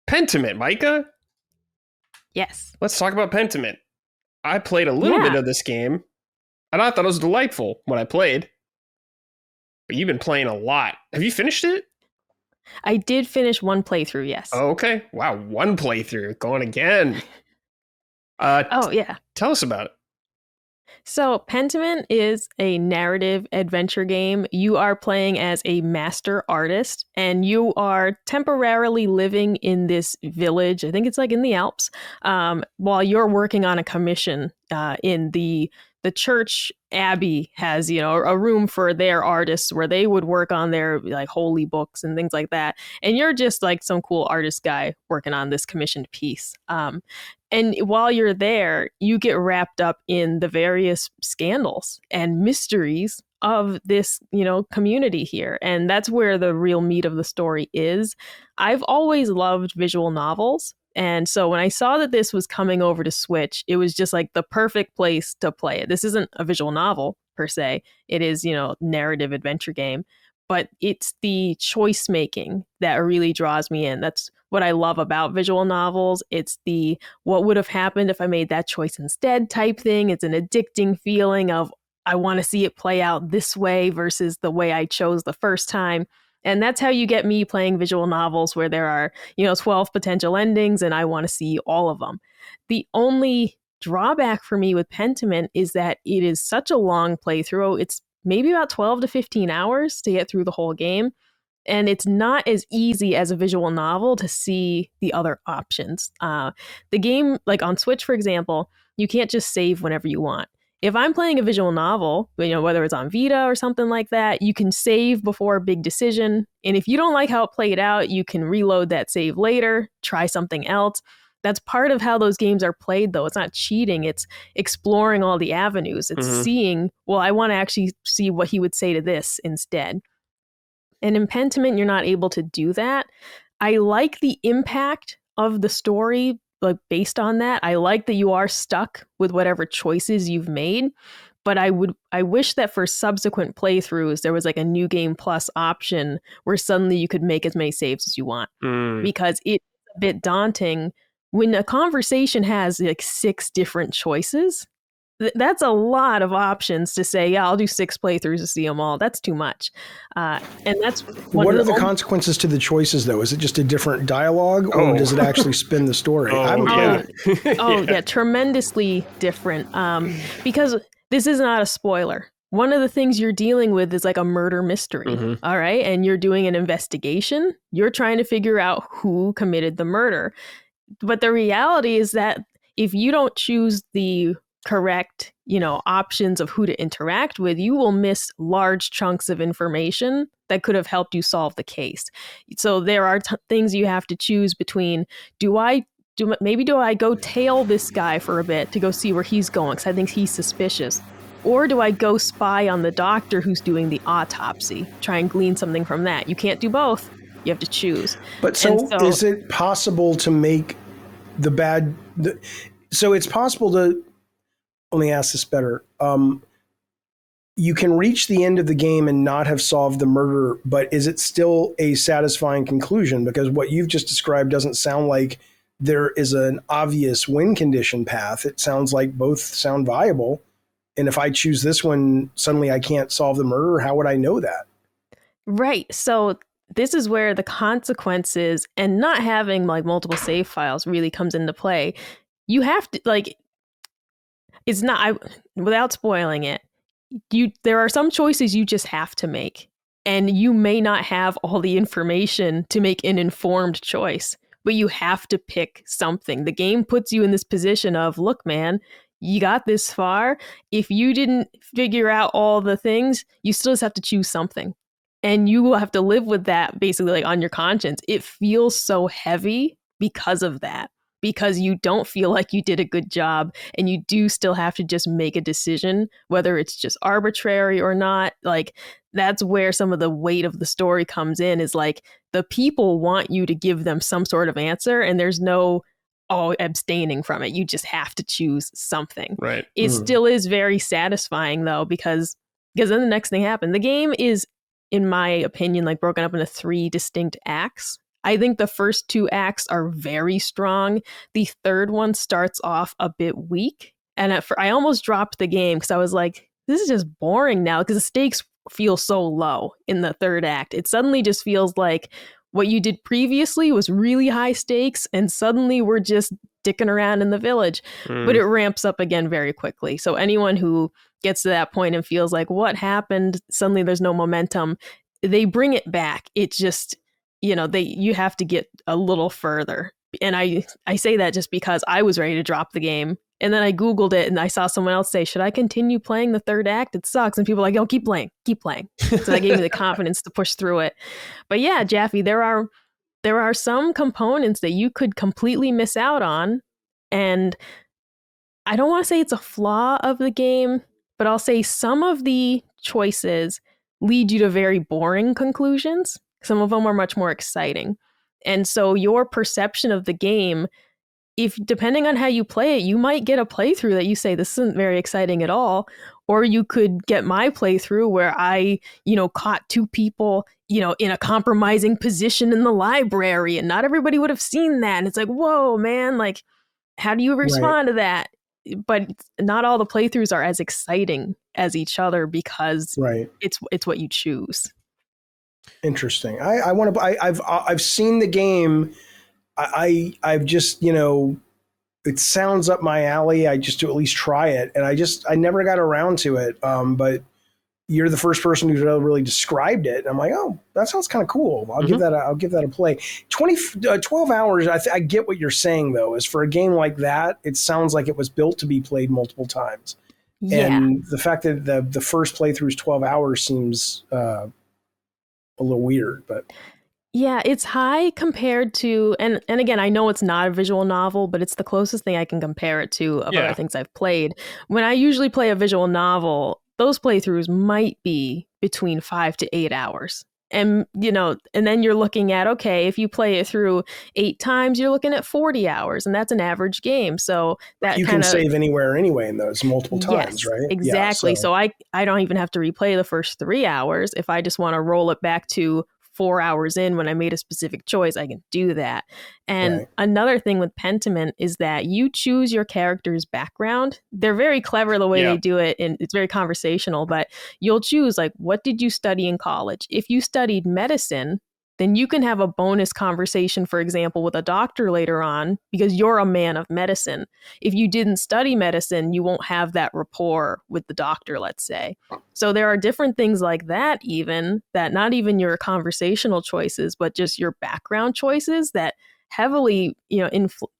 Pentiment, Micah? Yes. Let's talk about Pentiment. I played a little bit of this game. And I thought it was delightful when I played. But you've been playing a lot. Have you finished it? I did finish one playthrough, yes. Oh, okay. Wow, one playthrough. Going again. Oh, yeah. Tell us about it. So, Pentiment is a narrative adventure game. You are playing as a master artist, and you are temporarily living in this village. I think it's like in the Alps, while you're working on a commission in the church. Abbey has, a room for their artists where they would work on their like holy books and things like that. And you're just like some cool artist guy working on this commissioned piece. And while you're there, you get wrapped up in the various scandals and mysteries of this, community here. And that's where the real meat of the story is. I've always loved visual novels. And so when I saw that this was coming over to Switch, it was just like the perfect place to play it. This isn't a visual novel per se. It is, narrative adventure game, but it's the choice making that really draws me in. That's what I love about visual novels. It's the what would have happened if I made that choice instead type thing. It's an addicting feeling of I want to see it play out this way versus the way I chose the first time. And that's how you get me playing visual novels where there are, 12 potential endings and I want to see all of them. The only drawback for me with Pentiment is that it is such a long playthrough. It's maybe about 12 to 15 hours to get through the whole game. And it's not as easy as a visual novel to see the other options. The game, like on Switch, for example, you can't just save whenever you want. If I'm playing a visual novel, whether it's on Vita or something like that, you can save before a big decision. And if you don't like how it played out, you can reload that save later, try something else. That's part of how those games are played, though. It's not cheating. It's exploring all the avenues. It's seeing, I want to actually see what he would say to this instead. And in Pentiment, you're not able to do that. I like the impact of the story, like based on that. I like that you are stuck with whatever choices you've made, but I wish that for subsequent playthroughs there was like a new game plus option where suddenly you could make as many saves as you want, because it's a bit daunting when a conversation has like 6 different choices. That's a lot of options to say, yeah, I'll do 6 playthroughs to see them all. That's too much. And that's what are the consequences to the choices, though? Is it just a different dialogue, or does it actually spin the story? Yeah, tremendously different. Because this is not a spoiler. One of the things you're dealing with is like a murder mystery. All right. And you're doing an investigation. You're trying to figure out who committed the murder. But the reality is that if you don't choose the correct, options of who to interact with, you will miss large chunks of information that could have helped you solve the case. So there are things you have to choose between. Do I go tail this guy for a bit to go see where he's going because I think he's suspicious? Or do I go spy on the doctor who's doing the autopsy, try and glean something from that? You can't do both. You have to choose. But so is it possible to make so it's possible to, let me ask this better. You can reach the end of the game and not have solved the murder, but is it still a satisfying conclusion? Because what you've just described doesn't sound like there is an obvious win condition path. It sounds like both sound viable. And if I choose this one, suddenly I can't solve the murder. How would I know that? Right. So this is where the consequences and not having like multiple save files really comes into play. You have to it's not, without spoiling it, there are some choices you just have to make, and you may not have all the information to make an informed choice, but you have to pick something. The game puts you in this position of, look, man, you got this far. If you didn't figure out all the things, you still just have to choose something. And you will have to live with that basically like on your conscience. It feels so heavy because of that, because you don't feel like you did a good job, and you do still have to just make a decision, whether it's just arbitrary or not. Like, that's where some of the weight of the story comes in, is like the people want you to give them some sort of answer, and there's no abstaining from it. You just have to choose something. Right. It still is very satisfying though, because then the next thing happened. The game is, in my opinion, like broken up into 3 distinct acts. I think the first 2 acts are very strong. The third one starts off a bit weak. And I almost dropped the game because I was like, this is just boring now, because the stakes feel so low in the third act. It suddenly just feels like what you did previously was really high stakes, and suddenly we're just dicking around in the village. But it ramps up again very quickly. So anyone who gets to that point and feels like, what happened? Suddenly there's no momentum. They bring it back. It just, you have to get a little further. And I say that just because I was ready to drop the game. And then I Googled it and I saw someone else say, should I continue playing the third act? It sucks. And people are like, oh, keep playing. So that gave me the confidence to push through it. But yeah, Jaffe, there are some components that you could completely miss out on. And I don't want to say it's a flaw of the game, but I'll say some of the choices lead you to very boring conclusions. Some of them are much more exciting. And so your perception of the game, if depending on how you play it, you might get a playthrough that you say, this isn't very exciting at all. Or you could get my playthrough where I, caught two people, in a compromising position in the library, and not everybody would have seen that. And it's like, whoa, man, like, how do you respond to that? But not all the playthroughs are as exciting as each other because it's what you choose. Interesting. I've seen the game. I've just, it sounds up my alley. I just to at least try it. And I never got around to it. But you're the first person who really described it. And I'm like, oh, that sounds kind of cool. I'll give that a play. 12 hours. I get what you're saying though, is for a game like that, it sounds like it was built to be played multiple times. Yeah. And the fact that the first playthrough is 12 hours seems, a little weird, but yeah, it's high compared to, and again, I know it's not a visual novel, but it's the closest thing I can compare it to of other things I've played. When I usually play a visual novel, those playthroughs might be between 5 to 8 hours. And, and then you're looking at, okay, if you play it through 8 times, you're looking at 40 hours, and that's an average game. So that you can save anywhere anyway in those multiple times, right? Exactly. So I don't even have to replay the first 3 hours. If I just want to roll it back to 4 hours in when I made a specific choice, I can do that. And another thing with Pentiment is that you choose your character's background. They're very clever the way they do it, and it's very conversational, but you'll choose, like, what did you study in college? If you studied medicine, then you can have a bonus conversation, for example, with a doctor later on because you're a man of medicine. If you didn't study medicine, you won't have that rapport with the doctor, let's say. So there are different things like that, even that not even your conversational choices, but just your background choices that heavily,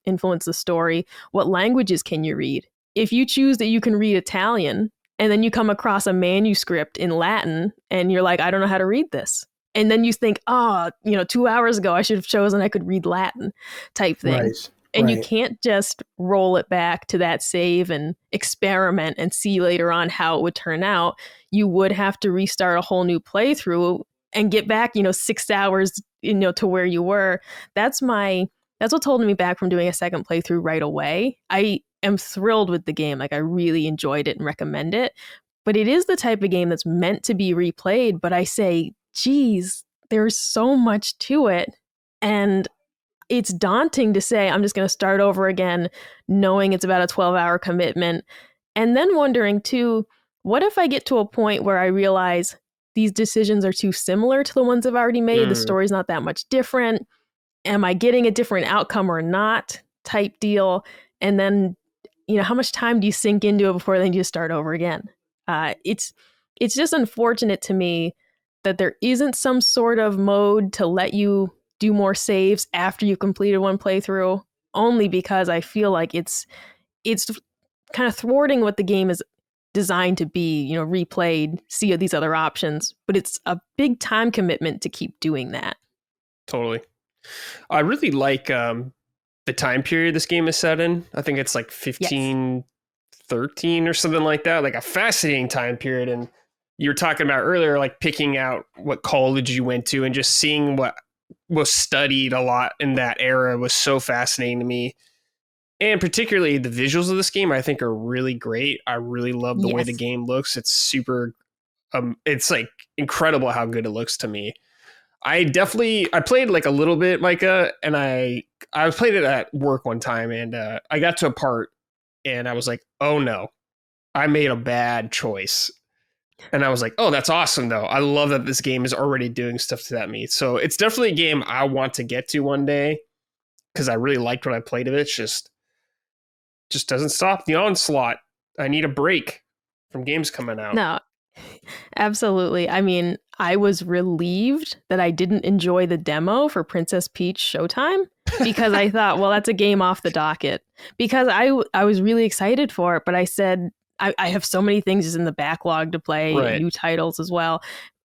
influence the story. What languages can you read? If you choose that you can read Italian and then you come across a manuscript in Latin and you're like, I don't know how to read this. And then you think, 2 hours ago, I should have chosen I could read Latin type thing. And you can't just roll it back to that save and experiment and see later on how it would turn out. You would have to restart a whole new playthrough and get back, 6 hours, to where you were. That's what's holding me back from doing a second playthrough right away. I am thrilled with the game. Like, I really enjoyed it and recommend it. But it is the type of game that's meant to be replayed. But I say, geez, there's so much to it. And it's daunting to say, I'm just going to start over again, knowing it's about a 12-hour commitment. And then wondering, too, what if I get to a point where I realize these decisions are too similar to the ones I've already made? The story's not that much different. Am I getting a different outcome or not type deal? And then, how much time do you sink into it before then you just start over again? It's just unfortunate to me that there isn't some sort of mode to let you do more saves after you completed one playthrough, only because I feel like it's kind of thwarting what the game is designed to be, replayed, see these other options, but it's a big time commitment to keep doing that. Totally. I really like the time period this game is set in. I think it's like 1513 or something like that, like a fascinating time period. And you were talking about earlier, like picking out what college you went to and just seeing what was studied a lot in that era was so fascinating to me. And particularly the visuals of this game, I think, are really great. I really love the way the game looks. It's super, it's like incredible how good it looks to me. I played like a little bit, Micah, and I played it at work one time, and I got to a part and I was like, oh no, I made a bad choice. And I was like, oh, that's awesome, though. I love that this game is already doing stuff to that me. So it's definitely a game I want to get to one day because I really liked what I played of it. It's just just doesn't stop the onslaught. I need a break from games coming out. No, absolutely. I mean, I was relieved that I didn't enjoy the demo for Princess Peach Showtime because I thought, well, that's a game off the docket. Because I was really excited for it, but I said, I have so many things in the backlog to play, Right. new titles as well.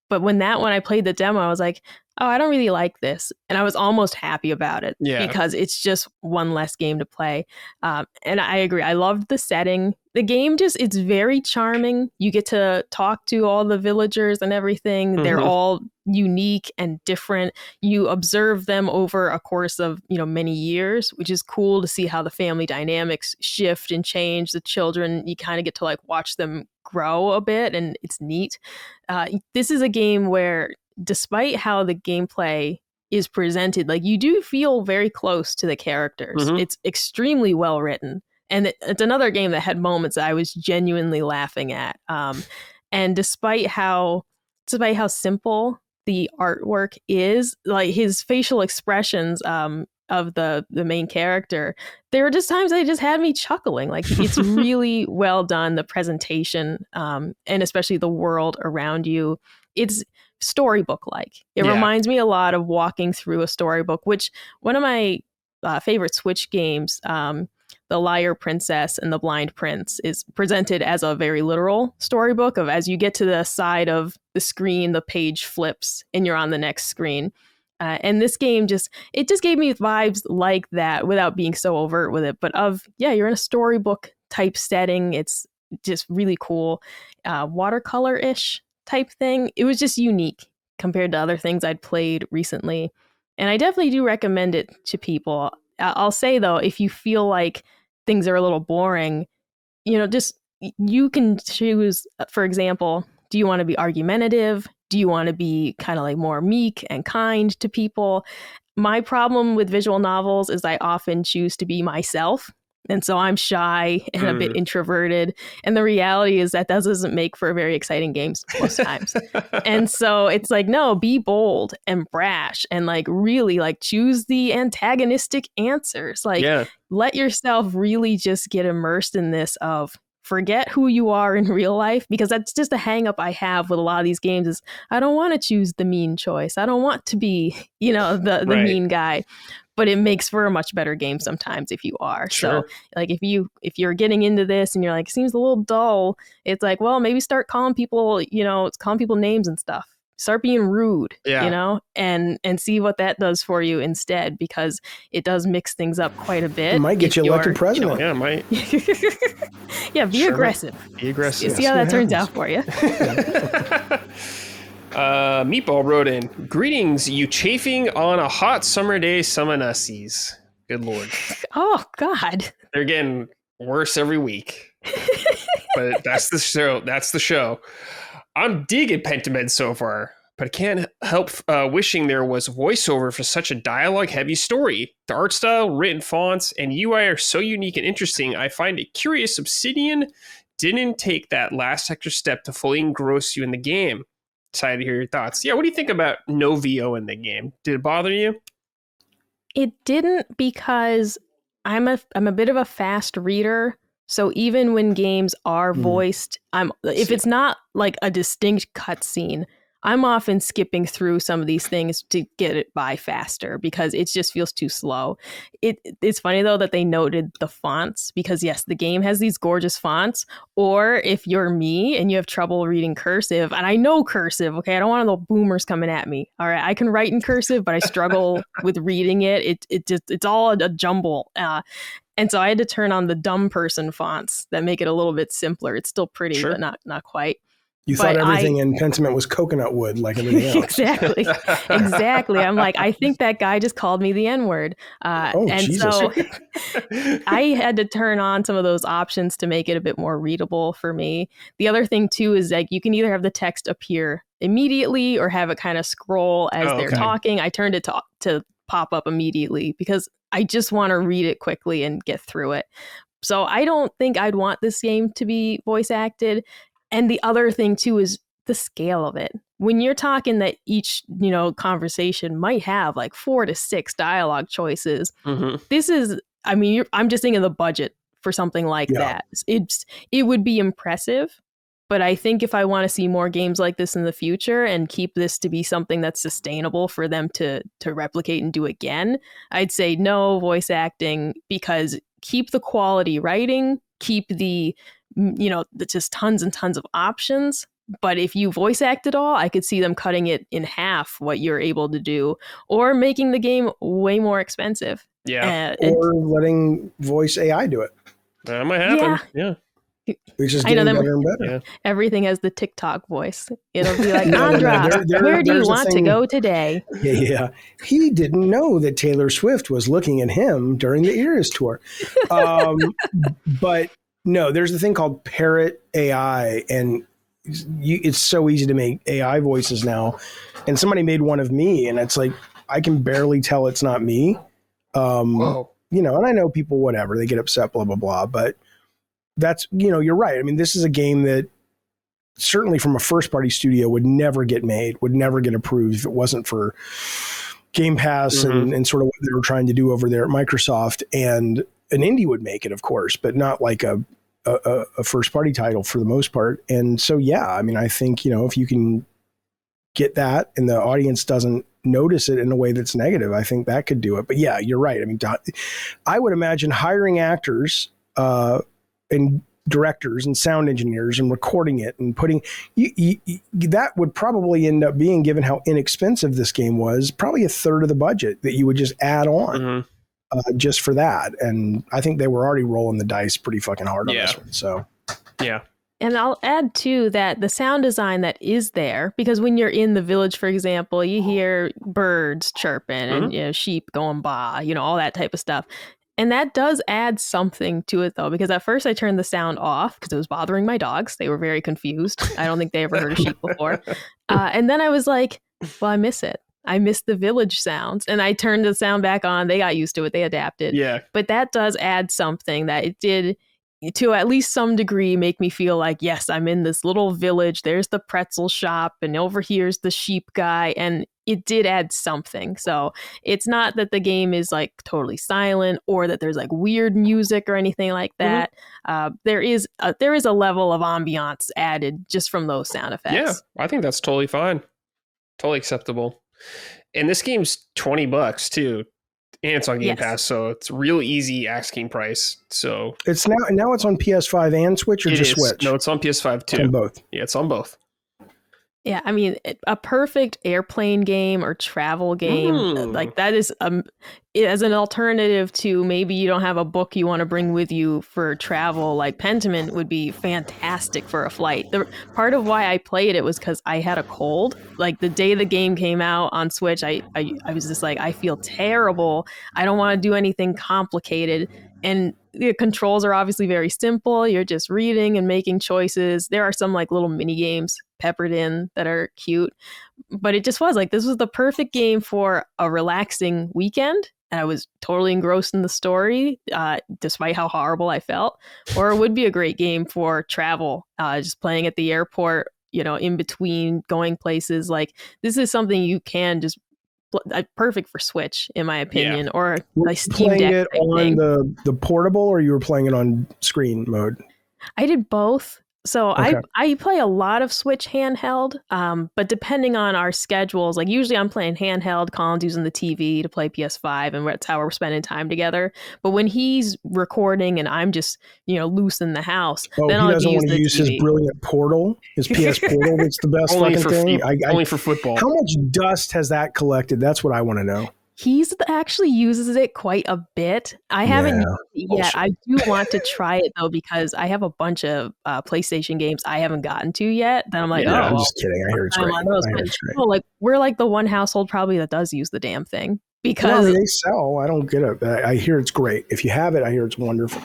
But when I played the demo, I was like, oh, I don't really like this. And I was almost happy about it because it's just one less game to play. And I agree. I loved the setting. The game it's very charming. You get to talk to all the villagers and everything. Mm-hmm. They're all unique and different. You observe them over a course of, many years, which is cool to see how the family dynamics shift and change. The children, you kind of get to like watch them grow a bit, and it's neat. This is a game where, despite how the gameplay is presented, like you do feel very close to the characters. Mm-hmm. It's extremely well written. And it's another game that had moments that I was genuinely laughing at. And despite how simple the artwork is, like his facial expressions of the main character, there were just times they just had me chuckling. Like it's really well done, the presentation, and especially the world around you. It's storybook-like. It reminds me a lot of walking through a storybook, which one of my favorite Switch games, The Liar Princess and The Blind Prince, is presented as a very literal storybook of as you get to the side of the screen, the page flips and you're on the next screen. And this game just gave me vibes like that without being so overt with it. But you're in a storybook type setting. It's just really cool. Watercolor-ish type thing. It was just unique compared to other things I'd played recently. And I definitely do recommend it to people. I'll say, though, if you feel like things are a little boring, you can choose, for example, do you want to be argumentative? Do you want to be kind of like more meek and kind to people? My problem with visual novels is I often choose to be myself. And so I'm shy and a bit introverted. And the reality is that doesn't make for very exciting games most times. And so it's like, no, be bold and brash and like really like choose the antagonistic answers. Like let yourself really just get immersed in this of forget who you are in real life, because that's just a hang up I have with a lot of these games is I don't want to choose the mean choice. I don't want to be, the mean guy. But it makes for a much better game sometimes if you are. Sure. So like if you're getting into this and you're like, it seems a little dull, it's like, well, maybe start calling people, calling people names and stuff. Start being rude, and see what that does for you instead, because it does mix things up quite a bit. It might get you elected president. Yeah, it might. Be aggressive. Be aggressive. See how that turns out for you. Meatball wrote in, greetings, you chafing on a hot summer day, summonussies. Good Lord. Oh, God. They're getting worse every week. But that's the show. That's the show. I'm digging Pentiment so far, but I can't help wishing there was voiceover for such a dialogue-heavy story. The art style, written fonts, and UI are so unique and interesting, I find it curious Obsidian didn't take that last extra step to fully engross you in the game. Excited to hear your thoughts. Yeah, what do you think about no VO in the game? Did it bother you? It didn't, because I'm a bit of a fast reader. So even when games are voiced, if it's not like a distinct cutscene, I'm often skipping through some of these things to get it by faster because it just feels too slow. It's funny, though, that they noted the fonts because, yes, the game has these gorgeous fonts. Or if you're me and you have trouble reading cursive, and I know cursive, okay, I don't want all the boomers coming at me. All right, I can write in cursive, but I struggle with reading it. It's all a jumble. And so I had to turn on the dumb person fonts that make it a little bit simpler. It's still pretty, but not quite. You thought everything in Pentiment was coconut wood like everything else. Exactly. I'm like, I think that guy just called me the N-word. Jesus. So I had to turn on some of those options to make it a bit more readable for me. The other thing, too, is like you can either have the text appear immediately or have it kind of scroll as they're talking. I turned it to pop up immediately because I just want to read it quickly and get through it. So I don't think I'd want this game to be voice acted. And the other thing, too, is the scale of it. When you're talking that each, conversation might have like 4 to 6 dialogue choices, this is, I'm just thinking of the budget for something like that. It would be impressive. But I think if I want to see more games like this in the future and keep this to be something that's sustainable for them to replicate and do again, I'd say no voice acting, because keep the quality writing, keep the just tons and tons of options. But if you voice act it all, I could see them cutting it in half what you're able to do, or making the game way more expensive. Yeah. Or letting voice AI do it. That might happen. Yeah. Which is getting better and better. Yeah. Everything has the TikTok voice. It'll be like, Andra, where do you want to go today? Yeah. He didn't know that Taylor Swift was looking at him during the Eras tour. But no, there's a thing called Parrot AI, and it's so easy to make AI voices now. And somebody made one of me, and it's like, I can barely tell it's not me. And I know people, whatever, they get upset, blah, blah, blah. But that's, you're right. I mean, this is a game that certainly from a first party studio would never get made, would never get approved if it wasn't for Game Pass and sort of what they were trying to do over there at Microsoft. And an indie would make it, of course, but not like a first party title for the most part. And so, yeah, I mean, I think, if you can get that and the audience doesn't notice it in a way that's negative, I think that could do it. But yeah, you're right. I mean, I would imagine hiring actors, and directors and sound engineers and recording it and putting that would probably end up being, given how inexpensive this game was, probably a third of the budget that you would just add on just for that. And I think they were already rolling the dice pretty fucking hard on this one. So yeah. And I'll add too that the sound design that is there, because when you're in the village, for example, you hear birds chirping and sheep going by, all that type of stuff. And that does add something to it, though, because at first I turned the sound off because it was bothering my dogs. They were very confused. I don't think they ever heard a sheep before. And then I was like, well, I miss it. I miss the village sounds. And I turned the sound back on. They got used to it. They adapted. Yeah. But that does add something that it did, to at least some degree, make me feel like, yes, I'm in this little village. There's the pretzel shop and over here's the sheep guy. And it did add something. So it's not that the game is like totally silent or that there's like weird music or anything like that. There is a level of ambiance added just from those sound effects. Yeah, I think that's totally fine. Totally acceptable. And this game's $20 too. And it's on Game Pass, so it's real easy asking price. So it's now it's on PS5 and Switch, or just Switch? No, it's on PS5 too. It's on both. Yeah, it's on both. Yeah, I mean, a perfect airplane game or travel game, like that is as an alternative to maybe you don't have a book you want to bring with you for travel, like Pentiment would be fantastic for a flight. Part of why I played it was because I had a cold. Like the day the game came out on Switch, I was just like, I feel terrible. I don't want to do anything complicated. And the controls are obviously very simple. You're just reading and making choices. There are some like little mini games peppered in that are cute, but it just was like, this was the perfect game for a relaxing weekend. And I was totally engrossed in the story, despite how horrible I felt. Or it would be a great game for travel, just playing at the airport, in between going places. Like this is something you can just perfect for Switch, in my opinion, or like Steam Deck. Playing it on the portable, or you were playing it on screen mode? I did both. So okay. I play a lot of Switch handheld, but depending on our schedules, like usually I'm playing handheld, Colin's using the TV to play PS5, and that's how we're spending time together. But when he's recording and I'm just, loose in the house, then he doesn't want to use his brilliant portal, his PS Portal. That's the best fucking thing. Only for football. How much dust has that collected? That's what I want to know. He's actually uses it quite a bit. I haven't used it yet. I do want to try it though, because I have a bunch of PlayStation games I haven't gotten to yet. Then I'm like, I'm just kidding. I hear it's great. Like we're like the one household probably that does use the damn thing, because they sell. I don't get it. I hear it's great. If you have it, I hear it's wonderful.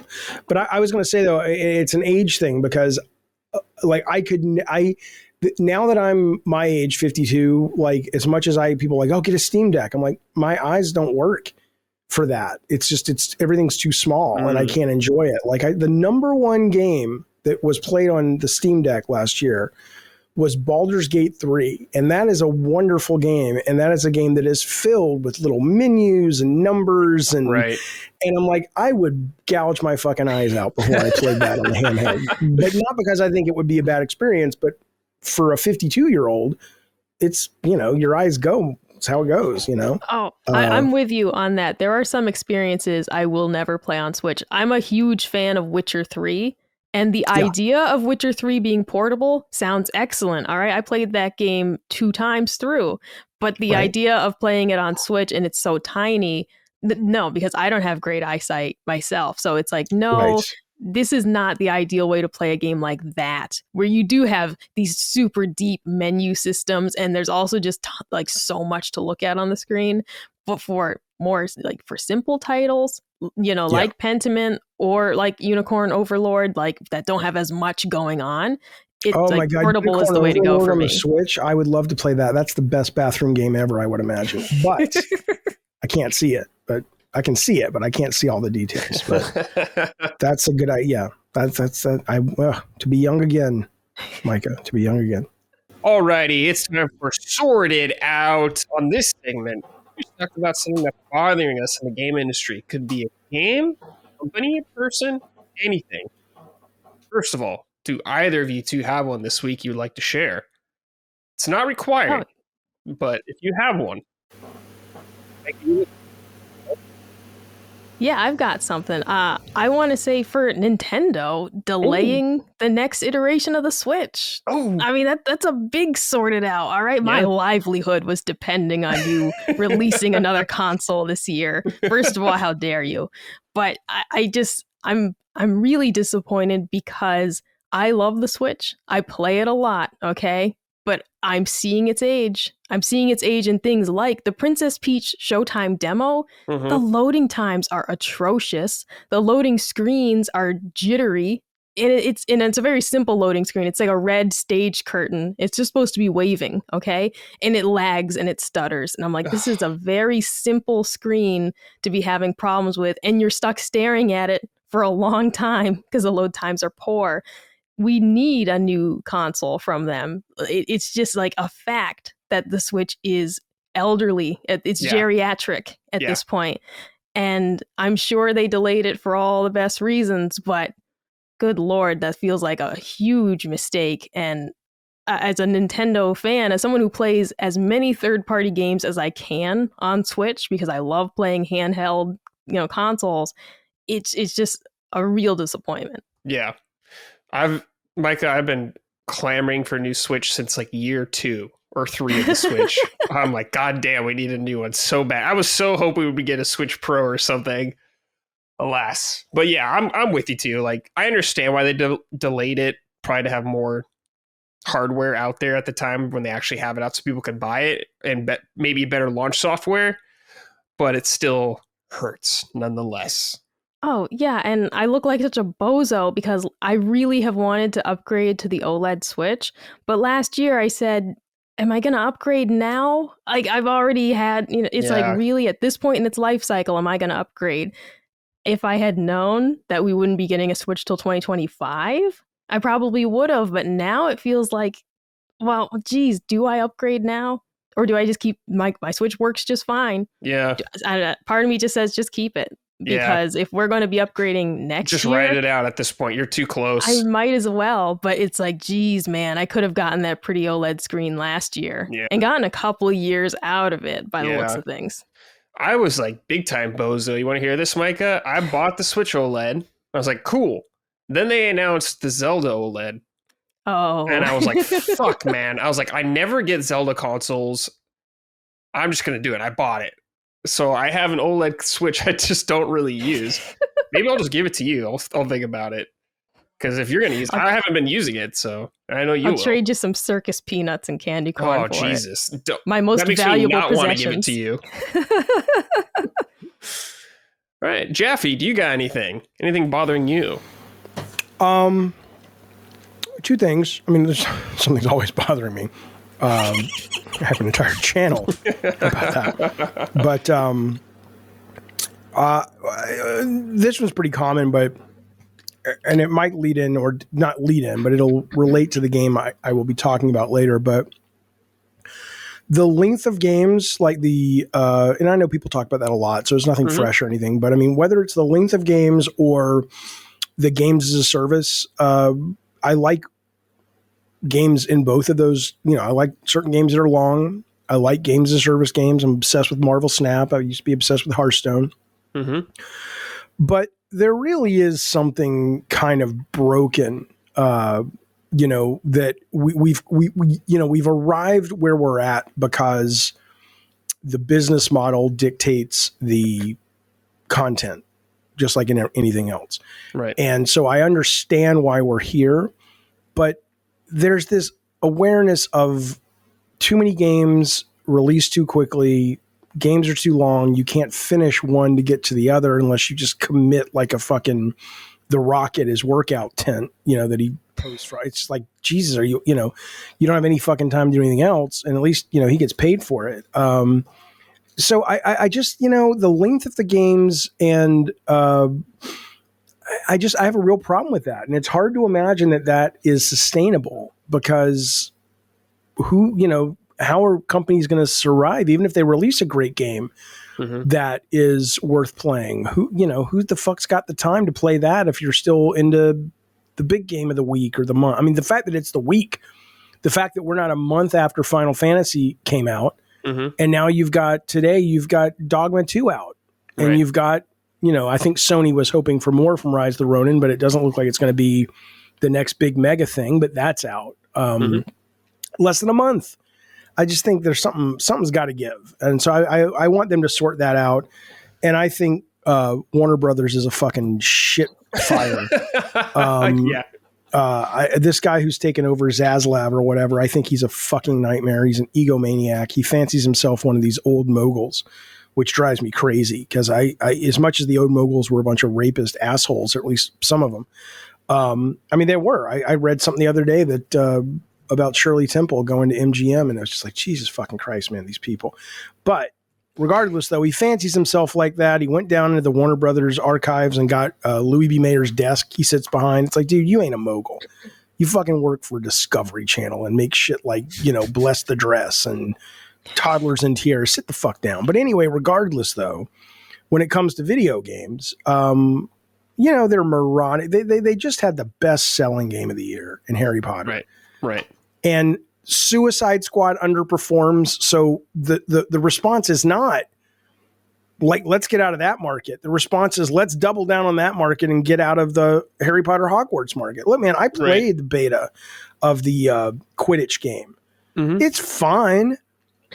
But I was going to say though, it's an age thing, because now that I'm my age, 52, like as much as people are like, oh, get a Steam Deck. I'm like, my eyes don't work for that. It's everything's too small and I can't enjoy it. Like the number one game that was played on the Steam Deck last year was Baldur's Gate 3. And that is a wonderful game. And that is a game that is filled with little menus and numbers. And I'm like, I would gouge my fucking eyes out before I played that on the handheld. But not because I think it would be a bad experience, but for a 52-year-old, it's, your eyes go. It's how it goes, Oh, I'm with you on that. There are some experiences I will never play on Switch. I'm a huge fan of Witcher 3. And the idea of Witcher 3 being portable sounds excellent. All right. I played that game 2 times through, but the idea of playing it on Switch and it's so tiny, no, because I don't have great eyesight myself. So it's like, no, this is not the ideal way to play a game like that, where you do have these super deep menu systems. And there's also just like so much to look at on the screen. But for more like for simple titles, like Pentiment or like Unicorn Overlord, like that don't have as much going on. It's my God. Portable Unicorn is the way to go for me. On the Switch, I would love to play that. That's the best bathroom game ever, I would imagine. But I can't see it. But I can see it, but I can't see all the details. But that's a good idea. That's to be young again, Micah. To be young again. Alrighty, it's time for Sorted Out. On this segment, we talk about something that's bothering us in the game industry. Could be a game, company, a person, anything. First of all, do either of you two have one this week you'd like to share? It's not required, but if you have one, thank you. Yeah, I've got something. I want to say for Nintendo, delaying the next iteration of the Switch. Oh, I mean, that's a big sorted out. All right. My livelihood was depending on you releasing another console this year. First of all, how dare you? But I'm really disappointed because I love the Switch. I play it a lot. Okay. But I'm seeing its age. I'm seeing its age in things like the Princess Peach Showtime demo. Mm-hmm. The loading times are atrocious. The loading screens are jittery. And it's a very simple loading screen. It's like a red stage curtain. It's just supposed to be waving, okay? And it lags and it stutters. And I'm like, this is a very simple screen to be having problems with. And you're stuck staring at it for a long time because the load times are poor. We need a new console from them. It's just like a fact that the Switch is elderly. It's geriatric at this point. And I'm sure they delayed it for all the best reasons, but good Lord, that feels like a huge mistake. And as a Nintendo fan, as someone who plays as many third-party games as I can on Switch, because I love playing handheld, consoles, it's just a real disappointment. Yeah. Micah, I've been clamoring for a new Switch since like year 2 or 3 of the Switch. I'm like, God damn, we need a new one so bad. I was so hoping we would get a Switch Pro or something. Alas. But yeah, I'm with you too. Like, I understand why they delayed it, probably to have more hardware out there at the time when they actually have it out so people can buy it and maybe better launch software. But it still hurts nonetheless. Oh, yeah, and I look like such a bozo because I really have wanted to upgrade to the OLED Switch. But last year I said, am I going to upgrade now? Like, I've already had, it's like really at this point in its life cycle, am I going to upgrade? If I had known that we wouldn't be getting a Switch till 2025, I probably would have. But now it feels like, well, geez, do I upgrade now? Or do I just keep my Switch works just fine? Yeah. Part of me just says just keep it. Because if we're going to be upgrading next year... Just write it out at this point. You're too close. I might as well. But it's like, geez, man, I could have gotten that pretty OLED screen last year. And gotten a couple of years out of it by the looks of things. I was like big time bozo. You want to hear this, Micah? I bought the Switch OLED. I was like, cool. Then they announced the Zelda OLED. Oh. And I was like, fuck, man. I was like, I never get Zelda consoles. I'm just going to do it. I bought it. So I have an OLED Switch I just don't really use. Maybe I'll just give it to you. I'll think about it. Because if you're going to use it, I haven't been using it, so I know you will. I'll trade you some circus peanuts and candy corn for Jesus. it. My most valuable that makes me not possessions. Want to give it to you. All right, Jaffe, do you got anything? Anything bothering you? 2 things. I mean, there's something's always bothering me. I have an entire channel about that. But this was pretty common, but and it might lead in or not lead in, but it'll relate to the game I will be talking about later. But the length of games, like and I know people talk about that a lot, so it's nothing fresh or anything. But I mean, whether it's the length of games or the games as a service, I like games in both of those. You know, I like certain games that are long. I like games as a service games. I'm obsessed with Marvel Snap. I used to be obsessed with Hearthstone. But there really is something kind of broken, you know, that we've arrived where we're at because the business model dictates the content, just like in anything else. Right. And so I understand why we're here, but there's this awareness of too many games released too quickly. Games are too long. You can't finish one to get to the other unless you just commit like a fucking The Rock at his workout tent, you know, that he posts for. It's like, Jesus, are you don't have any fucking time to do anything else. And at least, you know, he gets paid for it. So I just, you know, the length of the games and I have a real problem with that. And it's hard to imagine that is sustainable because how are companies going to survive even if they release a great game that is worth playing? Who the fuck's got the time to play that if you're still into the big game of the week or the month? I mean, the fact that it's the week, the fact that we're not a month after Final Fantasy came out, and now you've got Dogma 2 out, and you've got, you know, I think Sony was hoping for more from Rise of the Ronin, but it doesn't look like it's going to be the next big mega thing, but that's out. Less than a month. I just think there's something's got to give. And so I want them to sort that out. And I think Warner Brothers is a fucking shit fire. This guy who's taken over Zaslav or whatever, I think he's a fucking nightmare. He's an egomaniac. He fancies himself one of these old moguls, which drives me crazy because I as much as the old moguls were a bunch of rapist assholes, or at least some of them. I mean, they were. I read something the other day that about Shirley Temple going to MGM, and I was just like, Jesus fucking Christ, man, these people. But regardless, though, he fancies himself like that. He went down into the Warner Brothers archives and got Louis B. Mayer's desk he sits behind. It's like, dude, you ain't a mogul. You fucking work for Discovery Channel and make shit like, you know, Bless the Dress and Toddlers in Tears. Sit the fuck down. But anyway, regardless, though, when it comes to video games, you know, they're moronic. They just had the best-selling game of the year in Harry Potter. Right. And Suicide Squad underperforms. So the response is not like, let's get out of that market. The response is, let's double down on that market and get out of the Harry Potter Hogwarts market. Look, man, I played the beta of the Quidditch game. It's fine.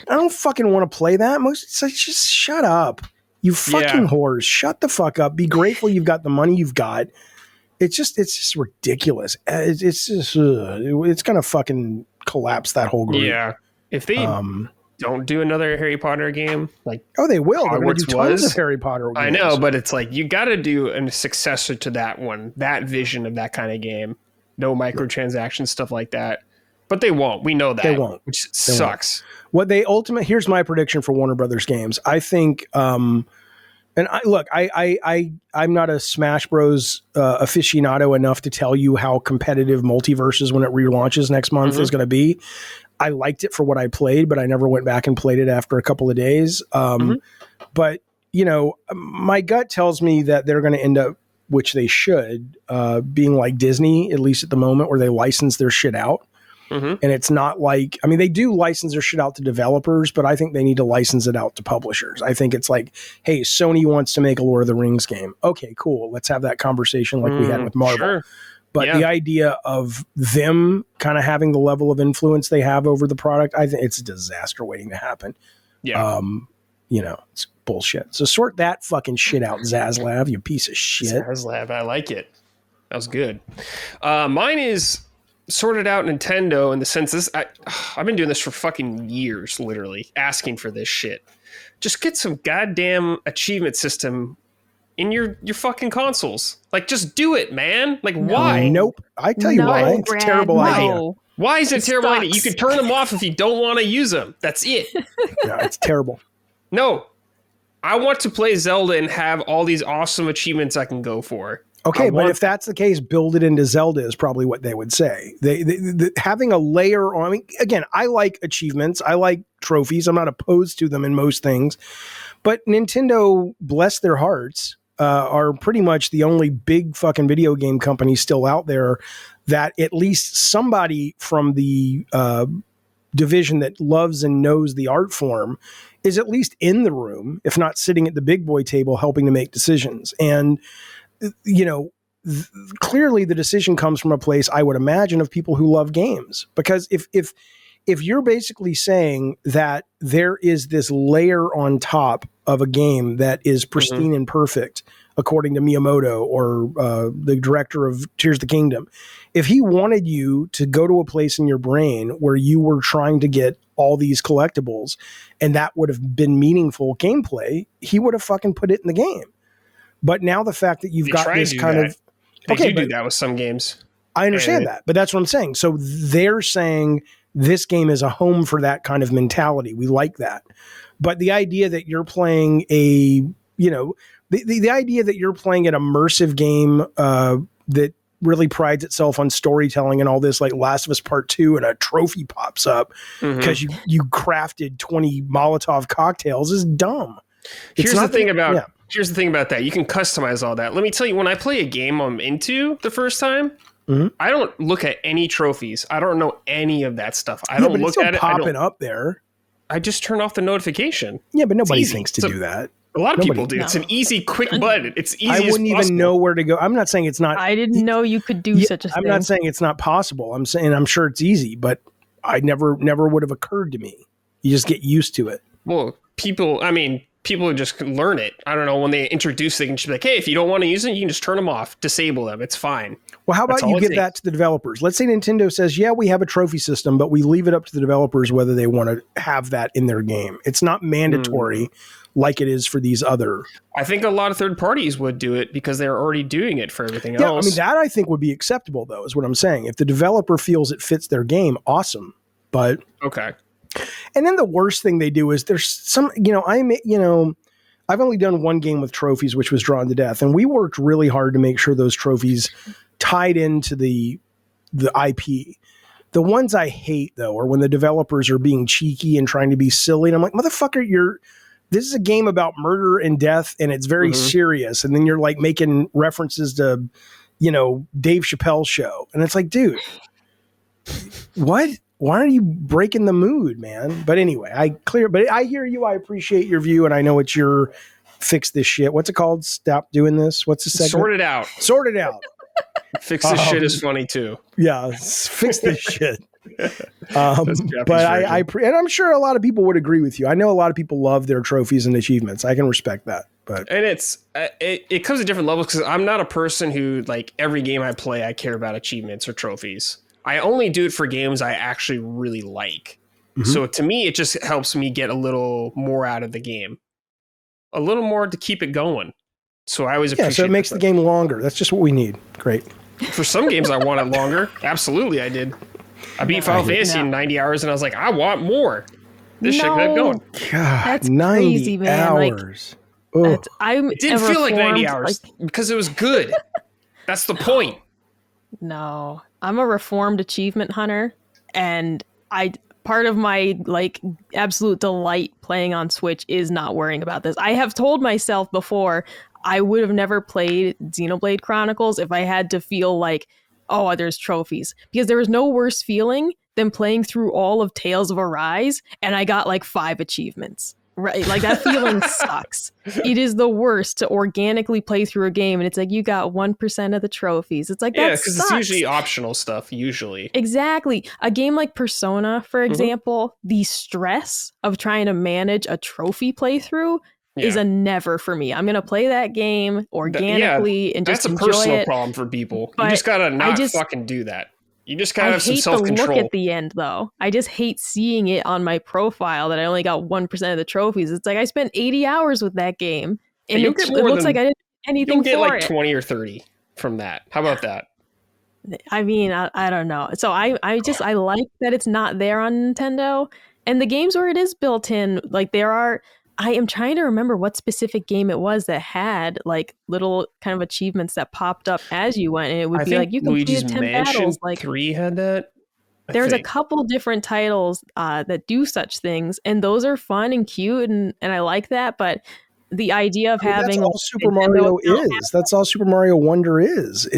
I don't fucking want to play that. It's like, just shut up. You fucking whores. Shut the fuck up. Be grateful you've got the money you've got. It's just ridiculous. It's going to fucking collapse that whole group. Yeah. If they don't do another Harry Potter game, like, oh, they will. They're going to do tons of was. Harry Potter games. I know, but it's like, you got to do a successor to that one, that vision of that kind of game. No microtransactions, stuff like that. But they won't. We know that. They won't. Which sucks. What they here's my prediction for Warner Brothers games. I think, and I'm not a Smash Bros. Aficionado enough to tell you how competitive Multiverses when it relaunches next month is going to be. I liked it for what I played, but I never went back and played it after a couple of days. But, you know, my gut tells me that they're going to end up, which they should, being like Disney, at least at the moment, where they license their shit out. And it's not like, I mean, they do license their shit out to developers, but I think they need to license it out to publishers. I think it's like, hey, Sony wants to make a Lord of the Rings game. Okay, cool. Let's have that conversation like we had with Marvel. Sure. But the idea of them kind of having the level of influence they have over the product, I think it's a disaster waiting to happen. Yeah. You know, it's bullshit. So sort that fucking shit out, Zaslav, you piece of shit. Zaslav, I like it. That was good. Mine is sorted out Nintendo in the sense this. I've been doing this for fucking years, literally asking for this shit. Just get some goddamn achievement system in your fucking consoles. Like, just do it, man. Like, why? Nope. I tell you why. It's a terrible idea. Why is it a terrible idea? You can turn them off if you don't want to use them. That's it. No, it's terrible. No. I want to play Zelda and have all these awesome achievements I can go for. Okay, but if that's the case, build it into Zelda is probably what they would say. Having a layer on, I mean, again, I like achievements. I like trophies. I'm not opposed to them in most things. But Nintendo, bless their hearts, are pretty much the only big fucking video game company still out there that at least somebody from the division that loves and knows the art form is at least in the room, if not sitting at the big boy table helping to make decisions. And clearly the decision comes from a place, I would imagine, of people who love games. Because if you're basically saying that there is this layer on top of a game that is pristine and perfect, according to Miyamoto or the director of Tears of the Kingdom, if he wanted you to go to a place in your brain where you were trying to get all these collectibles and that would have been meaningful gameplay, he would have fucking put it in the game. But now the fact that you've got this kind of... They do that with some games. I understand that, but that's what I'm saying. So they're saying this game is a home for that kind of mentality. We like that. But the idea that you're playing the idea that you're playing an immersive game that really prides itself on storytelling and all this, like Last of Us Part 2, and a trophy pops up because you crafted 20 Molotov cocktails is dumb. Here's the thing about that. You can customize all that. Let me tell you, when I play a game I'm into the first time, I don't look at any trophies. I don't know any of that stuff. I don't look at it. Popping up there. I just turn off the notification. Yeah, but nobody thinks to do that. A lot of people do. No. It's an easy, quick button. It's easy. I wouldn't even know where to go. I'm not saying it's not. I didn't know you could do such a thing. I'm not saying it's not possible. I'm saying I'm sure it's easy, but I never would have occurred to me. You just get used to it. Well, people just learn it. I don't know, when they introduce, they can just be like, hey, if you don't want to use it, you can just turn them off, disable them. It's fine. Well, how about you give that to the developers? Let's say Nintendo says, yeah, we have a trophy system, but we leave it up to the developers whether they want to have that in their game. It's not mandatory like it is for these other. I think a lot of third parties would do it because they're already doing it for everything else. Yeah, I mean, that I think would be acceptable, though, is what I'm saying. If the developer feels it fits their game, awesome. But okay. And then the worst thing they do is there's some, I've only done one game with trophies, which was Drawn to Death, and we worked really hard to make sure those trophies tied into the IP. The ones I hate, though, are when the developers are being cheeky and trying to be silly, and I'm like, motherfucker, this is a game about murder and death, and it's very serious, and then you're like making references to, Dave Chappelle's show, and it's like, dude, what? Why are you breaking the mood, man? But anyway, but I hear you. I appreciate your view, and I know it's your fix this shit. What's it called? Stop doing this. What's the segment? Sort it out. Sort it out. Fix this shit is funny too. Yeah, fix this shit. But and I'm sure a lot of people would agree with you. I know a lot of people love their trophies and achievements. I can respect that. And it comes at different levels because I'm not a person who, like, every game I play, I care about achievements or trophies. I only do it for games I actually really like. So to me, it just helps me get a little more out of the game. A little more to keep it going. So I always appreciate it. So it makes the game longer. That's just what we need. Great. For some games, I want it longer. Absolutely, I did. I beat Final Fantasy in 90 hours, and I was like, I want more. This shit kept going. God, that's 90 crazy, man. hours. It didn't feel like 90 hours because it was good. That's the point. No, I'm a reformed achievement hunter, and part of my absolute delight playing on Switch is not worrying about this. I have told myself before I would have never played Xenoblade Chronicles if I had to feel like, oh, there's trophies, because there was no worse feeling than playing through all of Tales of Arise and I got like 5 achievements. Right, like that feeling sucks. It is the worst to organically play through a game and it's like you got 1% of the trophies. It's like, that sucks. Because it's usually optional stuff. Usually, exactly. A game like Persona, for example, the stress of trying to manage a trophy playthrough is a never for me. I'm gonna play that game organically and just enjoy it. That's a personal problem for people. You just gotta not fucking do that. You just gotta have some self-control. I hate the look at the end, though. I just hate seeing it on my profile that I only got 1% of the trophies. It's like I spent 80 hours with that game, and it looks like I didn't do anything for it. You'll get like 20 or 30 from that. How about that? I mean, I don't know. So I like that it's not there on Nintendo, and the games where it is built in, like there are I am trying to remember what specific game it was that had like little kind of achievements that popped up as you went, and it would be like you Luigi's completed 10 Mansion battles. Like 3 had that. There's a couple different titles that do such things, and those are fun and cute, and I like that. But the idea of having that's all Super Mario is. That's all Super Mario Wonder is,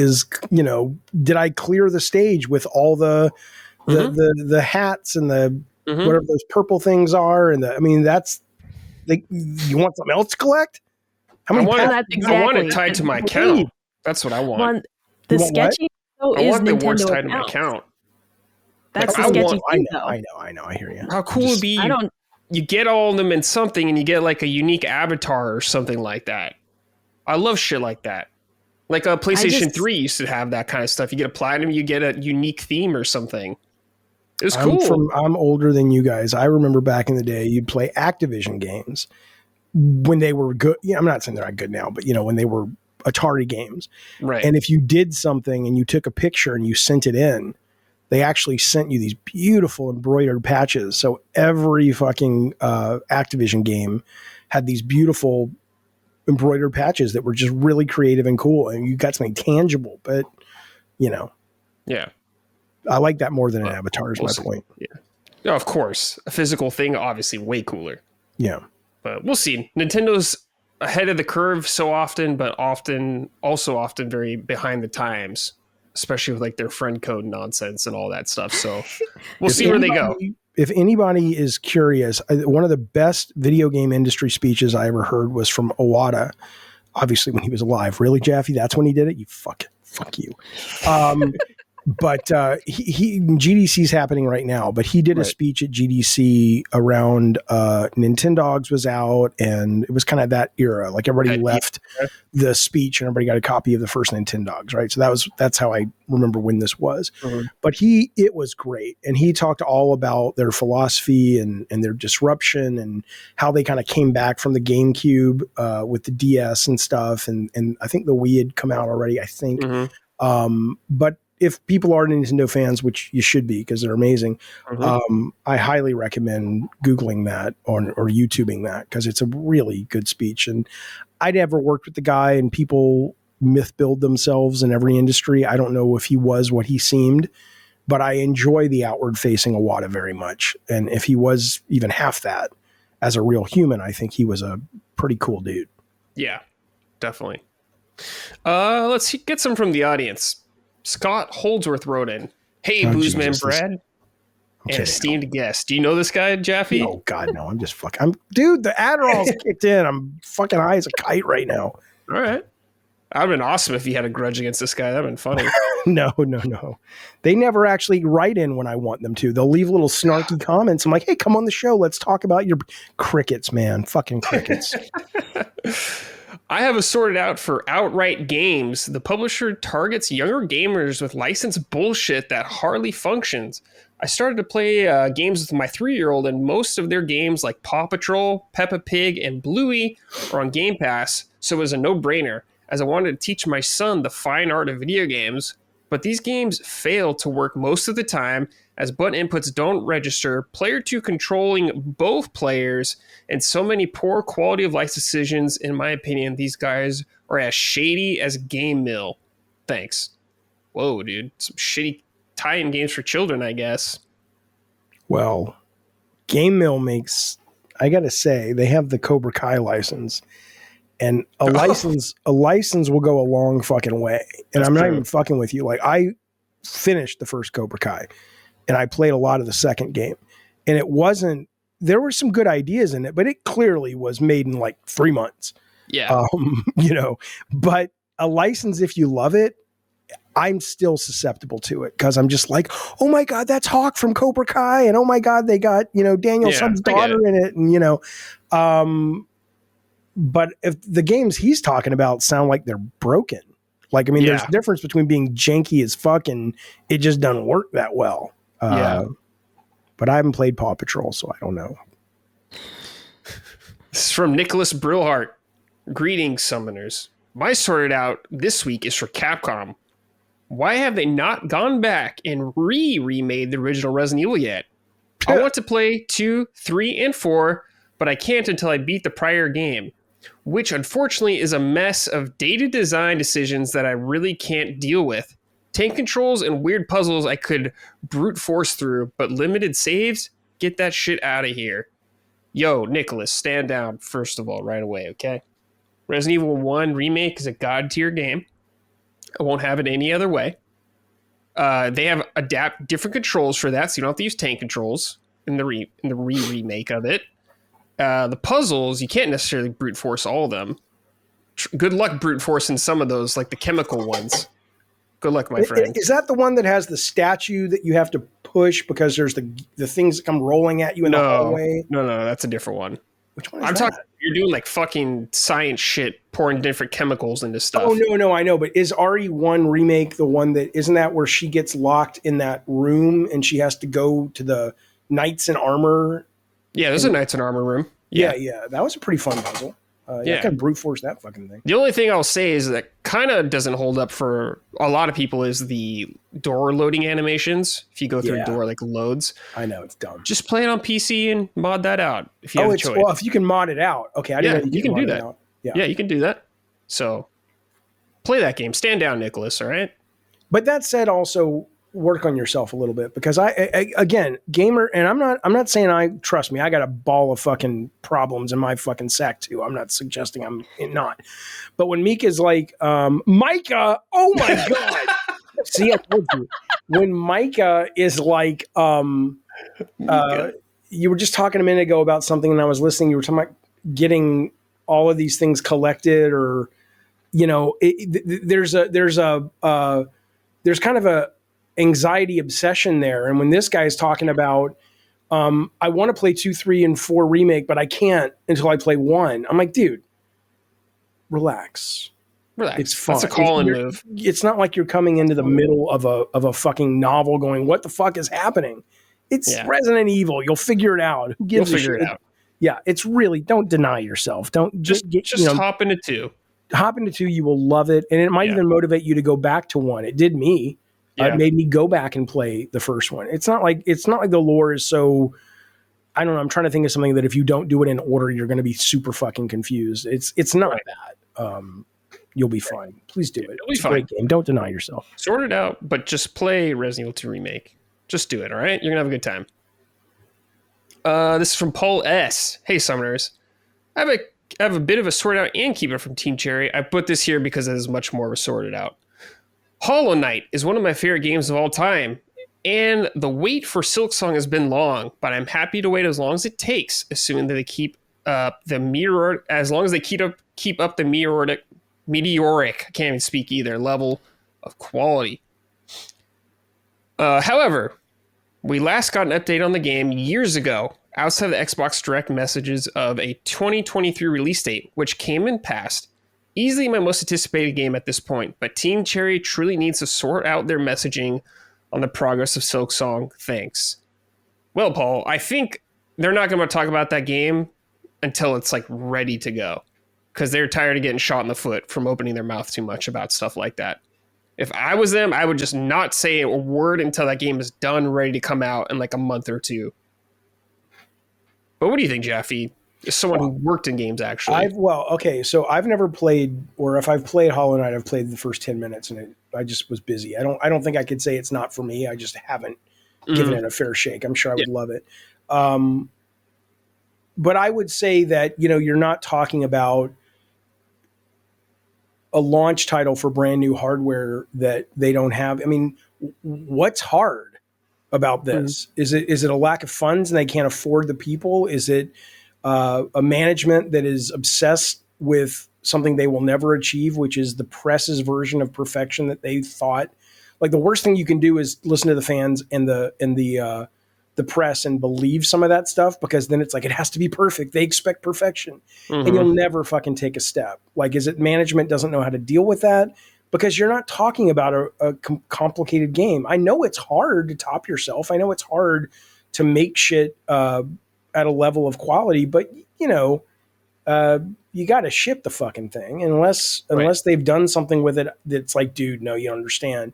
you know, did I clear the stage with all the hats and the whatever those purple things are, and I mean that's you want something else to collect? How many I want it tied to my account. That's what I want. The sketchy I is want the Nintendo awards tied to my account. That's the sketchy thing, though. I know. I hear you. How cool would be you get all of them in something and you get like a unique avatar or something like that. I love shit like that. Like a PlayStation 3 used to have that kind of stuff. You get a platinum, you get a unique theme or something. It was cool. I'm older than you guys. I remember back in the day, you'd play Activision games when they were good. Yeah, I'm not saying they're not good now, but you know, when they were Atari games. Right. And if you did something and you took a picture and you sent it in, they actually sent you these beautiful embroidered patches. So every fucking Activision game had these beautiful embroidered patches that were just really creative and cool. And you got something tangible, but you know. Yeah. I like that more than an avatar is my point. Yeah. No, of course. A physical thing, obviously way cooler. Yeah. But we'll see. Nintendo's ahead of the curve so often, but often very behind the times, especially with like their friend code nonsense and all that stuff. So we'll see where they go. If anybody is curious, one of the best video game industry speeches I ever heard was from Iwata, obviously when he was alive. Really, Jaffe? That's when he did it? You fuck you. But GDC's happening right now, but he did a speech at GDC around Nintendogs was out, and it was kind of that era. Like everybody left the speech and everybody got a copy of the first Nintendogs, right? So that's how I remember when this was. Mm-hmm. But it was great. And he talked all about their philosophy and their disruption and how they kind of came back from the GameCube with the DS and stuff. And I think the Wii had come out already, I think. Mm-hmm. But if people are Nintendo fans, which you should be because they're amazing, I highly recommend Googling that or YouTubing that because it's a really good speech. And I never worked with the guy, and people myth build themselves in every industry. I don't know if he was what he seemed, but I enjoy the outward facing Iwata very much. And if he was even half that as a real human, I think he was a pretty cool dude. Yeah, definitely. Let's get some from the audience. Scott Holdsworth wrote in, "Hey, Boozman Brad, and esteemed guest. Do you know this guy, Jaffe?" Oh God, no! I'm just fucking. Dude, the Adderall's kicked in. I'm fucking high as a kite right now. All right, that'd been awesome if you had a grudge against this guy. That'd been funny. No. They never actually write in when I want them to. They'll leave little snarky comments. I'm like, hey, come on the show. Let's talk about your crickets, man. Fucking crickets. I have a sorted out for Outright Games. The publisher targets younger gamers with licensed bullshit that hardly functions. I started to play games with my 3-year-old, and most of their games like Paw Patrol, Peppa Pig, and Bluey are on Game Pass, so it was a no-brainer, as I wanted to teach my son the fine art of video games. But these games fail to work most of the time, as button inputs don't register, player 2 controlling both players, and so many poor quality of life decisions. In my opinion, these guys are as shady as Game Mill. Thanks. Whoa, dude. Some shitty tie-in games for children, I guess. Well, Game Mill makes, I gotta say, they have the Cobra Kai license. And a license will go a long fucking way. And I'm not even fucking with you. Like, I finished the first Cobra Kai, and I played a lot of the second game. And it wasn't, there were some good ideas in it, but it clearly was made in like 3 months. Yeah. You know, but a license, if you love it, I'm still susceptible to it because I'm just like, oh my God, that's Hawk from Cobra Kai. And oh my God, they got, you know, Daniel Sun's daughter in it. And, you know, but if the games he's talking about sound like they're broken, like, I mean, there's a difference between being janky as fuck and it just doesn't work that well. But I haven't played Paw Patrol, so I don't know. This is from Nicholas Brillhart. Greetings, summoners. My sorted out this week is for Capcom. Why have they not gone back and remade the original Resident Evil yet? I want to play 2, 3, and 4, but I can't until I beat the prior game, which unfortunately is a mess of dated design decisions that I really can't deal with. Tank controls and weird puzzles I could brute force through, but limited saves? Get that shit out of here. Yo, Nicholas, stand down, first of all, right away, okay? Resident Evil 1 Remake is a god tier game. I won't have it any other way. They have different controls for that, so you don't have to use tank controls in the remake of it. The puzzles, you can't necessarily brute force all of them. Good luck brute forcing some of those, like the chemical ones. Good luck, my friend. Is that the one that has the statue that you have to push because there's the things that come rolling at you in the hallway? No, that's a different one. Which one is that? You're doing like fucking science shit, pouring different chemicals into stuff. Oh, no, I know. But is RE1 Remake the one that, isn't that where she gets locked in that room and she has to go to the Knights in Armor? Yeah, there's a Knights in Armor room. Yeah. That was a pretty fun puzzle. I can brute force that fucking thing. The only thing I'll say is that kind of doesn't hold up for a lot of people is the door loading animations. If you go through a door, like loads. I know, it's dumb. Just play it on PC and mod that out if you have a choice. Well, if you can mod it out. Okay, I didn't know you can do that. Yeah, you can do that. So play that game. Stand down, Nicholas, all right? But that said, also work on yourself a little bit because I again, gamer, and I'm not saying trust me, I got a ball of fucking problems in my fucking sack too. I'm not suggesting I'm not. But when Mika's like, Micah, oh my God. See, I told you. When Micah is like, you were just talking a minute ago about something and I was listening, you were talking about getting all of these things collected or, there's kind of a anxiety obsession there. And when this guy is talking about, I want to play 2, 3, and 4 Remake, but I can't until I play 1. I'm like, dude, relax. It's fun. That's a call and move. It's not like you're coming into the middle of a fucking novel going, what the fuck is happening? It's Resident Evil. You'll figure it out. Who gives a shit? It out. Yeah, it's really, don't deny yourself. Don't just hop into 2. Hop into 2. You will love it. And it might even motivate you to go back to 1. It did me. It made me go back and play the first one. It's not like the lore is so, I don't know. I'm trying to think of something that if you don't do it in order, you're going to be super fucking confused. It's not that. You'll be fine. Please do it. It's a great game. Don't deny yourself. Sort it out, but just play Resident Evil 2 Remake. Just do it, all right? You're going to have a good time. This is from Paul S. Hey, Summoners. I have a bit of a sorted out and keeper from Team Cherry. I put this here because it is much more of a sorted out. Hollow Knight is one of my favorite games of all time, and the wait for Silksong has been long, but I'm happy to wait as long as it takes, assuming that they keep up the meteoric, I can't even speak either, level of quality. However, we last got an update on the game years ago, outside of the Xbox Direct messages of a 2023 release date, which came and passed. Easily my most anticipated game at this point, but Team Cherry truly needs to sort out their messaging on the progress of Silksong. Thanks. Well, Paul, I think they're not going to talk about that game until it's like ready to go, because they're tired of getting shot in the foot from opening their mouth too much about stuff like that. If I was them, I would just not say a word until that game is done, ready to come out in like a month or two. But what do you think, Jaffe? As someone who worked in games, actually. So I've never played, or if I've played Hollow Knight, I've played the first 10 minutes and I just was busy. I don't think I could say it's not for me. I just haven't given it a fair shake. I'm sure I would love it. But I would say that, you're not talking about a launch title for brand new hardware that they don't have. I mean, what's hard about this? Is it a lack of funds and they can't afford the people? Is it a management that is obsessed with something they will never achieve, which is the press's version of perfection that they thought? Like, the worst thing you can do is listen to the fans and the press and believe some of that stuff, because then it's like, it has to be perfect. They expect perfection, and you'll never fucking take a step. Like, is it management doesn't know how to deal with that? Because you're not talking about a complicated game. I know it's hard to top yourself. I know it's hard to make shit at a level of quality, but you got to ship the fucking thing unless they've done something with it that's like, dude, no, you don't understand.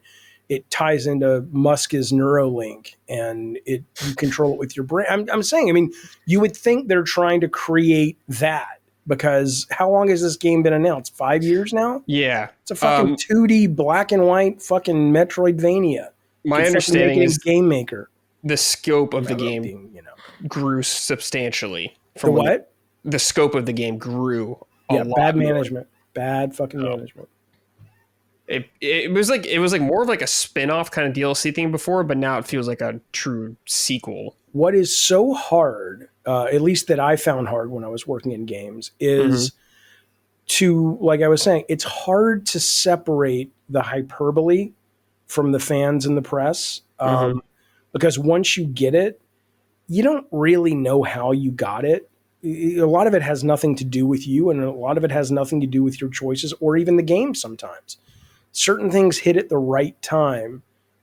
it ties into Musk's Neuralink, and you control it with your brain. I'm saying, I mean, you would think they're trying to create that, because how long has this game been announced? 5 years now? Yeah. It's a fucking 2D black and white fucking Metroidvania. My understanding is Game Maker. The scope of the game grew substantially. From the what? The scope of the game grew a lot. Bad management. Bad fucking management. It was like more of like a spin-off kind of DLC thing before, but now it feels like a true sequel. What is so hard, at least that I found hard when I was working in games, is to, like I was saying, it's hard to separate the hyperbole from the fans and the press, because once you get it, you don't really know how you got it. A lot of it has nothing to do with you, and a lot of it has nothing to do with your choices or even the game sometimes. Certain things hit at the right time,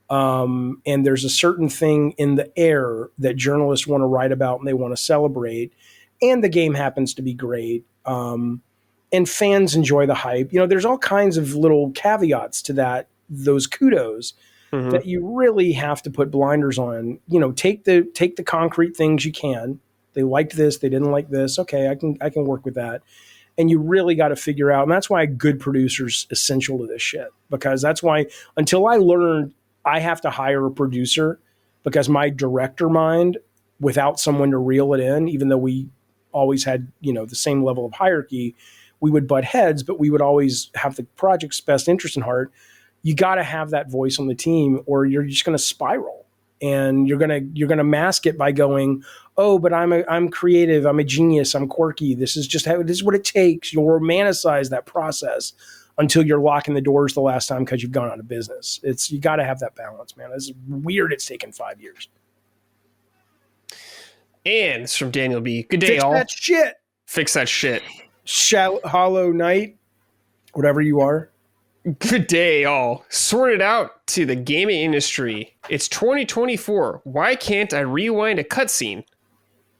and there's a certain thing in the air that journalists want to write about and they want to celebrate, and the game happens to be great, and fans enjoy the hype. There's all kinds of little caveats to those kudos that you really have to put blinders on. Take the concrete things you can. They liked this, they didn't like this. Okay, I can work with that. And you really got to figure out, and that's why a good producer's essential to this shit. Because that's why, until I learned I have to hire a producer, because my director mind, without someone to reel it in, even though we always had, the same level of hierarchy, we would butt heads, but we would always have the project's best interest in heart. You got to have that voice on the team, or you're just going to spiral. And you're gonna mask it by going, oh, but I'm creative, I'm a genius, I'm quirky. This is what it takes. You'll romanticize that process until you're locking the doors the last time because you've gone out of business. You got to have that balance, man. It's weird. It's taken 5 years. And it's from Daniel B. Good day, all. Fix that shit. Hollow Knight, whatever you are. Good day, all. Sorted out to the gaming industry. It's 2024. Why can't I rewind a cutscene?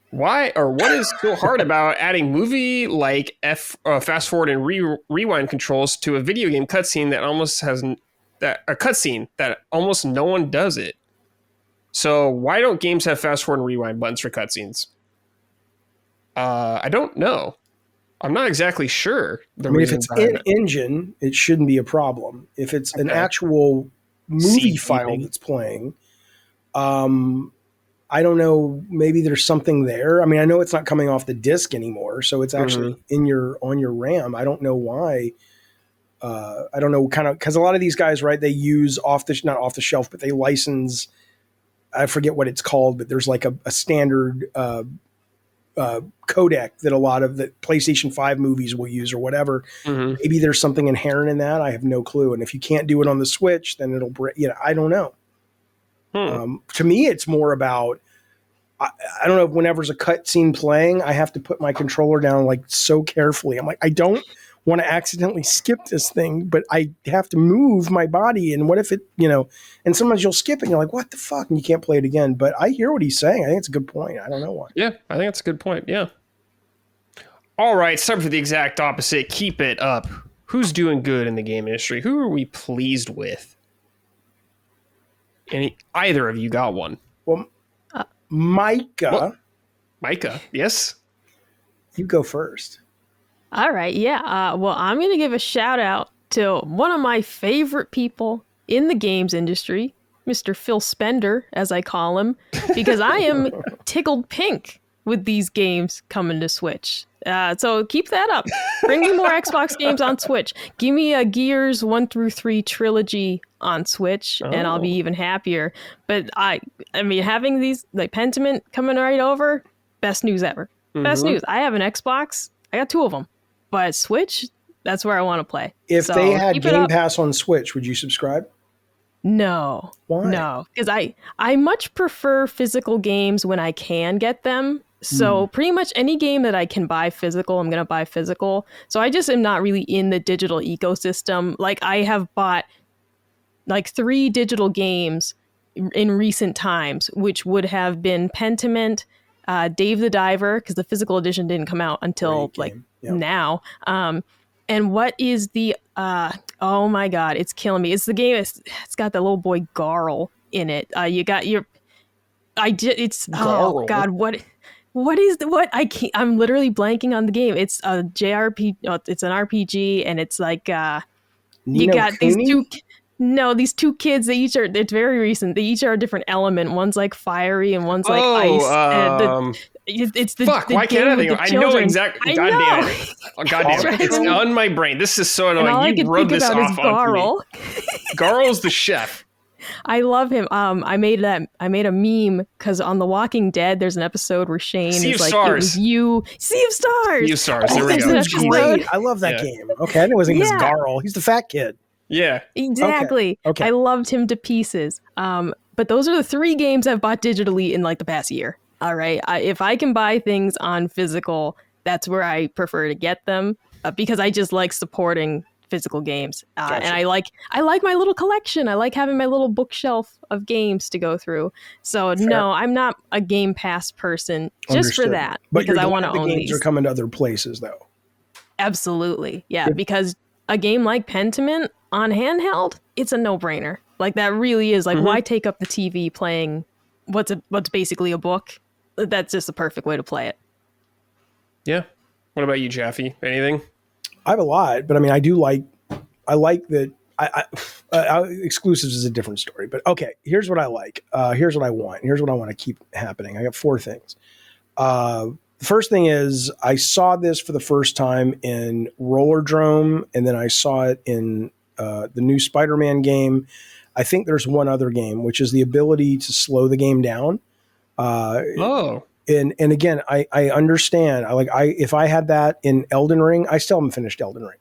Why or what is so hard about adding movie like fast forward and rewind controls to a video game cutscene that almost has a cutscene that almost no one does it? So why don't games have fast forward and rewind buttons for cutscenes? I don't know. I'm not exactly sure. If it's in engine, it shouldn't be a problem. If it's an actual movie file that's playing, I don't know. Maybe there's something there. I mean, I know it's not coming off the disc anymore, so it's actually on your RAM. I don't know why. I don't know, kind of, because a lot of these guys, right? They use not off the shelf, but they license. I forget what it's called, but there's like a standard codec that a lot of the PlayStation 5 movies will use or whatever. Maybe there's something inherent in that. I have no clue. And if you can't do it on the Switch, then it'll break. I don't know. To me, it's more about, I don't know, whenever there's a cutscene playing, I have to put my controller down like so carefully. I'm like, I don't want to accidentally skip this thing, but I have to move my body. And what if it, and sometimes you'll skip it and you're like, what the fuck? And you can't play it again. But I hear what he's saying. I think it's a good point. I don't know why. Yeah, I think that's a good point. Yeah. All right. It's time for the exact opposite. Keep it up. Who's doing good in the game industry? Who are we pleased with? Either of you got one? Well, Micah. What? Micah, yes? You go first. All right, yeah. Well, I'm going to give a shout out to one of my favorite people in the games industry, Mr. Phil Spender, as I call him, because I am tickled pink with these games coming to Switch. So keep that up. Bring me more Xbox games on Switch. Give me a Gears 1 through 3 trilogy on Switch, and I'll be even happier. But I mean, having these, like Pentiment coming right over, best news ever. Best news. I have an Xbox. I got 2 of them. But Switch, that's where I want to play. If they had Game Pass on Switch, would you subscribe? No. Why? No. Because I much prefer physical games when I can get them. So pretty much any game that I can buy physical, I'm going to buy physical. So I just am not really in the digital ecosystem. Like I have bought like 3 digital games in recent times, which would have been Pentiment, Dave the Diver, because the physical edition didn't come out until now. And what is the Oh my God, it's killing me. It's the game. It's got that little boy Garl in it. You got your. I did. It's Garl. Oh God, what is the what? I can't. I'm literally blanking on the game. It's a JRP. It's an RPG, and it's like you got these two. No, these two kids. They each are. It's very recent. They each are a different element. One's like fiery, and one's like ice. It's the fuck. The why can't I think? I know exactly. God damn it! Oh, God damn it! It's on my brain. This is so annoying. And all I can think about is Garl. Garl's the chef. I love him. I made a meme because on The Walking Dead, there's an episode where Shane is like, "It was you, Sea of Stars." Sea of Stars. There we go. Great. I love that game. Okay, I knew his name was Garl. He's the fat kid. Yeah, exactly. Okay. I loved him to pieces. But those are the 3 games I've bought digitally in like the past year. All right, if I can buy things on physical, that's where I prefer to get them because I just like supporting physical games. Gotcha. And I like my little collection. I like having my little bookshelf of games to go through. So Fair. No, I'm not a Game Pass person just Understood. For that. But because I want to own games these. Are coming to other places though. Absolutely. Yeah, because a game like Pentiment on handheld, it's a no-brainer. Like that really is like why take up the TV playing what's basically a book? That's just the perfect way to play it. Yeah. What about you, Jaffe? Anything? I have a lot, but I mean, I like that. Exclusives is a different story, but okay. Here's what I like. Here's what I want. Here's what I want to keep happening. I got 4 things. The first thing is I saw this for the first time in Rollerdrome, and then I saw it in the new Spider-Man game. I think there's one other game, which is the ability to slow the game down. And again, I understand. If I had that in Elden Ring, I still haven't finished Elden Ring.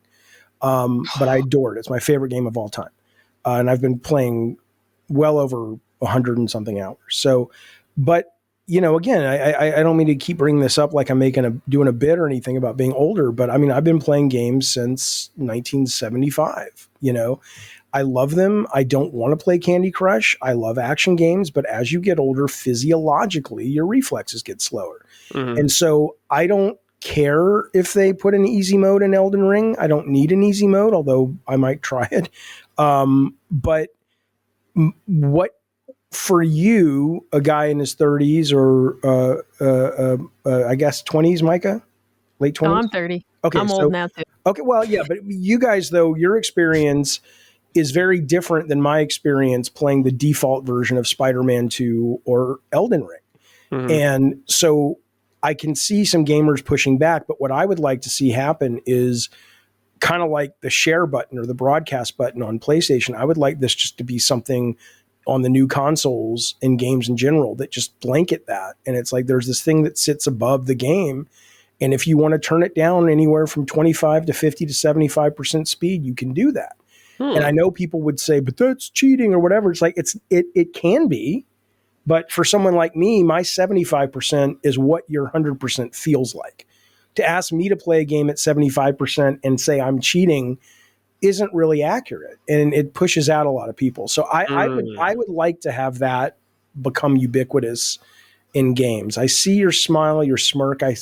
But I adore it. It's my favorite game of all time. And I've been playing well over 100 and something hours. So, but again, I don't mean to keep bringing this up like I'm doing a bit or anything about being older, but I mean, I've been playing games since 1975, I love them. I don't want to play Candy Crush. I love action games, but as you get older, physiologically, your reflexes get slower. Mm-hmm. And so I don't care if they put an easy mode in Elden Ring. I don't need an easy mode, although I might try it. But what for you, a guy in his 30s or I guess 20s, Micah? Late 20s? No, I'm 30. Okay, I'm old now too. Okay, well, yeah, but you guys, though, your experience is very different than my experience playing the default version of Spider-Man 2 or Elden Ring. Mm-hmm. And so I can see some gamers pushing back, but what I would like to see happen is kind of like the share button or the broadcast button on PlayStation. I would like this just to be something on the new consoles and games in general that just blanket that. And it's like there's this thing that sits above the game. And if you want to turn it down anywhere from 25 to 50 to 75% speed, you can do that. And I know people would say, but that's cheating or whatever. It's like, it can be, but for someone like me, my 75% is what your 100% feels like. To ask me to play a game at 75% and say I'm cheating isn't really accurate, and it pushes out a lot of people. So I would like to have that become ubiquitous in games. I see your smile, your smirk. I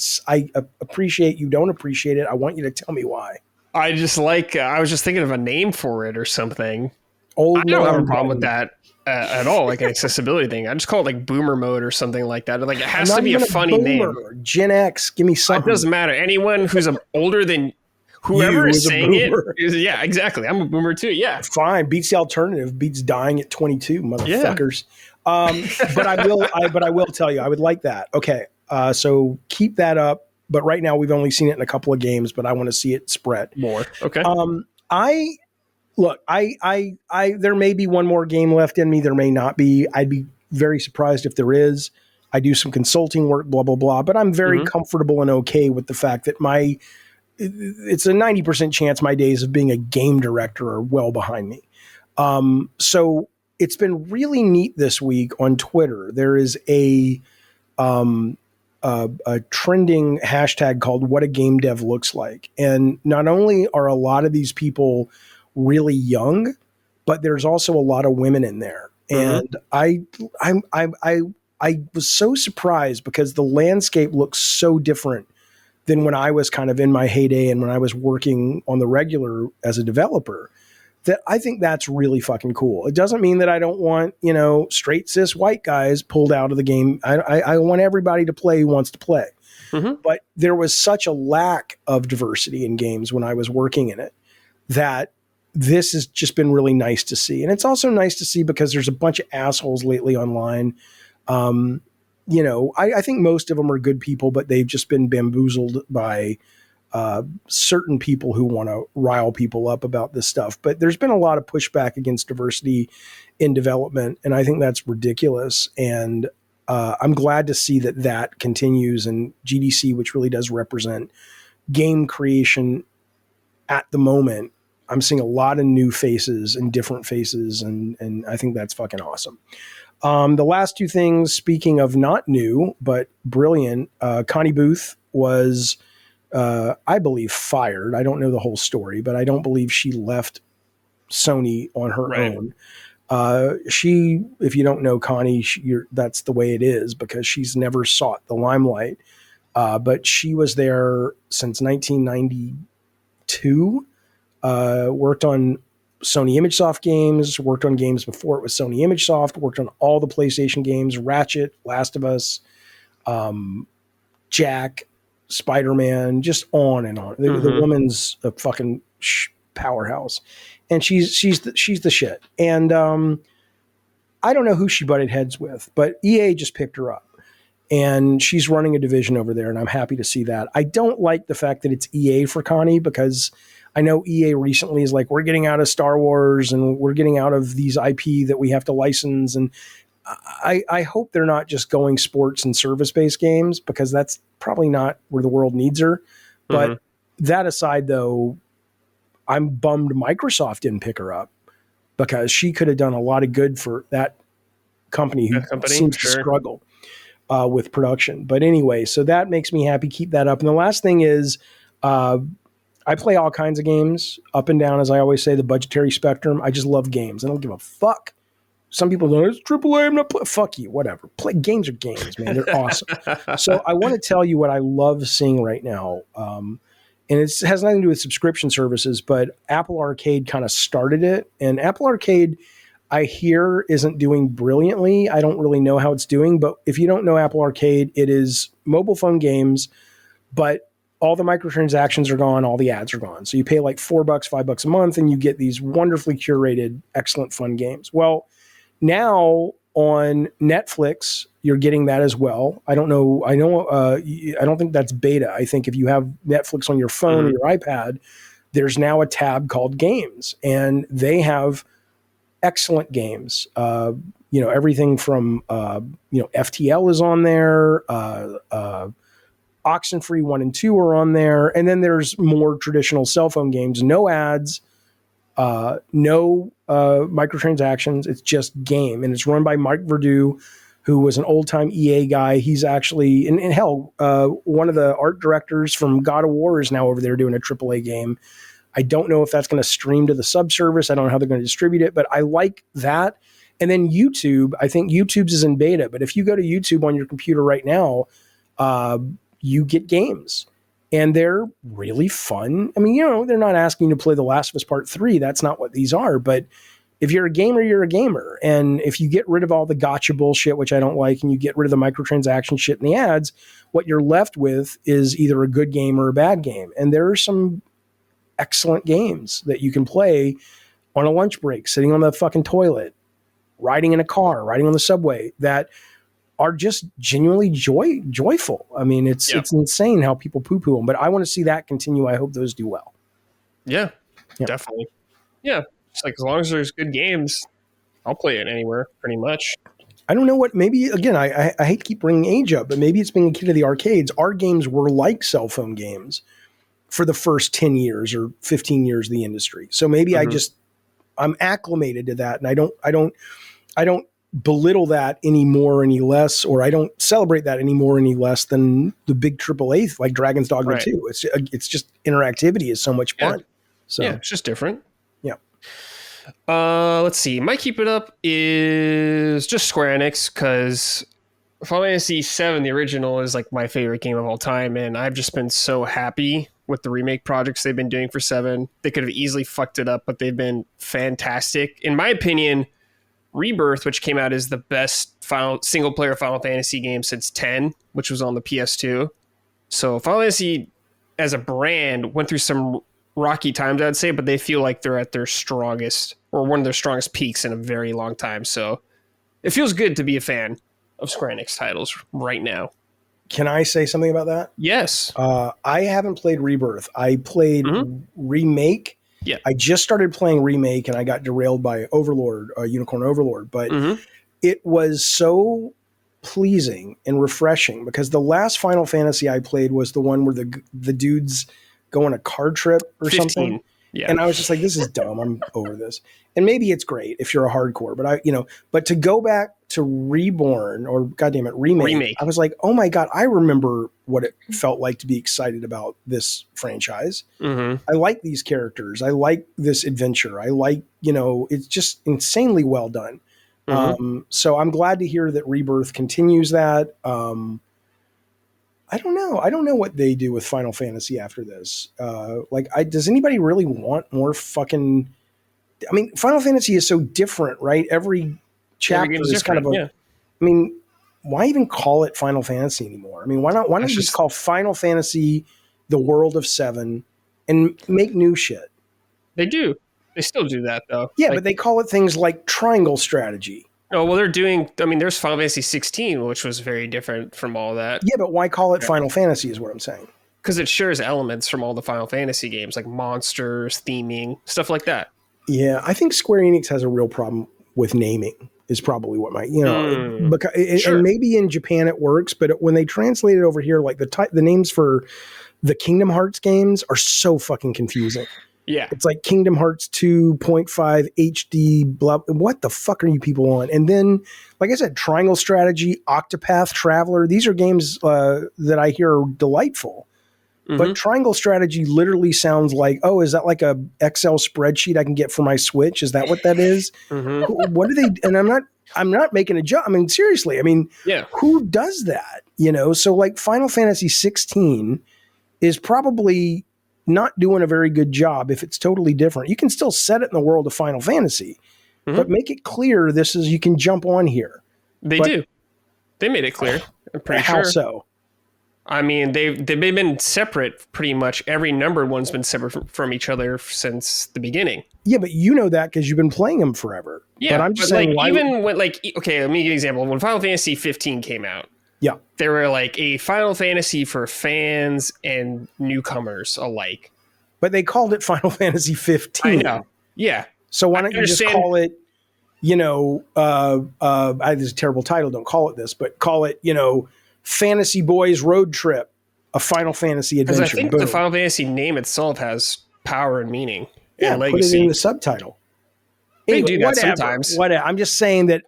appreciate you don't appreciate it. I want you to tell me why. I just I was just thinking of a name for it or something. I don't have a problem with that at all, like an accessibility thing. I just call it like boomer mode or something like that. Like it has to be a funny name. Gen X, give me something. It doesn't matter. Anyone who's older than whoever is saying it. Yeah, exactly. I'm a boomer too. Yeah. Fine. Beats the alternative. Beats dying at 22, motherfuckers. Yeah. But I will tell you, I would like that. Okay. So keep that up. But right now we've only seen it in a couple of games, but I want to see it spread more. Okay. There may be one more game left in me. There may not be. I'd be very surprised if there is. I do some consulting work, blah, blah, blah, but I'm very comfortable and okay with the fact that it's a 90% chance my days of being a game director are well behind me. So it's been really neat this week on Twitter. There is a trending hashtag called "What a Game Dev Looks Like," and not only are a lot of these people really young, but there's also a lot of women in there, and I was so surprised because the landscape looks so different than when I was kind of in my heyday and when I was working on the regular as a developer. that I think that's really fucking cool. It doesn't mean that I don't want, straight cis white guys pulled out of the game. I want everybody to play who wants to play. Mm-hmm. But there was such a lack of diversity in games when I was working in it that this has just been really nice to see. And it's also nice to see because there's a bunch of assholes lately online. I think most of them are good people, but they've just been bamboozled by certain people who want to rile people up about this stuff. But there's been a lot of pushback against diversity in development, and I think that's ridiculous. And I'm glad to see that continues, and GDC, which really does represent game creation at the moment, I'm seeing a lot of new faces and different faces, and I think that's fucking awesome. The last two things, speaking of not new, but brilliant, Connie Booth was, I believe, fired. I don't know the whole story, but I don't believe she left Sony on her own. She, if you don't know Connie, that's the way it is because she's never sought the limelight. But she was there since 1992, worked on Sony ImageSoft games, worked on games before it was Sony ImageSoft, worked on all the PlayStation games, Ratchet, Last of Us, Jack, Spider-Man, just on and on. The woman's a fucking powerhouse, and she's the shit. And I don't know who she butted heads with, but EA just picked her up, and she's running a division over there, and I'm happy to see that. I don't like the fact that it's EA for Connie because I know EA recently is like, we're getting out of Star Wars and we're getting out of these IP that we have to license. And I hope they're not just going sports and service-based games because that's probably not where the world needs her. But that aside, though, I'm bummed Microsoft didn't pick her up because she could have done a lot of good for that company who seems to struggle with production. But anyway, so that makes me happy. Keep that up. And the last thing is, I play all kinds of games up and down, as I always say, the budgetary spectrum. I just love games. I don't give a fuck. Some people go, it's AAA, I'm not fuck you, whatever. Games are games, man. They're awesome. So I want to tell you what I love seeing right now. And it has nothing to do with subscription services, but Apple Arcade kind of started it. And Apple Arcade, I hear, isn't doing brilliantly. I don't really know how it's doing. But if you don't know Apple Arcade, it is mobile phone games, but all the microtransactions are gone, all the ads are gone. So you pay like $4, $5 a month, and you get these wonderfully curated, excellent, fun games. Well, now on Netflix, you're getting that as well. I don't know. I don't think that's beta. I think if you have Netflix on your phone or your iPad, there's now a tab called Games, and they have excellent games. Everything from FTL is on there. Oxenfree 1 and 2 are on there. And then there's more traditional cell phone games. No ads, no microtransactions. It's just game. And it's run by Mike Verdu, who was an old-time EA guy. He's actually, and hell, one of the art directors from God of War is now over there doing a AAA game. I don't know if that's going to stream to the subservice. I don't know how they're going to distribute it, but I like that. And then YouTube, I think YouTube's is in beta. But if you go to YouTube on your computer right now, you get games, and they're really fun. I mean, they're not asking you to play The Last of Us Part 3. That's not what these are. But if you're a gamer, you're a gamer. And if you get rid of all the gotcha bullshit, which I don't like, and you get rid of the microtransaction shit and the ads, what you're left with is either a good game or a bad game. And there are some excellent games that you can play on a lunch break, sitting on the fucking toilet, riding in a car, riding on the subway, that are just genuinely joyful. I mean, it's insane how people poo-poo them, but I want to see that continue. I hope those do well. Yeah. Definitely. Yeah. It's like, as long as there's good games, I'll play it anywhere, pretty much. I don't know what, maybe, again, I hate to keep bringing age up, but maybe it's being a kid of the arcades. Our games were like cell phone games for the first 10 years or 15 years of the industry. So maybe I'm acclimated to that. And I don't belittle that any more, any less, or I don't celebrate that any more, any less than the big AAA like Dragon's Dogma 2. It's just interactivity is so much fun. So it's just different. Yeah. Let's see. My keep it up is just Square Enix, because Final Fantasy VII, the original, is like my favorite game of all time, and I've just been so happy with the remake projects they've been doing for 7. They could have easily fucked it up, but they've been fantastic. In my opinion, Rebirth, which came out as the best single-player Final Fantasy game since 10, which was on the PS2. So Final Fantasy, as a brand, went through some rocky times, I'd say, but they feel like they're at their strongest, or one of their strongest peaks in a very long time. So it feels good to be a fan of Square Enix titles right now. Can I say something about that? Yes. I haven't played Rebirth. I played Remake. Yeah. I just started playing Remake and I got derailed by Overlord, Unicorn Overlord. But it was so pleasing and refreshing because the last Final Fantasy I played was the one where the dudes go on a car trip or 15. something. Yeah. And I was just like, this is dumb. I'm over this. And maybe it's great if you're a hardcore, but but to go back to Reborn or goddamn it, Remake, I was like, oh my God, I remember what it felt like to be excited about this franchise. I like these characters. I like this adventure. I like, it's just insanely well done. So I'm glad to hear that Rebirth continues that. I don't know. I don't know what they do with Final Fantasy after this. Does anybody really want more fucking... I mean, Final Fantasy is so different, right? Every chapter is kind of a... Yeah. I mean, why even call it Final Fantasy anymore? I mean, why not you just call Final Fantasy the World of 7 and make new shit? They do. They still do that, though. Yeah, but they call it things like Triangle Strategy. Oh, well, there's Final Fantasy 16, which was very different from all that. Yeah, but why call it Final Fantasy is what I'm saying. Because it shares elements from all the Final Fantasy games, like monsters, theming, stuff like that. Yeah, I think Square Enix has a real problem with naming is probably what because and maybe in Japan it works, but when they translate it over here, like the names for the Kingdom Hearts games are so fucking confusing. Yeah. It's like Kingdom Hearts 2.5 HD, blah. What the fuck are you people on? And then, like I said, Triangle Strategy, Octopath Traveler, these are games that I hear are delightful. But Triangle Strategy literally sounds like, oh, is that like a Excel spreadsheet I can get for my Switch? Is that what that is? What do they? And I'm not making a joke. I mean, seriously. I mean, who does that? So like Final Fantasy 16 is probably not doing a very good job if it's totally different. You can still set it in the world of Final Fantasy, but make it clear you can jump on here. They do. They made it clear. I'm pretty sure. How so? I mean, they've been separate pretty much. Every numbered one's been separate from each other since the beginning. Yeah, but you know that because you've been playing them forever. Yeah, but I'm just saying, when okay, let me give you an example. When Final Fantasy 15 came out, they were like a Final Fantasy for fans and newcomers alike. But they called it Final Fantasy 15. I know. Yeah. So why don't you just call it, this is a terrible title, don't call it this, but call it, Fantasy Boys Road Trip, a Final Fantasy adventure. Because I think the Final Fantasy name itself has power and meaning. Yeah, and legacy. Put it in the subtitle. Anyway, they do that sometimes. I'm just saying that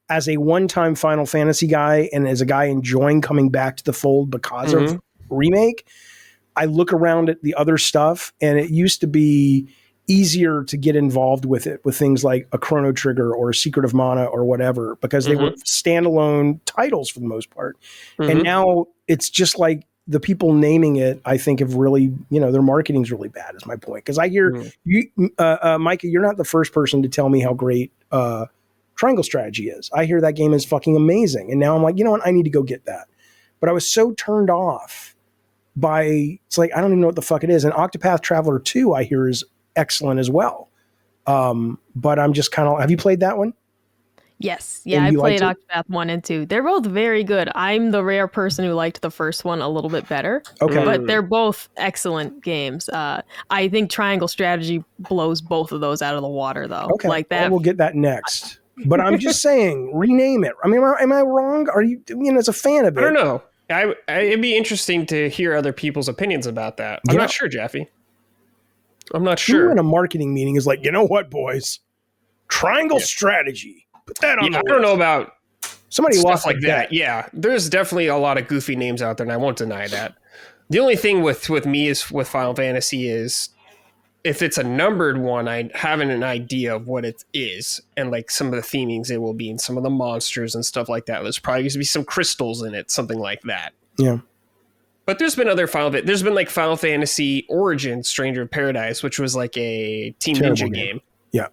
as a one-time Final Fantasy guy and as a guy enjoying coming back to the fold because of Remake, I look around at the other stuff, and it used to be easier to get involved with it, with things like a Chrono Trigger or a Secret of Mana or whatever, because they were standalone titles for the most part. And now it's just like the people naming it, I think, have really, their marketing's really bad, is my point. Because I hear you, Micah, you're not the first person to tell me how great Triangle Strategy is. I hear that game is fucking amazing. And now I'm like, you know what? I need to go get that. But I was so turned off by, it's like, I don't even know what the fuck it is. And Octopath Traveler 2, I hear, is excellent as well. But I'm just kind of, have you played that one? Yes. Yeah, I played Octopath 1 and 2. They're both very good. I'm the rare person who liked the first one a little bit better. Okay. But they're both excellent games. I think Triangle Strategy blows both of those out of the water, though. Okay. Like that. We'll get that next. But I'm just saying, rename it. I mean, am I wrong? Are you, as a fan of it? I don't know. It'd be interesting to hear other people's opinions about that. I'm not sure, Jaffe. I'm not sure. Who in a marketing meeting is like, you know what, boys? Triangle Strategy. Put that on the list. I don't know about somebody stuff like that. Yeah, there's definitely a lot of goofy names out there, and I won't deny that. The only thing with me is with Final Fantasy is if it's a numbered one, I having an idea of what it is and like some of the themings it will be and some of the monsters and stuff like that. There's probably going to be some crystals in it, something like that. Yeah. But there's been other there's been like Final Fantasy Origin Stranger of Paradise, which was like a Team Ninja game. Yeah.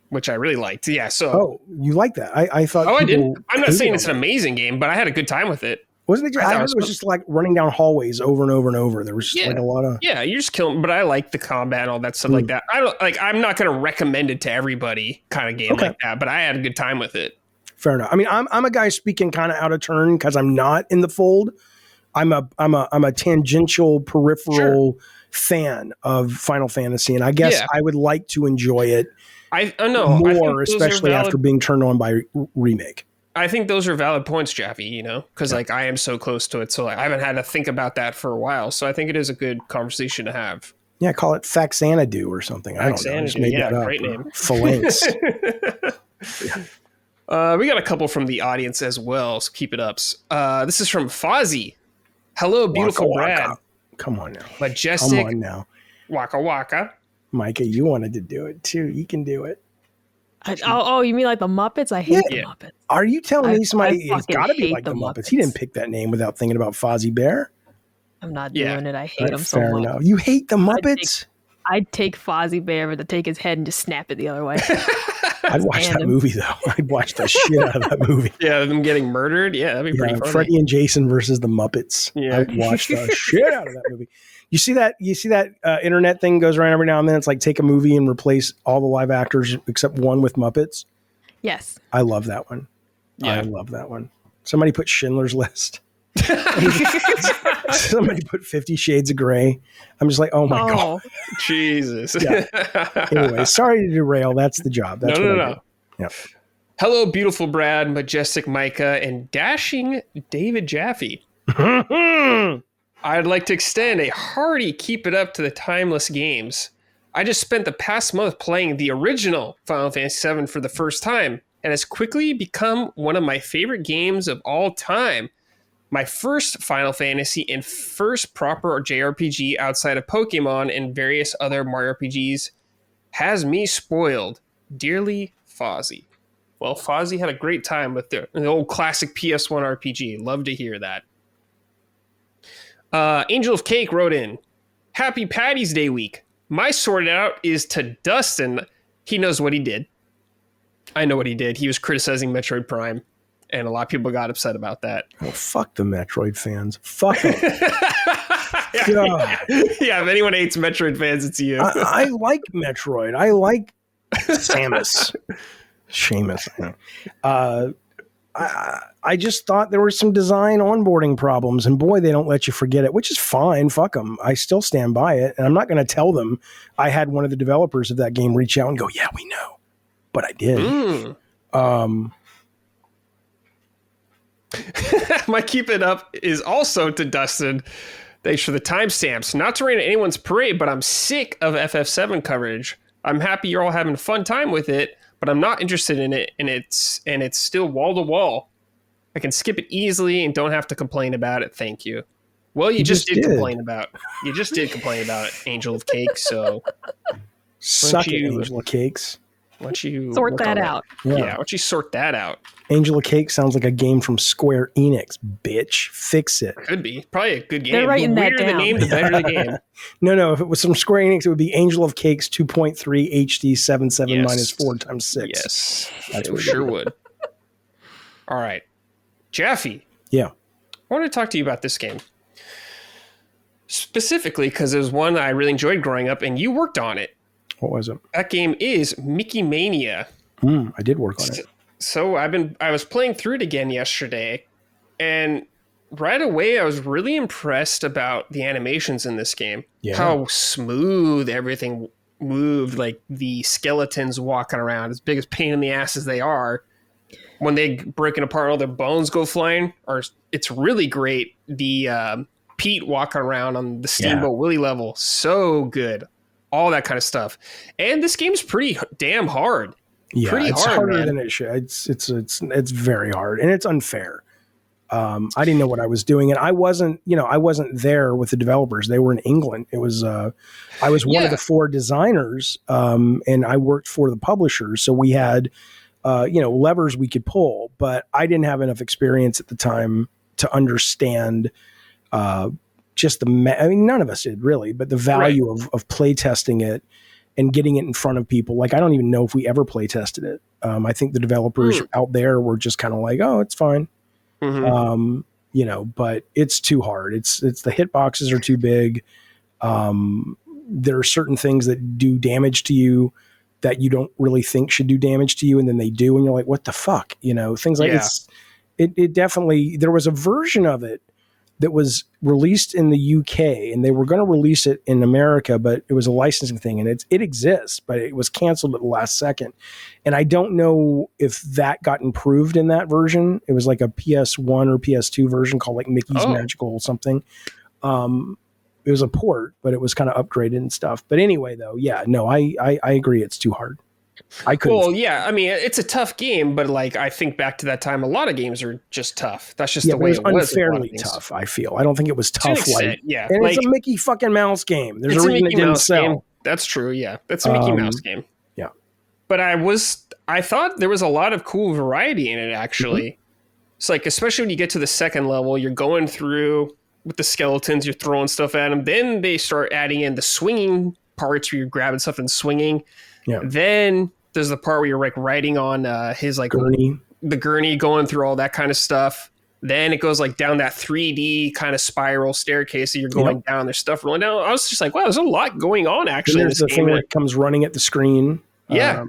Which I really liked. Yeah. So. Oh, you like that? I thought. Oh, I did. I'm not saying it's an amazing game, but I had a good time with it. Wasn't it? I heard it was just like running down hallways over and over and over. There was just like a lot of. Yeah, you're just killing. But I like the combat and all that stuff like that. I don't like. I'm not going to recommend it to everybody. Kind of game like that. But I had a good time with it. Fair enough. I mean, I'm a guy speaking kind of out of turn because I'm not in the fold. I'm a tangential, peripheral fan of Final Fantasy, and I guess I would like to enjoy it. I know more, especially after being turned on by Remake. I think those are valid points, Jaffe. You know, because like I am so close to it, so like, I haven't had to think about that for a while. So I think it is a good conversation to have. Yeah, call it Faxanadu or something. I don't know. Just made that up. Great name. Phalanx. We got a couple from the audience as well, so keep it up. This is from Fozzie. Hello, beautiful waka, Brad. waka. Come on now. Majestic. Come on now. Waka waka. Micah, you wanted to do it too. You can do it. You mean like the Muppets? I hate the Muppets. Are you telling me somebody it's got to be like the Muppets? He didn't pick that name without thinking about Fozzie Bear. I'm not doing it. I hate him so much. Enough. You hate the Muppets? I'd take Fozzie Bear, but to take his head and just snap it the other way. I'd watch that movie though. I'd watch the shit out of that movie. Yeah, them getting murdered. Yeah, that'd be pretty funny. Freddy and Jason versus the Muppets. Yeah, I'd watch the shit out of that movie. You see that internet thing goes around every now and then. It's like take a movie and replace all the live actors except one with Muppets. Yes, I love that one. Yeah, I love that one. Somebody put Schindler's List. Somebody put 50 Shades of Grey. I'm just like, oh my God. Jesus. Yeah. Anyway, sorry to derail. That's the job. That's no. Yeah. Hello, beautiful Brad, majestic Micah, and dashing David Jaffe. I'd like to extend a hearty keep it up to the timeless games. I just spent the past month playing the original Final Fantasy VII for the first time, and has quickly become one of my favorite games of all time. My first Final Fantasy and first proper JRPG outside of Pokemon and various other Mario RPGs has me spoiled. Dearly, Fozzie. Well, Fozzie had a great time with the old classic PS1 RPG. Love to hear that. Angel of Cake wrote in, Happy Patty's Day week. My sorted out is to Dustin. He knows what he did. I know what he did. He was criticizing Metroid Prime. And a lot of people got upset about that. Oh, fuck the Metroid fans. Fuck them. Yeah, if anyone hates Metroid fans, it's you. I like Metroid. I like Samus. Seamus. I just thought there were some design onboarding problems. And boy, they don't let you forget it, which is fine. Fuck them. I still stand by it. And I'm not going to tell them I had one of the developers of that game reach out and go, yeah, we know. But I did. My keep it up is also to Dustin. Thanks for the timestamps. Not to rain at anyone's parade, but I'm sick of FF7 coverage. I'm happy you're all having a fun time with it, but I'm not interested in it, and it's still wall to wall. I can skip it easily and don't have to complain about it. Thank you. Well, you just did complain about it, Angel of Cake. So suck it, Angel of Cakes. Why don't you sort that out? Yeah, why don't you sort that out? Angel of Cake sounds like a game from Square Enix, bitch. Fix it. Could be. Probably a good game. They're writing that down. The name, the better the game. No. If it was from Square Enix, it would be Angel of Cakes 2.3 HD 77 minus 4 times 6. Yes. That's what sure would. All right. Jaffe. Yeah. I want to talk to you about this game. Specifically because it was one I really enjoyed growing up, and you worked on it. What was it? That game is Mickey Mania. I did work on it. So I was playing through it again yesterday, and right away I was really impressed about the animations in this game. Yeah. How smooth everything moved, like the skeletons walking around, as big as pain in the ass as they are. When they breaking apart, all their bones go flying. It's really great. The Pete walking around on the Steamboat Willie level, so good. All that kind of stuff. And this game's pretty damn hard. Yeah, pretty it's hard, harder man. than it should. It's very hard, and it's unfair. I didn't know what I was doing, and I wasn't there with the developers. They were in England. It was I was one of the 4 designers, and I worked for the publishers. So we had levers we could pull, but I didn't have enough experience at the time to understand just I mean, none of us did really, but the value of play testing it and getting it in front of people. Like, I don't even know if we ever play tested it. I think the developers out there were just kind of like, oh, it's fine. You know, but it's too hard. It's the hitboxes are too big. There are certain things that do damage to you that you don't really think should do damage to you, and then they do, and you're like, what the fuck? You know, things like it definitely, there was a version of it that was released in the UK, and they were going to release it in America, but it was a licensing thing, and it exists, but it was canceled at the last second. And I don't know if that got improved in that version. It was like a PS1 or PS2 version called like Mickey's Magical something. It was a port, but it was kind of upgraded and stuff. But anyway, though, yeah, no, I agree. It's too hard. I couldn't. Well, yeah, I mean, it's a tough game, but like I think back to that time, a lot of games are just tough. That's just the way it was. Unfairly tough, I feel. I don't think it was tough. And it's a Mickey fucking Mouse game. There's a reason it didn't sell. Game. That's true. Yeah, that's a Mickey Mouse game. Yeah, but I thought there was a lot of cool variety in it. Actually, it's like, especially when you get to the second level, you're going through with the skeletons, you're throwing stuff at them. Then they start adding in the swinging parts where you're grabbing stuff and swinging. Yeah. Then there's the part where you're like riding on his like the gurney, going through all that kind of stuff. Then it goes like down that 3D kind of spiral staircase that you're going down. There's stuff rolling down. I was just like, wow, there's a lot going on actually. And there's the thing where it comes running at the screen. Yeah.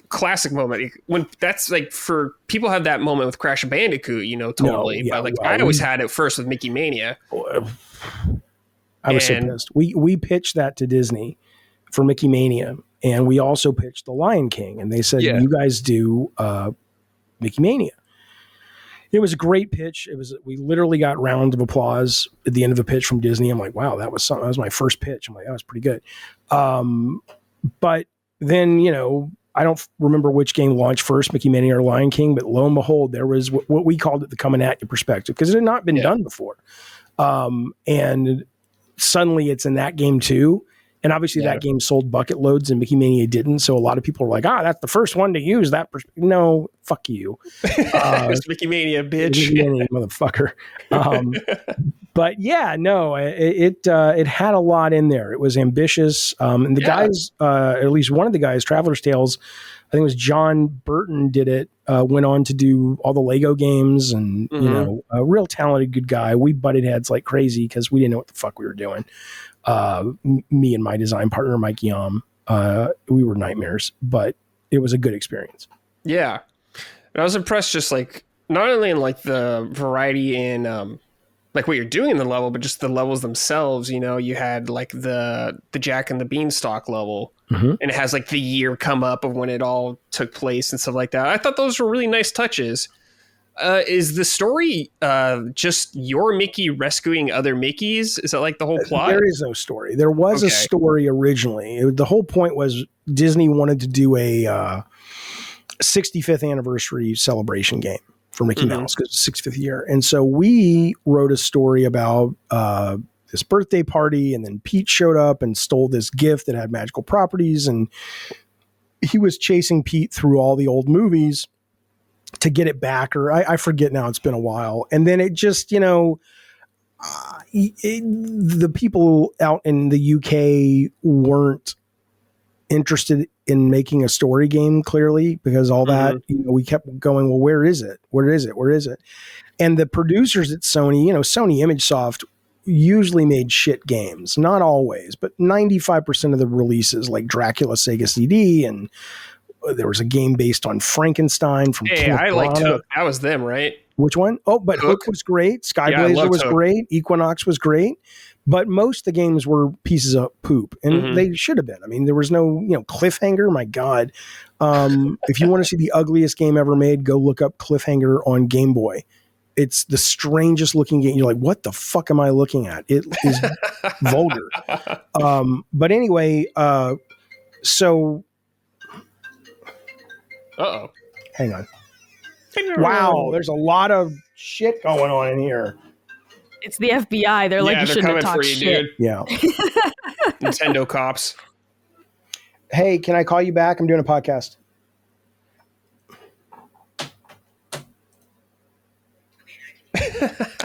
Classic moment. When that's like, for people have that moment with Crash Bandicoot, you know, totally. But like I always had it first with Mickey Mania. I was so pissed. We pitched that to Disney for Mickey Mania, and we also pitched The Lion King, and they said, you guys do Mickey Mania. It was a great pitch. We literally got rounds of applause at the end of the pitch from Disney. I'm like, wow, that was something. That was my first pitch. I'm like, that was pretty good. But then, you know, I don't remember which game launched first, Mickey Mania or Lion King, but lo and behold, there was what we called it the coming at you perspective, because it had not been done before. And suddenly it's in that game too. And obviously that game sold bucket loads and Mickey Mania didn't. So a lot of people are like, that's the first one to use that. No, fuck you. It's Mickey Mania, bitch. Mickey Mania, motherfucker. But yeah, no, it had a lot in there. It was ambitious. And the guys, at least one of the guys, Traveler's Tales, I think it was John Burton did it, went on to do all the Lego games and, you know, a real talented, good guy. We butted heads like crazy because we didn't know what the fuck we were doing. Me and my design partner, Mike Yam, we were nightmares, but it was a good experience. Yeah. And I was impressed just like, not only in like the variety in, like what you're doing in the level, but just the levels themselves. You know, you had like the Jack and the Beanstalk level, and it has like the year come up of when it all took place and stuff like that. I thought those were really nice touches. Is the story just your Mickey rescuing other Mickeys? Is that like the whole plot? There is no story. There was a story originally. The whole point was Disney wanted to do a 65th anniversary celebration game for Mickey Mouse because it's 65th year. And so we wrote a story about this birthday party, and then Pete showed up and stole this gift that had magical properties, and he was chasing Pete through all the old movies to get it back, or I forget now, it's been a while. And then it just, you know, the people out in the UK weren't interested in making a story game, clearly, because all that, you know, we kept going, well, where is it? Where is it? Where is it? And the producers at Sony, you know, Sony ImageSoft usually made shit games, not always, but 95% of the releases, like Dracula Sega CD, and there was a game based on Frankenstein from I liked Hook. That was them, right? Which one? Oh, but Hook was great. Skyblazer was great. Equinox was great. But most of the games were pieces of poop, and they should have been. I mean, there was no, you know, Cliffhanger. My God. If you want to see the ugliest game ever made, go look up Cliffhanger on Game Boy. It's the strangest looking game. You're like, what the fuck am I looking at? It is vulgar. But anyway, so... Uh-oh. Hang on. Wow, there's a lot of shit going on in here. It's the FBI. They're like, you shouldn't have talked shit. Dude. Yeah. Nintendo cops. Hey, can I call you back? I'm doing a podcast.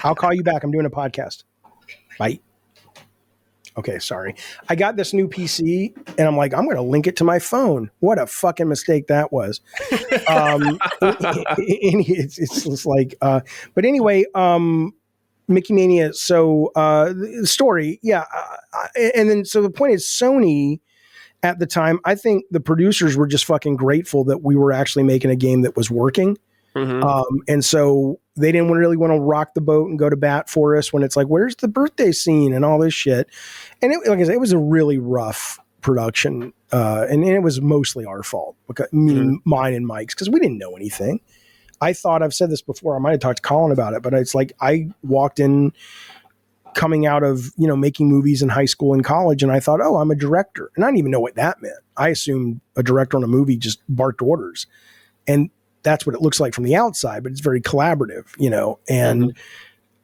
I'll call you back. I'm doing a podcast. Bye. Okay, sorry. I got this new PC, and I'm like, I'm going to link it to my phone. What a fucking mistake that was. It's just like, but anyway, Mickey Mania. So the story, yeah, and then so the point is, Sony at the time, I think the producers were just fucking grateful that we were actually making a game that was working. And so they didn't really want to rock the boat and go to bat for us when it's like, where's the birthday scene and all this shit. And like I said, it was a really rough production. And it was mostly our fault, meaning mine and Mike's, because we didn't know anything. I thought, I've said this before, I might have talked to Colin about it, but it's like I walked in coming out of, making movies in high school and college, and I thought, oh, I'm a director. And I didn't even know what that meant. I assumed a director on a movie just barked orders. And that's what it looks like from the outside, but it's very collaborative, and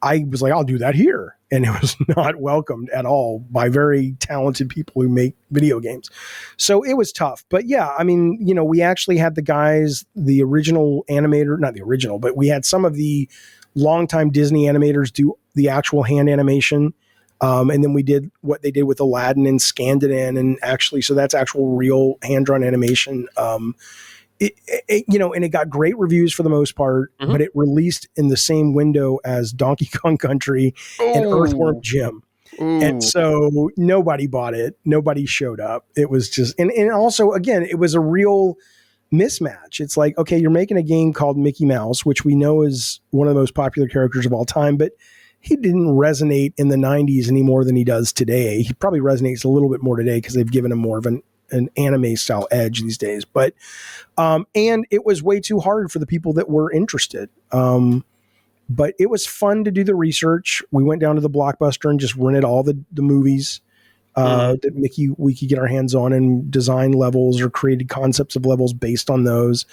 I was like, I'll do that here. And it was not welcomed at all by very talented people who make video games. So it was tough. But yeah, I mean, we actually had the guys, the original animator, not the original, but we had some of the longtime Disney animators do the actual hand animation. And then we did what they did with Aladdin and scanned it in. And actually, so that's actual real hand-drawn animation. And it got great reviews for the most part, but it released in the same window as Donkey Kong Country and Earthworm Jim. And so nobody bought it. Nobody showed up. It was just, and also, again, it was a real mismatch. It's like, okay, you're making a game called Mickey Mouse, which we know is one of the most popular characters of all time, but he didn't resonate in the 90s any more than he does today. He probably resonates a little bit more today because they've given him more of an anime style edge these days, but and it was way too hard for the people that were interested. But it was fun to do the research. We went down to the Blockbuster and just rented all the movies that we could get our hands on, and design levels or created concepts of levels based on those.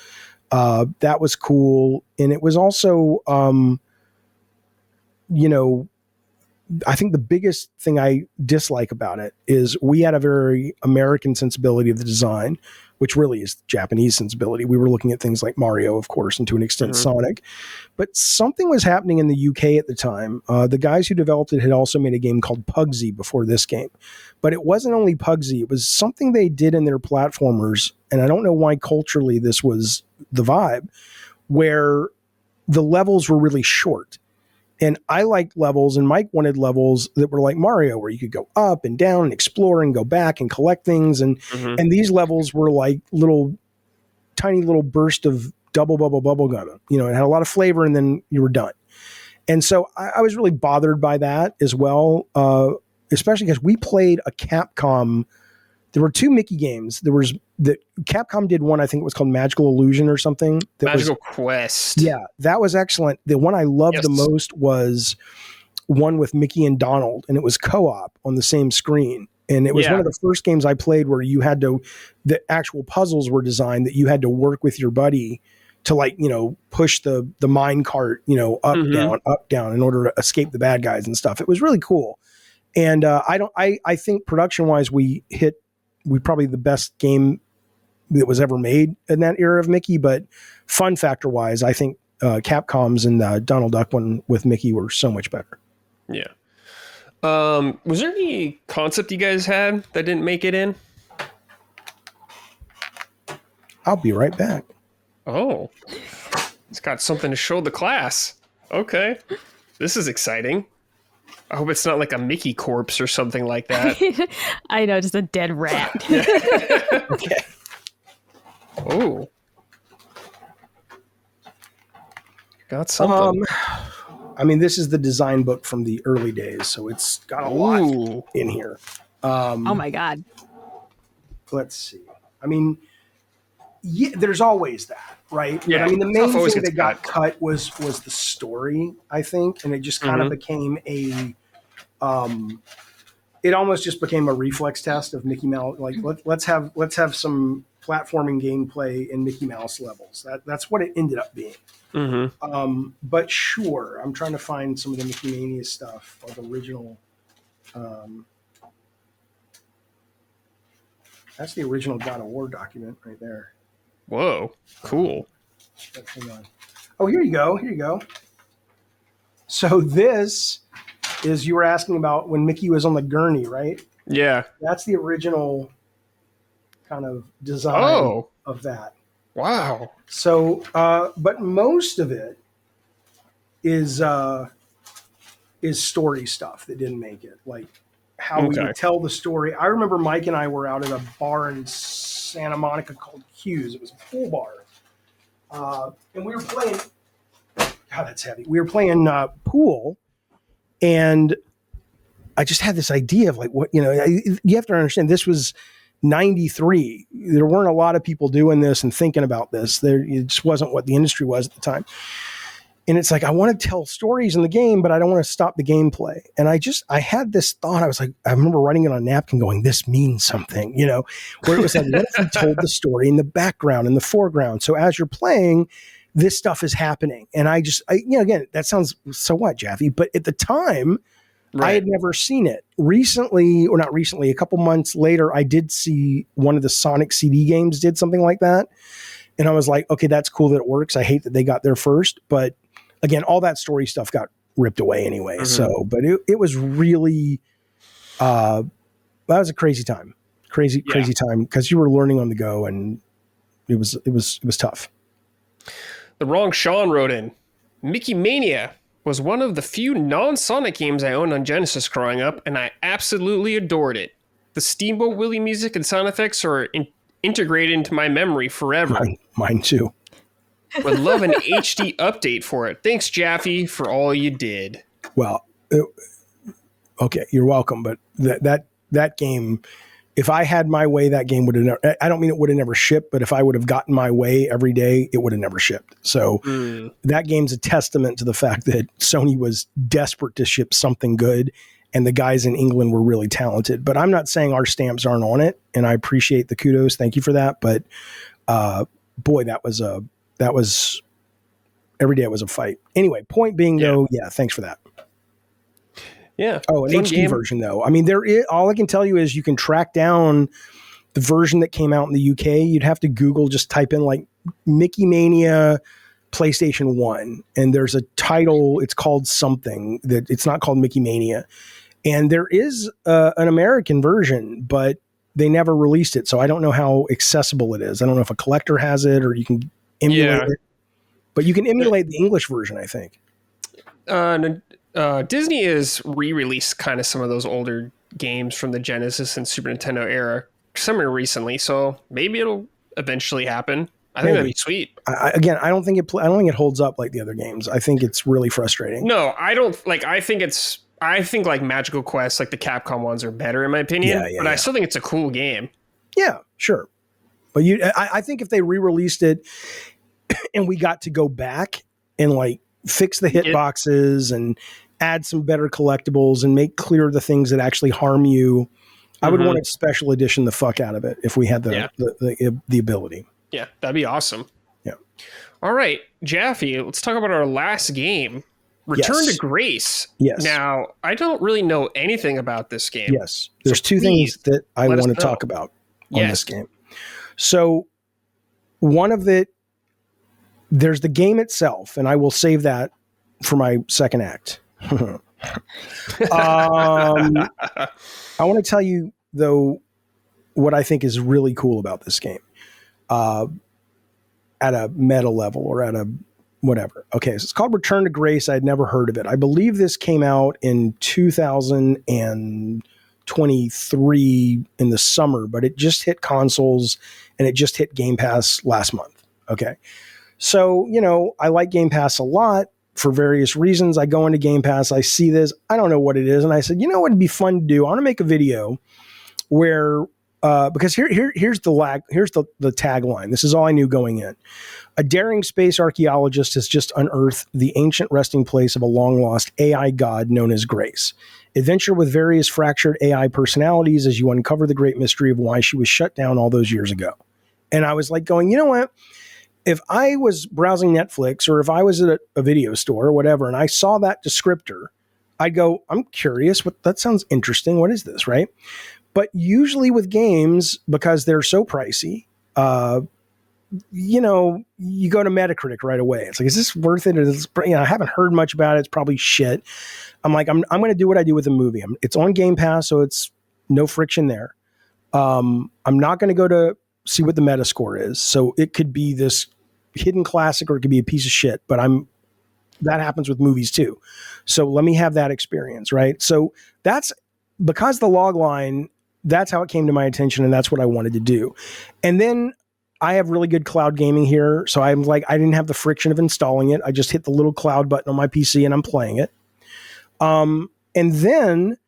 That was cool. And it was also, I think the biggest thing I dislike about it is we had a very American sensibility of the design, which really is Japanese sensibility. We were looking at things like Mario, of course, and to an extent Sonic, but something was happening in the UK at the time. The guys who developed it had also made a game called Pugsy before this game, but it wasn't only Pugsy. It was something they did in their platformers. And I don't know why culturally this was the vibe, where the levels were really short. And I liked levels, and Mike wanted levels that were like Mario, where you could go up and down and explore and go back and collect things. And these levels were like tiny little burst of double bubble gum. It had a lot of flavor, and then you were done. And so I was really bothered by that as well, especially because we played a Capcom. There were two Mickey games. Capcom did one, I think it was called Magical Illusion or something. Magical Quest. Yeah, that was excellent. The one I loved the most was one with Mickey and Donald, and it was co-op on the same screen. And it was one of the first games I played where the actual puzzles were designed that you had to work with your buddy to push the mine cart, up, down in order to escape the bad guys and stuff. It was really cool. And I think production wise, we probably the best game that was ever made in that era of Mickey, but fun factor wise, I think Capcom's and the Donald Duck one with Mickey were so much better. Yeah. Was there any concept you guys had that didn't make it in? I'll be right back. Oh, it's got something to show the class. Okay. This is exciting. I hope it's not like a Mickey corpse or something like that. I know, just a dead rat. Okay. Oh. Got something. This is the design book from the early days, so it's got a lot in here. Oh my God. Let's see. There's always that, right? Yeah, but the main thing that got cut was the story, I think, and it just kind of became it almost just became a reflex test of Mickey Mouse. Like let's have some platforming gameplay in Mickey Mouse levels. That's what it ended up being. But sure, I'm trying to find some of the Mickey Mania stuff, like original. That's the original God of War document right there. Whoa, cool. Hang on. Oh, here you go. So this is you were asking about when Mickey was on the gurney, right? Yeah. That's the original kind of design of that. Wow. So, but most of it is story stuff that didn't make it, like how we would tell the story. I remember Mike and I were out at a bar in Santa Monica called Q's. It was a pool bar, and we were playing. God, that's heavy. We were playing pool, and I just had this idea of like what you have to understand. This was 93. There weren't a lot of people doing this and thinking about this. It just wasn't what the industry was at the time. And it's like, I want to tell stories in the game, but I don't want to stop the gameplay. And I had this thought. I was like, I remember writing it on a napkin going, this means something, where it was like, what if we told the story in the background, in the foreground? So as you're playing, this stuff is happening. And again, that sounds, so what, Jaffe? But at the time, I had never seen it. Recently, or not recently, a couple months later, I did see one of the Sonic CD games did something like that. And I was like, okay, that's cool that it works. I hate that they got there first. But again, all that story stuff got ripped away anyway. Mm-hmm. So, but it was really, that was a crazy time. Crazy time, because you were learning on the go, and it was tough. The Wrong Sean wrote in, Mickey Mania was one of the few non-Sonic games I owned on Genesis growing up, and I absolutely adored it. The Steamboat Willie music and sound effects are integrated into my memory forever. Mine too. Would love an HD update for it. Thanks, Jaffe, for all you did. Well, okay, you're welcome. But that game, if I had my way, that game would have never, I don't mean it would have never shipped, but if I would have gotten my way every day, it would have never shipped. So that game's a testament to the fact that Sony was desperate to ship something good, and the guys in England were really talented. But I'm not saying our stamps aren't on it, and I appreciate the kudos. Thank you for that. But boy, that was every day it was a fight. Anyway, point being though, thanks for that. Yeah. Oh, an HD version though. I mean, all I can tell you is you can track down the version that came out in the UK. You'd have to Google, just type in like Mickey Mania PlayStation 1, and there's a title. It's called something that it's not called Mickey Mania. And there is an American version, but they never released it. So I don't know how accessible it is. I don't know if a collector has it or you can emulate it. But you can emulate the English version, I think. Disney has re-released kind of some of those older games from the Genesis and Super Nintendo era somewhere recently, so maybe it'll eventually happen. I think that'd be sweet. I don't think it holds up like the other games. I think it's really frustrating. No, I don't like. I think like Magical Quest, like the Capcom ones, are better in my opinion. But I still think it's a cool game. Yeah, sure. But I think if they re-released it and we got to go back and like fix the hitboxes and add some better collectibles and make clear the things that actually harm you, I would want to special edition the fuck out of it if we had the ability. Yeah, that'd be awesome. Yeah. All right, Jaffe, let's talk about our last game, Return to Grace. Yes. Now, I don't really know anything about this game. Yes. There's two things that I want to talk about on this game. So one of there's the game itself, and I will save that for my second act. I want to tell you, though, what I think is really cool about this game at a meta level or at a whatever. Okay, so it's called Return to Grace. I'd never heard of it. I believe this came out in 2023 in the summer, but it just hit consoles and it just hit Game Pass last month. Okay. So, I like Game Pass a lot for various reasons. I go into Game Pass, I see this, I don't know what it is. And I said, what would be fun to do? I want to make a video where, because here's the tagline. This is all I knew going in. A daring space archaeologist has just unearthed the ancient resting place of a long-lost AI god known as Grace. Adventure with various fractured AI personalities as you uncover the great mystery of why she was shut down all those years ago. And I was like going, you know what? If I was browsing Netflix or if I was at a video store or whatever, and I saw that descriptor, I'd go, I'm curious. That sounds interesting. What is this, right? But usually with games, because they're so pricey, you go to Metacritic right away. It's like, is this worth it? I haven't heard much about it. It's probably shit. I'm like, I'm going to do what I do with a movie. It's on Game Pass, so it's no friction there. I'm not going to go to see what the Metascore is. So it could be this hidden classic or it could be a piece of shit, but that happens with movies too. So let me have that experience, right? So that's because the log line, that's how it came to my attention, and that's what I wanted to do. And then I have really good cloud gaming here. So I'm like, I didn't have the friction of installing it. I just hit the little cloud button on my PC and I'm playing it. And then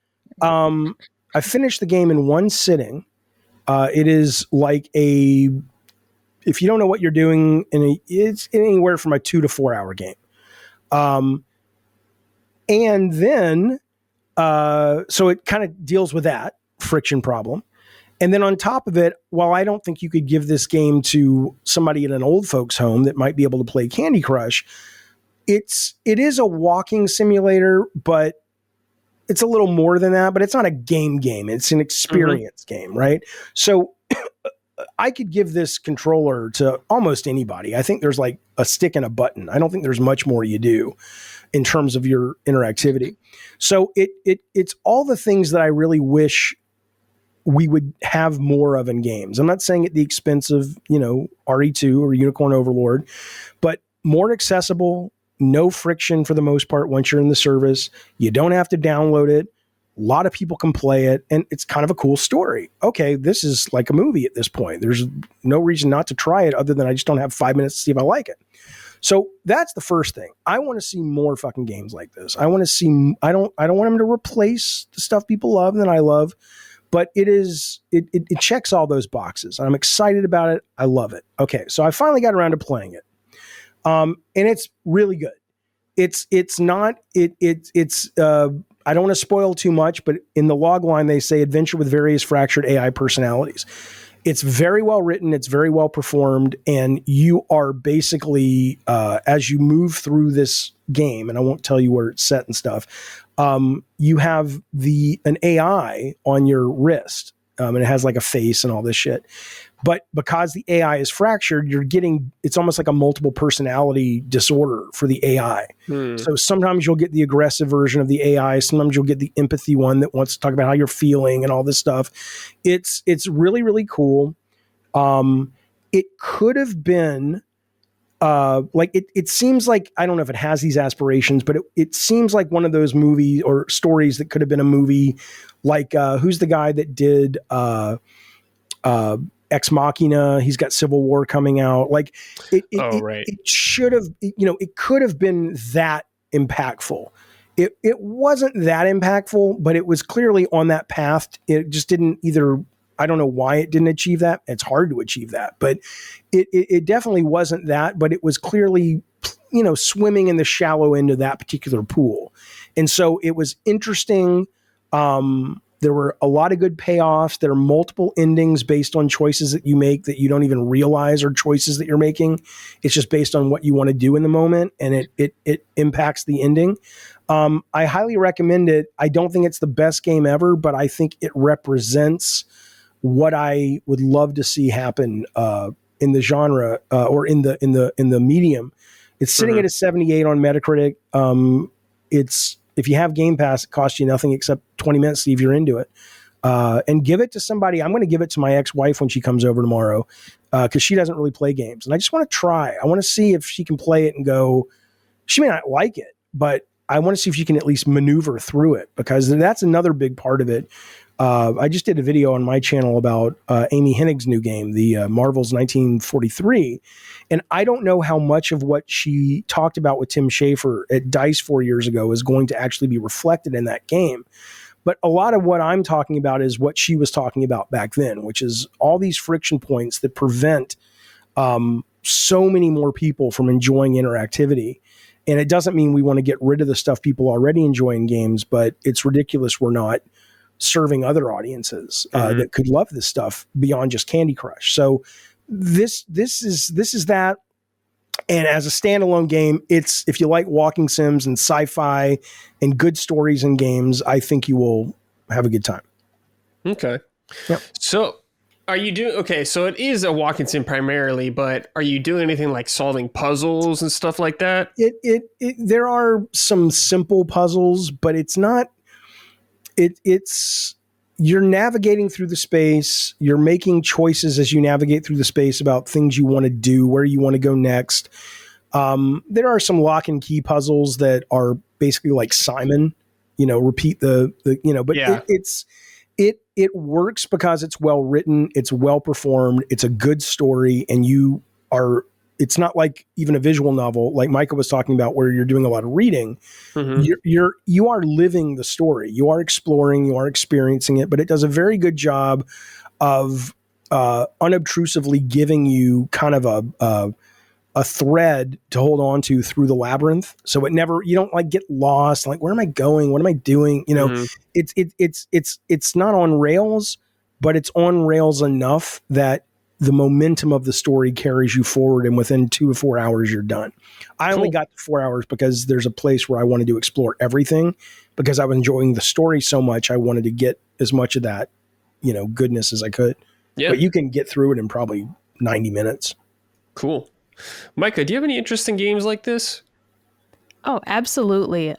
I finished the game in one sitting. It is like if you don't know what you're doing, it's anywhere from a 2 to 4 hour game. And then, so it kind of deals with that friction problem. And then on top of it, while I don't think you could give this game to somebody in an old folks home that might be able to play Candy Crush, it is a walking simulator, but it's a little more than that, but it's not a game. It's an experience game, right? So I could give this controller to almost anybody. I think there's like a stick and a button. I don't think there's much more you do in terms of your interactivity. So it's all the things that I really wish we would have more of in games. I'm not saying at the expense of, RE2 or Unicorn Overlord, but more accessible, no friction for the most part once you're in the service. You don't have to download it. A lot of people can play it, and it's kind of a cool story. Okay, this is like a movie at this point. There's no reason not to try it other than I just don't have 5 minutes to see if I like it. So that's the first thing. I want to see more fucking games like this. I want to see, I don't want them to replace the stuff people love and that I love, but it checks all those boxes. I'm excited about it. I love it. Okay, so I finally got around to playing it. And it's really good. I don't want to spoil too much, but in the log line, they say adventure with various fractured AI personalities. It's very well written. It's very well performed. And you are basically, as you move through this game, and I won't tell you where it's set and stuff, you have an AI on your wrist, and it has like a face and all this shit. But because the AI is fractured, it's almost like a multiple personality disorder for the AI. So sometimes you'll get the aggressive version of the AI. Sometimes you'll get the empathy one that wants to talk about how you're feeling and all this stuff. It's really, really cool. It could have been, it seems like, I don't know if it has these aspirations, but it seems like one of those movies or stories that could have been a movie like, who's the guy that did, Ex Machina? He's got Civil War coming out. Like it should have, it could have been that impactful. It wasn't that impactful, but it was clearly on that path. It just didn't either. I don't know why it didn't achieve that. It's hard to achieve that, but it definitely wasn't that, but it was clearly, swimming in the shallow end of that particular pool. And so it was interesting. There were a lot of good payoffs. There are multiple endings based on choices that you make that you don't even realize are choices that you're making. It's just based on what you want to do in the moment, and it impacts the ending. I highly recommend it. I don't think it's the best game ever, but I think it represents what I would love to see happen in the genre or in the medium. It's sitting at a 78 on Metacritic. If you have Game Pass, it costs you nothing except 20 minutes to see if you're into it. And give it to somebody. I'm going to give it to my ex-wife when she comes over tomorrow because she doesn't really play games. And I just want to try. I want to see if she can play it and go, she may not like it, but I want to see if she can at least maneuver through it, because that's another big part of it. I just did a video on my channel about Amy Hennig's new game, the Marvel's 1943. And I don't know how much of what she talked about with Tim Schafer at DICE 4 years ago is going to actually be reflected in that game. But a lot of what I'm talking about is what she was talking about back then, which is all these friction points that prevent so many more people from enjoying interactivity. And it doesn't mean we want to get rid of the stuff people already enjoy in games, but it's ridiculous we're not serving other audiences that could love this stuff beyond just Candy Crush. So this is that. And as a standalone game, if you like walking sims and sci-fi and good stories in games, I think you will have a good time. Okay. Yep. So Are you doing okay? So it is a walking sim primarily, but are you doing anything like solving puzzles and stuff like that? There are some simple puzzles, but it's not. It's you're navigating through the space. You're making choices as you navigate through the space about things you want to do, where you want to go next. There are some lock and key puzzles that are basically like Simon, repeat the but Yeah. it works because it's well written, it's well performed, it's a good story, and it's not like even a visual novel like Micah was talking about where you're doing a lot of reading. Mm-hmm. You are living the story, you are exploring, you are experiencing it, but it does a very good job of unobtrusively giving you kind of a thread to hold on to through the labyrinth. So you don't like get lost. Like, where am I going? What am I doing? Mm-hmm. It's not on rails, but it's on rails enough that the momentum of the story carries you forward. And within 2 to 4 hours, you're done. I only got to 4 hours because there's a place where I wanted to explore everything because I was enjoying the story so much. I wanted to get as much of that, goodness as I could. Yeah. But you can get through it in probably 90 minutes. Cool. Micah, do you have any interesting games like this? Oh, absolutely.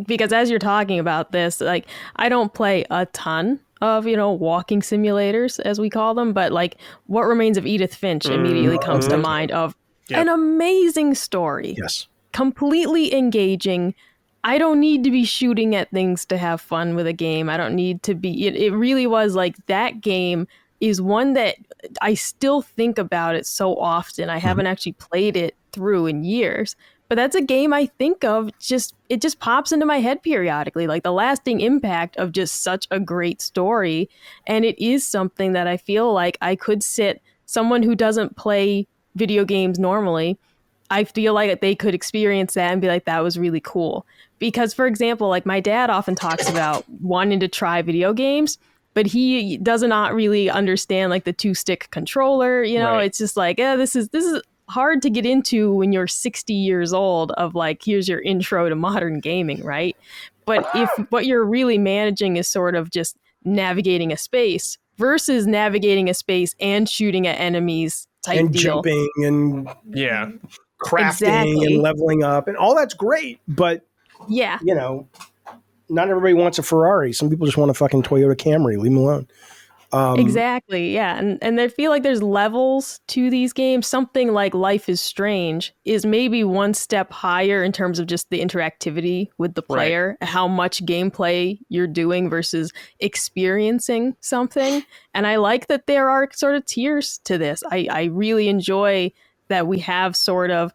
Because as you're talking about this, like, I don't play a ton of, walking simulators, as we call them, but like What Remains of Edith Finch immediately comes to mind of an amazing story. Yes. Completely engaging. I don't need to be shooting at things to have fun with a game. I don't need to be, it really was like that game is one that I still think about it so often. I haven't actually played it through in years, but that's a game I think of it just pops into my head periodically, like the lasting impact of just such a great story. And it is something that I feel like I could sit someone who doesn't play video games normally. I feel like they could experience that and be like, that was really cool. Because, for example, like my dad often talks about wanting to try video games, but he does not really understand like the 2-stick controller. Right. It's just like, this is hard to get into when you're 60 years old of like, here's your intro to modern gaming, right? But if what you're really managing is sort of just navigating a space versus navigating a space and shooting at enemies type and deal. Jumping and crafting and leveling up and all that's great, but not everybody wants a Ferrari. Some people just want a fucking Toyota Camry. Leave them alone. Exactly. Yeah. And I feel like there's levels to these games. Something like Life is Strange is maybe one step higher in terms of just the interactivity with the player, how much gameplay you're doing versus experiencing something. And I like that there are sort of tiers to this. I really enjoy that we have sort of,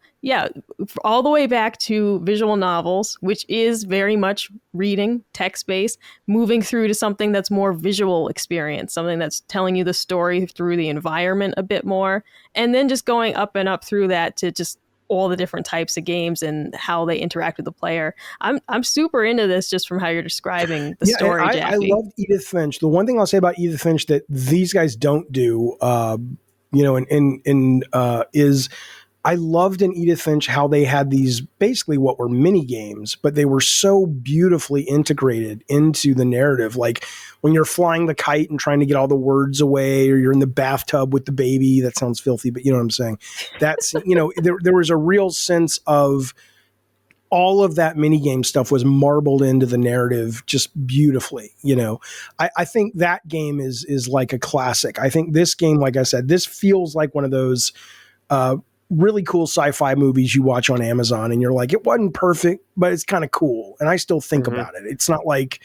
all the way back to visual novels, which is very much reading, text-based, moving through to something that's more visual experience, something that's telling you the story through the environment a bit more, and then just going up and up through that to just all the different types of games and how they interact with the player. I'm super into this just from how you're describing the story, Jaffe. I love Edith Finch. The one thing I'll say about Edith Finch that these guys don't do, is I loved in Edith Finch how they had these basically what were mini games, but they were so beautifully integrated into the narrative. Like when you're flying the kite and trying to get all the words away, or you're in the bathtub with the baby. That sounds filthy, but you know what I'm saying? That's, there was a real sense of all of that minigame stuff was marbled into the narrative just beautifully. I think that game is like a classic. I think this game, like I said, this feels like one of those really cool sci-fi movies you watch on Amazon and you're like, it wasn't perfect, but it's kind of cool. And I still think about it. It's not like,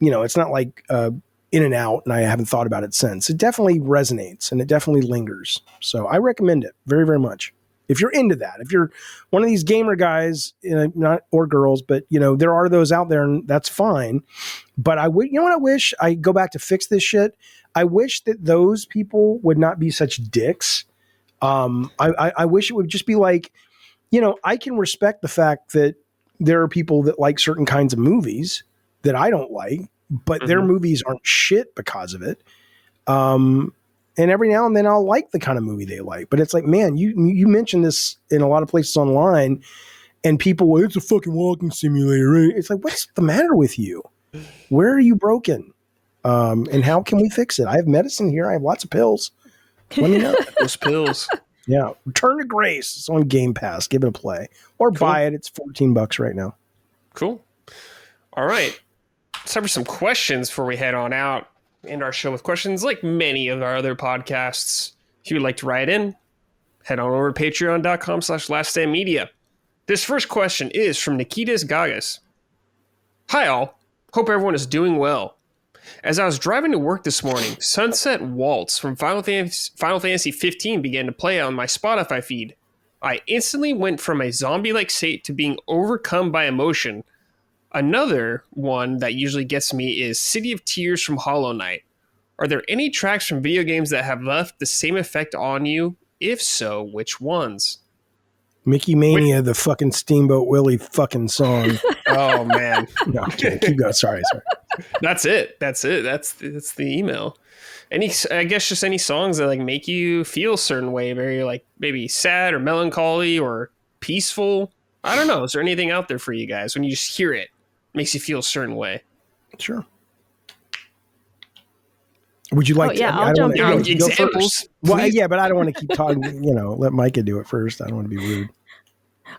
In and Out, and I haven't thought about it since. It definitely resonates and it definitely lingers. So I recommend it very, very much. If you're into that, if you're one of these gamer guys, not or girls, but there are those out there, and that's fine. But I would, what I wish, I go back to fix this shit. I wish that those people would not be such dicks. I wish it would just be like, I can respect the fact that there are people that like certain kinds of movies that I don't like, but their movies aren't shit because of it. And every now and then I'll like the kind of movie they like, but it's like, man, you mentioned this in a lot of places online and people, well, it's a fucking walking simulator. Right? It's like, what's the matter with you? Where are you broken? And how can we fix it? I have medicine here. I have lots of pills. Let me know. Those pills. Yeah. Return to Grace. It's on Game Pass. Give it a play. Or buy it. It's $14 right now. Cool. All right. Let's have some questions before we head on out. End our show with questions like many of our other podcasts. If you would like to write in, head on over to patreon.com/laststandmedia. This first question is from Nikitas Gagas. Hi all. Hope everyone is doing well. As I was driving to work this morning, Sunset Waltz from Final Fantasy 15 began to play on my Spotify feed. I instantly went from a zombie-like state to being overcome by emotion. Another one that usually gets me is City of Tears from Hollow Knight. Are there any tracks from video games that have left the same effect on you? If so, which ones? Mickey Mania, the fucking Steamboat Willie fucking song. Oh, man. No, I'm kidding. Keep going. Sorry. That's it. That's the email. I guess just any songs that like make you feel a certain way, very like maybe sad or melancholy or peaceful. I don't know. Is there anything out there for you guys when you just hear it? Makes you feel a certain way. Sure. Would you like to? I'll jump in. Examples. Well, yeah, but I don't want to keep talking. Let Micah do it first. I don't want to be rude.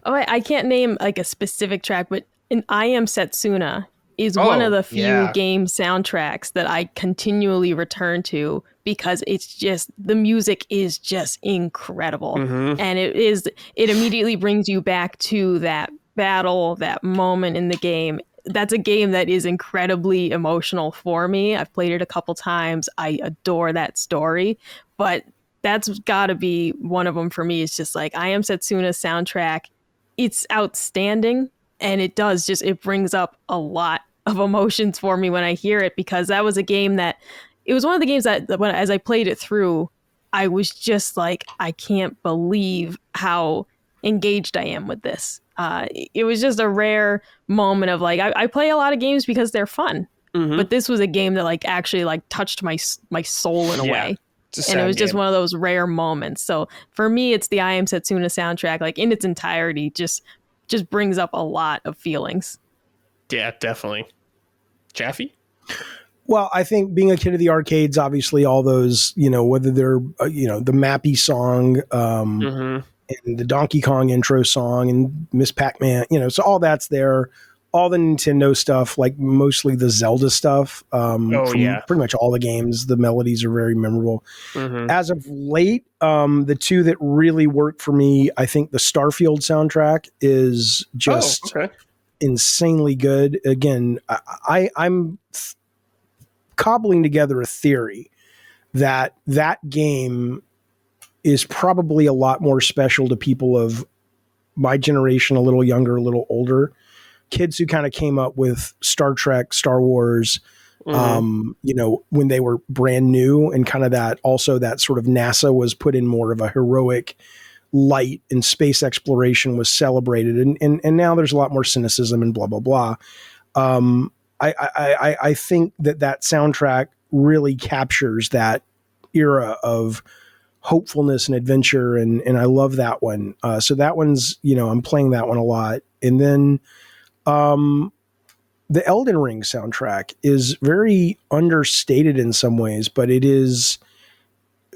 Oh, I can't name like a specific track, but I Am Setsuna is one of the few game soundtracks that I continually return to because it's just, the music is just incredible. Mm-hmm. And it immediately brings you back to that battle, that moment in the game. That's a game that is incredibly emotional for me. I've played it a couple times. I adore that story, but that's got to be one of them for me. It's just like I Am Setsuna's soundtrack. It's outstanding, and it brings up a lot of emotions for me when I hear it, because that was a game that, it was one of the games that as I played it through, I was just like, I can't believe how engaged I am with this. It was just a rare moment of like, I play a lot of games because they're fun, but this was a game that like actually like touched my soul in a way. And it was just one of those rare moments. So for me, it's the I Am Setsuna soundtrack, like in its entirety, just brings up a lot of feelings. Yeah, definitely. Jaffe? Well, I think being a kid of the arcades, obviously all those, whether they're, the Mappy song, and the Donkey Kong intro song and Miss Pac-Man, so all that's there. All the Nintendo stuff, like mostly the Zelda stuff. Pretty much all the games, the melodies are very memorable. Mm-hmm. As of late, the two that really work for me, I think the Starfield soundtrack is just insanely good. Again, I'm cobbling together a theory that game is probably a lot more special to people of my generation, a little younger, a little older. Kids who kind of came up with Star Trek, Star Wars, when they were brand new, and kind of that sort of NASA was put in more of a heroic light, and space exploration was celebrated. And now there's a lot more cynicism and blah, blah, blah. I think that soundtrack really captures that era of hopefulness and adventure. And I love that one. So that one's, I'm playing that one a lot. And then, the Elden Ring soundtrack is very understated in some ways, but it is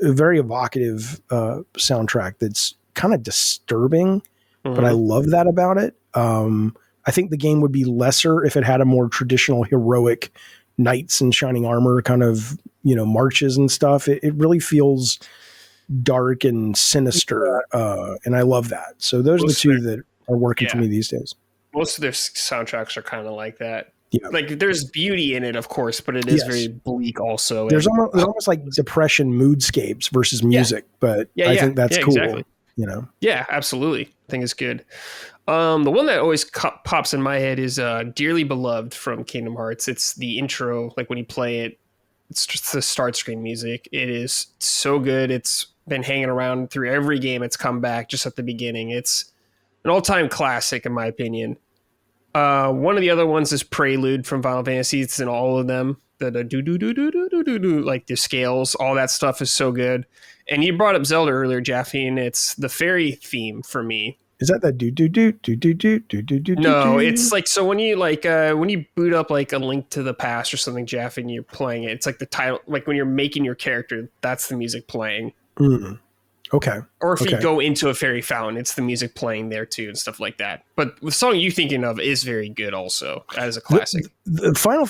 a very evocative soundtrack that's kind of disturbing, but I love that about it. I think the game would be lesser if it had a more traditional heroic knights in shining armor kind of, marches and stuff. It really feels dark and sinister, and I love that. So those are the two that are working for me these days. Most of their soundtracks are kind of like that. Yeah. Like there's beauty in it, of course, but it is very bleak also. There's almost like depression moodscapes versus music, but I think that's cool. Exactly. Yeah, absolutely. I think it's good. The one that always pops in my head is Dearly Beloved from Kingdom Hearts. It's the intro, like when you play it, it's just the start screen music. It is so good. It's been hanging around through every game. It's come back just at the beginning. It's an all-time classic, in my opinion. One of the other ones is Prelude from Final Fantasy. It's in all of them. The do-do-do-do-do-do-do, like the scales, all that stuff is so good. And you brought up Zelda earlier, Jaffe, and it's the fairy theme for me. Is that do do do do do do do do do? No, it's like, so when you when you boot up like A Link to the Past or something, Jeff, and you're playing it, it's like the title, like when you're making your character, that's the music playing. Okay. Or if you go into a fairy fountain, it's the music playing there too and stuff like that. But the song you're thinking of is very good also as a classic. The final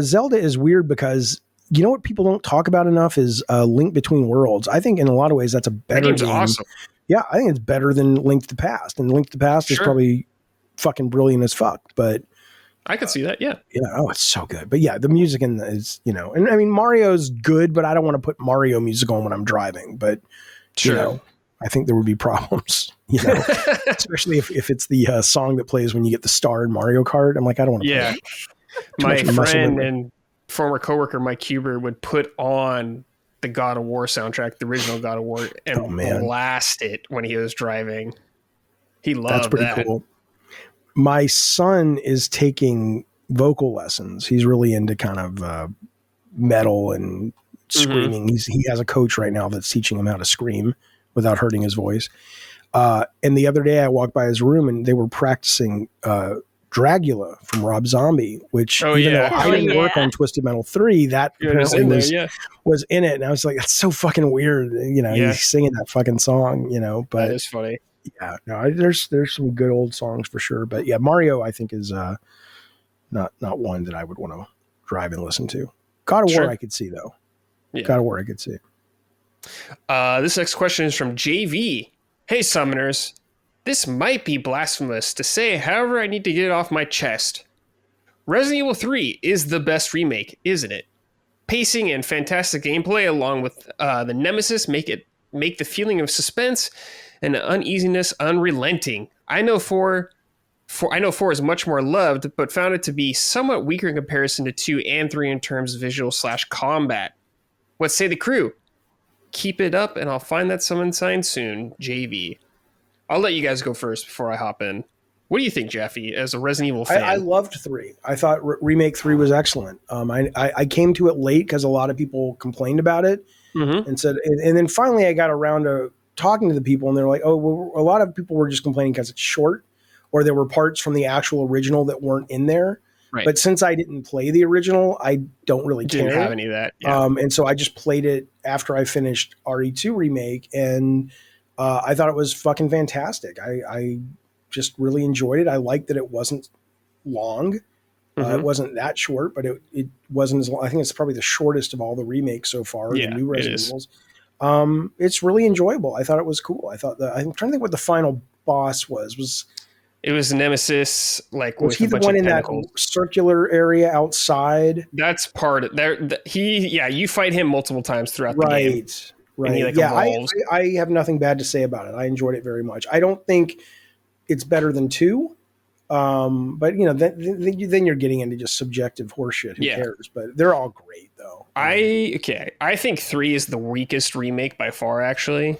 Zelda is weird because you know what people don't talk about enough is Link Between Worlds. I think in a lot of ways that's a better game. Awesome. Yeah, I think it's better than Link to the Past. And Link to the Past is probably fucking brilliant as fuck. But I could see that, yeah. Yeah, oh, it's so good. But yeah, the music is, you know, and I mean, Mario's good, but I don't want to put Mario music on when I'm driving. But, you know, I think there would be problems, you know, especially if it's the song that plays when you get the star in Mario Kart. I'm like, I don't want to play that. My friend and former coworker, Mike Huber, would put on the God of War soundtrack, the original God of War, and blast it when he was driving. He loved that. That's pretty cool. My son is taking vocal lessons. He's really into kind of metal and screaming. He has a coach right now that's teaching him how to scream without hurting his voice. And the other day I walked by his room and they were practicing Dragula from Rob Zombie, which even though I didn't work on Twisted Metal 3, that apparently was in it. And I was like, that's so fucking weird. You know, he's singing that fucking song, you know, but that is funny. Yeah, no, there's some good old songs for sure. But yeah, Mario, I think is not one that I would want to drive and listen to. God of War, I could see though. Yeah. God of War, I could see. This next question is from JV. Hey, Summoners. This might be blasphemous to say, however, I need to get it off my chest. Resident Evil 3 is the best remake, isn't it? Pacing and fantastic gameplay, along with the Nemesis, make the feeling of suspense and uneasiness unrelenting. I know 4 is much more loved, but found it to be somewhat weaker in comparison to 2 and 3 in terms of visual/combat. What say the crew? Keep it up, and I'll find that summon sign soon. JV. I'll let you guys go first before I hop in. What do you think, Jaffe, as a Resident Evil fan? I loved 3. I thought Remake 3 was excellent. I came to it late because a lot of people complained about it and said, and then finally I got around to talking to the people, and they're like, oh, well, a lot of people were just complaining because it's short, or there were parts from the actual original that weren't in there. Right. But since I didn't play the original, I don't really care. Didn't have any of that. Yeah. And so I just played it after I finished RE2 Remake, and I thought it was fucking fantastic. I just really enjoyed it. I liked that it wasn't long. It wasn't that short, but it wasn't as long. I think it's probably the shortest of all the remakes so far, the new Resident Evils. It's really enjoyable. I thought it was cool. I'm trying to think what the final boss was. It was Nemesis, like was he the one in that circular area outside? That's part of there. You fight him multiple times throughout the game. Right. I have nothing bad to say about it. I enjoyed it very much. I don't think it's better than 2. But you know, then you're getting into just subjective horseshit. Who cares? But they're all great though. I think 3 is the weakest remake by far, actually.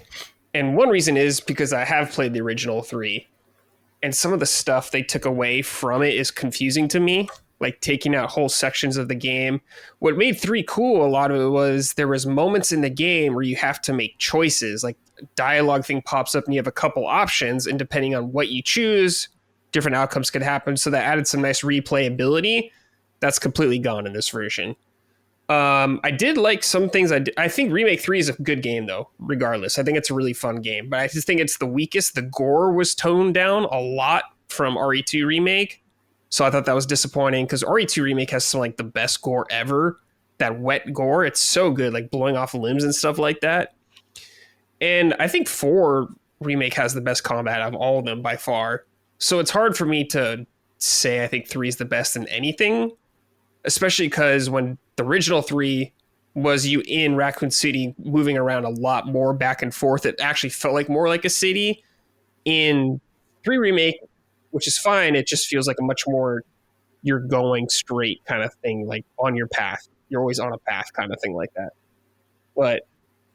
And one reason is because I have played the original 3. And some of the stuff they took away from it is confusing to me, like taking out whole sections of the game. What made 3 cool, a lot of it was there was moments in the game where you have to make choices, like a dialogue thing pops up and you have a couple options, and depending on what you choose, different outcomes could happen. So that added some nice replayability. That's completely gone in this version. I did like some things. I think Remake 3 is a good game, though, regardless. I think it's a really fun game, but I just think it's the weakest. The gore was toned down a lot from RE2 Remake, so I thought that was disappointing because RE2 Remake has some like the best gore ever. That wet gore, it's so good, like blowing off limbs and stuff like that. And I think 4 Remake has the best combat of all of them by far. So it's hard for me to say I think 3 is the best in anything, especially because when the original 3 was you in Raccoon City moving around a lot more back and forth. It actually felt like more like a city. In 3 Remake, which is fine, it just feels like a much more you're going straight kind of thing, like on your path. You're always on a path kind of thing like that. But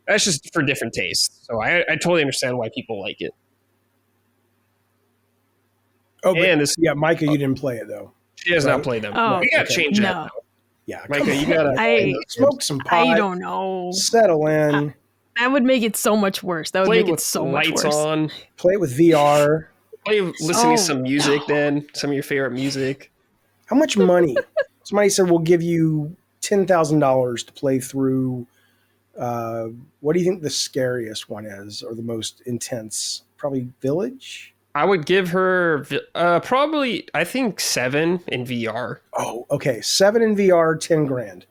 that's just for different tastes. So I totally understand why people like it. Oh, but, Micah, you didn't play it though. She has not played them. Oh, you gotta change that. Though. Yeah, Micah, you gotta smoke some pot. I don't know. Settle in. That would make it so much worse. That would make it so much worse. On. Play it with VR. listen to some music then, some of your favorite music. How much money? Somebody said we'll give you $10,000 to play through. What do you think the scariest one is, or the most intense? Probably Village. I would give her probably, I think 7 in VR. Oh, okay. 7 in VR, 10 grand.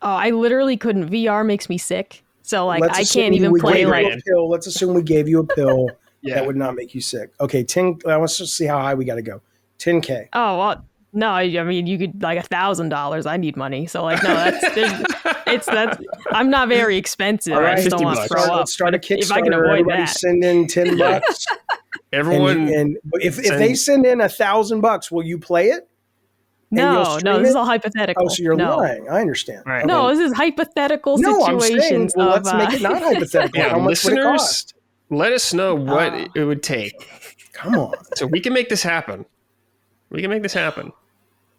Oh, I literally couldn't. VR makes me sick. So like I can't even play like. Let's assume we gave you a pill that would not make you sick. Okay, 10. Let's just see how high we got to go. 10K. Oh well, no. I mean, you could like $1,000. I need money, so like no, that's I'm not very expensive. Right, I just don't want to throw up. Let's start a Kickstarter. If I can avoid everybody that, send in $10. Everyone, and if they send in $1,000, will you play it? No, this is all hypothetical. Oh, so you're lying. I understand. Right. No, this is hypothetical situations. I'm saying, well, let's make it not hypothetical. How much would it cost? Let us know what it would take. Come on. So we can make this happen.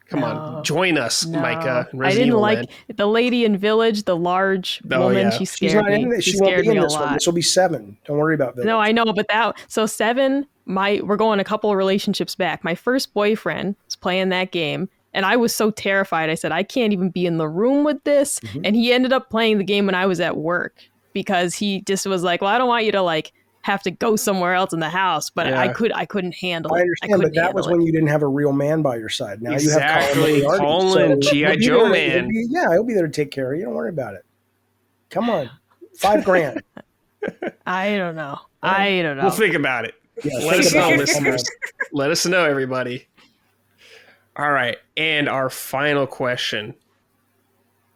Come on, join us, Micah. I didn't like the lady in Village, the large woman. Yeah. She scared me. She scared me a lot. This will be 7. Don't worry about Village. No, I know, but 7. We're going a couple of relationships back. My first boyfriend was playing that game. And I was so terrified. I said, I can't even be in the room with this. Mm-hmm. And he ended up playing the game when I was at work because he just was like, well, I don't want you to like have to go somewhere else in the house. But I couldn't handle it. I understand, but that was when you didn't have a real man by your side. Now you have Colin, G.I. Joe man. He'll be there to take care of you. Don't worry about it. Come on. $5 grand. I don't know. We'll think about it. Yeah, let us know, listeners. Let us know, everybody. All right, and our final question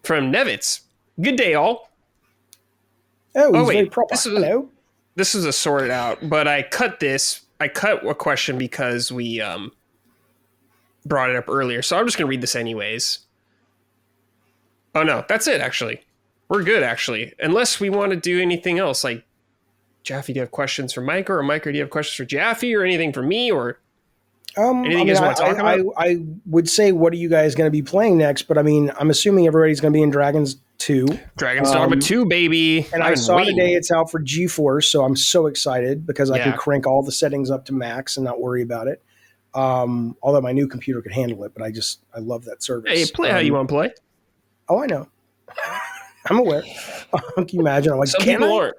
from Nevitz. Good day, all. Oh, wait, very proper. Hello. This is a sorted out, but I cut a question because we brought it up earlier, so I'm just going to read this anyways. Oh, no, that's it, actually. We're good, actually. Unless we want to do anything else, like, Jaffe, do you have questions for Micah, or Micah, do you have questions for Jaffe, or anything for me, or... anything you guys want to talk about? I would say, what are you guys going to be playing next? But I mean, I'm assuming everybody's going to be in Dragon's 2. Dragon's Dogma 2, baby. And I saw today it's out for GeForce, so I'm so excited because I can crank all the settings up to max and not worry about it. Although my new computer could handle it, but I love that service. Hey, play how you want to play. Oh, I know. I'm aware. Can you imagine? I'm like, some people aren't.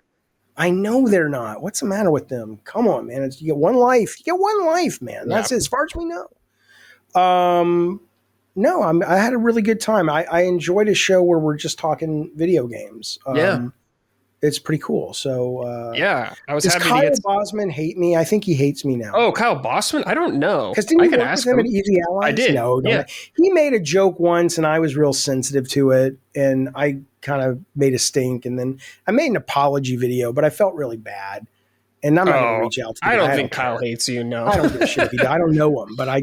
I know they're not. What's the matter with them? Come on, man. You get one life. You get one life, man. That's it, as far as we know. No, I had a really good time. I enjoyed a show where we're just talking video games. It's pretty cool. So I was happy Kyle Bosman hate me? I think he hates me now. Oh, Kyle Bosman? I don't know. Because didn't you work with him at Easy Allies? I did. No, he made a joke once, and I was real sensitive to it, and I kind of made a stink, and then I made an apology video, but I felt really bad. And I'm not going to reach out to him. I don't think Kyle hates you, no. I don't give a shit. I don't know him, but I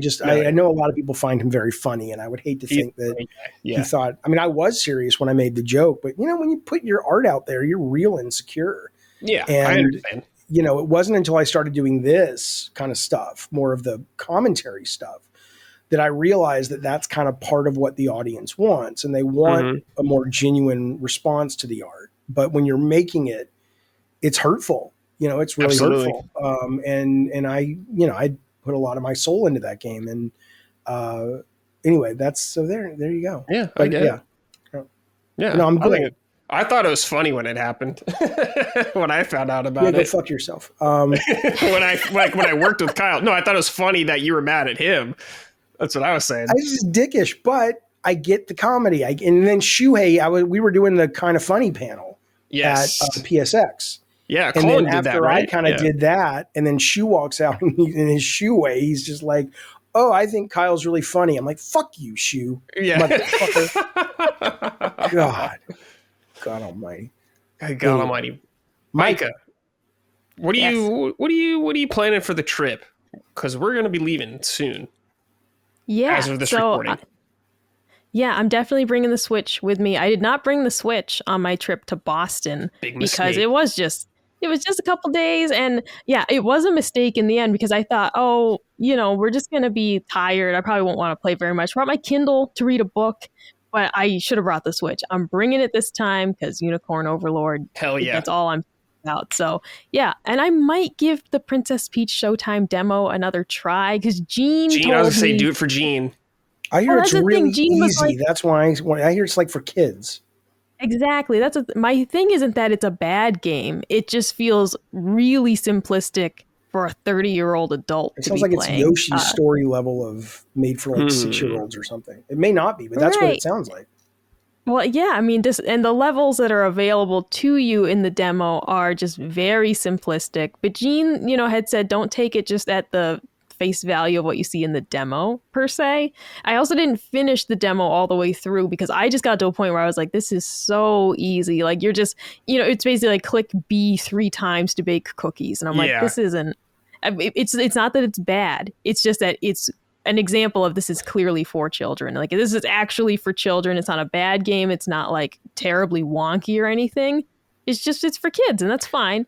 know a lot of people find him very funny, and I would hate to think that he thought, I mean, I was serious when I made the joke, but, when you put your art out there, you're real insecure. Yeah, and, I understand. It wasn't until I started doing this kind of stuff, more of the commentary stuff, that I realized that that's kind of part of what the audience wants, and they want a more genuine response to the art. But when you're making it, it's hurtful. It's really hurtful. And I put a lot of my soul into that game. And anyway, there you go. Yeah, I get it. Yeah. No, I'm good. I thought it was funny when it happened. When I found out about it. Go fuck yourself. when I worked with Kyle. No, I thought it was funny that you were mad at him. That's what I was saying. I was just dickish, but I get the comedy. And then Shuhei, we were doing the Kind of Funny panel at PSX. Yeah, and Colin then after did that, right? I kind of did that, and then Shu walks out in his Shuhei, he's just like, "Oh, I think Kyle's really funny." I'm like, "Fuck you, Shu." Yeah. Motherfucker. God Almighty. God Almighty. Micah, what are you planning for the trip? Because we're going to be leaving soon. Yeah. As of this recording. I'm definitely bringing the Switch with me. I did not bring the Switch on my trip to Boston because it was just a couple days, and it was a mistake in the end because I thought, we're just going to be tired. I probably won't want to play very much. I brought my Kindle to read a book, but I should have brought the Switch. I'm bringing it this time because Unicorn Overlord. Hell yeah. That's all I'm out. So yeah, and I might give the Princess Peach Showtime demo another try because Gene told I was gonna say, me, do it for Gene. I hear it's really Gene was easy. That's why I hear it's like for kids. Exactly. My thing isn't that it's a bad game. It just feels really simplistic for a 30-year-old adult It to sounds be like playing. It's Yoshi's story level of made for like 6-year-olds or something. It may not be, but that's what it sounds like. Well, yeah, I mean, and the levels that are available to you in the demo are just very simplistic. But Gene, had said don't take it just at the face value of what you see in the demo per se. I also didn't finish the demo all the way through because I just got to a point where I was like, this is so easy. Like you're just, it's basically like click B 3 times to bake cookies. And I'm like, this isn't, it's not that it's bad. It's just that it's an example of this is clearly for children. Like this is actually for children. It's not a bad game. It's not like terribly wonky or anything. It's for kids and that's fine.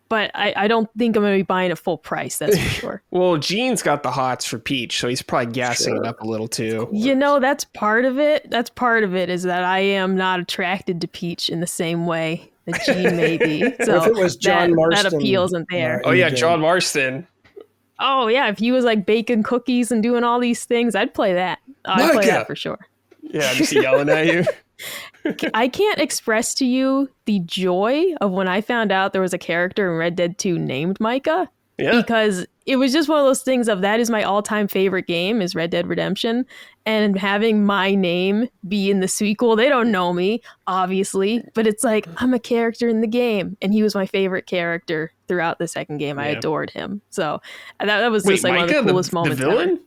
But I don't think I'm going to be buying it full price. That's for sure. Well, Gene's got the hots for Peach, so he's probably gassing it up a little too. That's part of it. That's part of it is that I am not attracted to Peach in the same way that Gene may be. So if it was John Marston, that appeal isn't there. Oh yeah, John Marston. Oh yeah, if he was like baking cookies and doing all these things, I'd play that. I'd play that for sure. Yeah, just yelling at you. I can't express to you the joy of when I found out there was a character in Red Dead 2 named Micah. Yeah. Because it was just one of those things of that is my all-time favorite game is Red Dead Redemption. And having my name be in the sequel, they don't know me, obviously. But it's like, I'm a character in the game. And he was my favorite character throughout the second game. I adored him. So that was just like Micah, one of the coolest moments. The villain?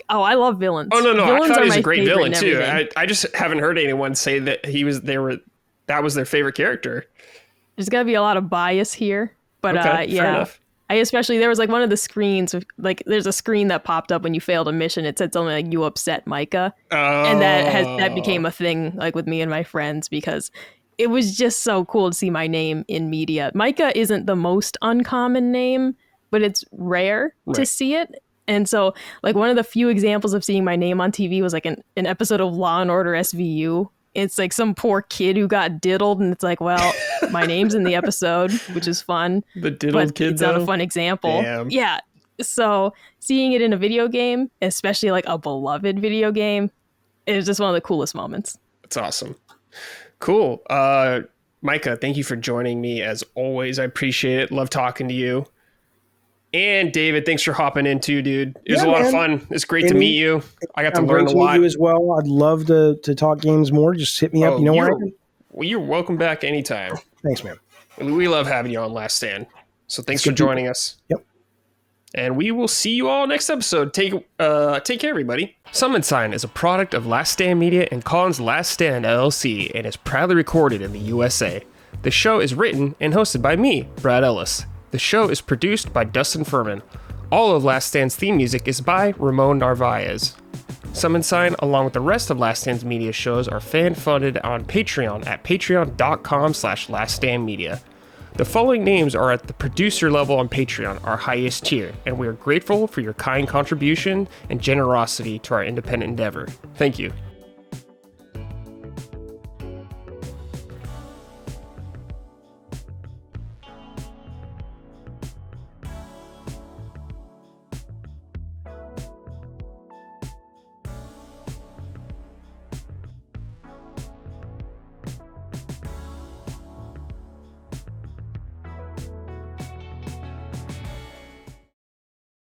I love villains. Oh no, villains I thought he was a great villain and too. I just haven't heard anyone say that that was their favorite character. There's gotta be a lot of bias here, but fair enough. There was like one of the screens, like there's a screen that popped up when you failed a mission. It said something like you upset Micah, and that became a thing like with me and my friends because it was just so cool to see my name in media. Micah isn't the most uncommon name, but it's rare to see it. And so, like, one of the few examples of seeing my name on TV was like an episode of Law and Order SVU. It's like some poor kid who got diddled, and it's like, well, my name's in the episode, which is fun. The diddled kid, it's not a fun example. Damn. Yeah. So seeing it in a video game, especially like a beloved video game, is just one of the coolest moments. That's awesome. Cool. Micah, thank you for joining me as always. I appreciate it. Love talking to you. And David, thanks for hopping in too, dude. It was a lot of fun. It's great to meet you. I got to learn a lot. Meet you as well. I'd love to talk games more. Just hit me up. You know where I can? Well, you're welcome back anytime. Thanks, man. We love having you on Last Stand. So thanks for joining us. Yep. And we will see you all next episode. Take care, everybody. Summon Sign is a product of Last Stand Media and Collins Last Stand LLC and is proudly recorded in the USA. The show is written and hosted by me, Brad Ellis. The show is produced by Dustin Furman. All of Last Stand's theme music is by Ramon Narvaez. Summon Sign, along with the rest of Last Stand's media shows, are fan-funded on Patreon at patreon.com/laststandmedia. The following names are at the producer level on Patreon, our highest tier, and we are grateful for your kind contribution and generosity to our independent endeavor. Thank you.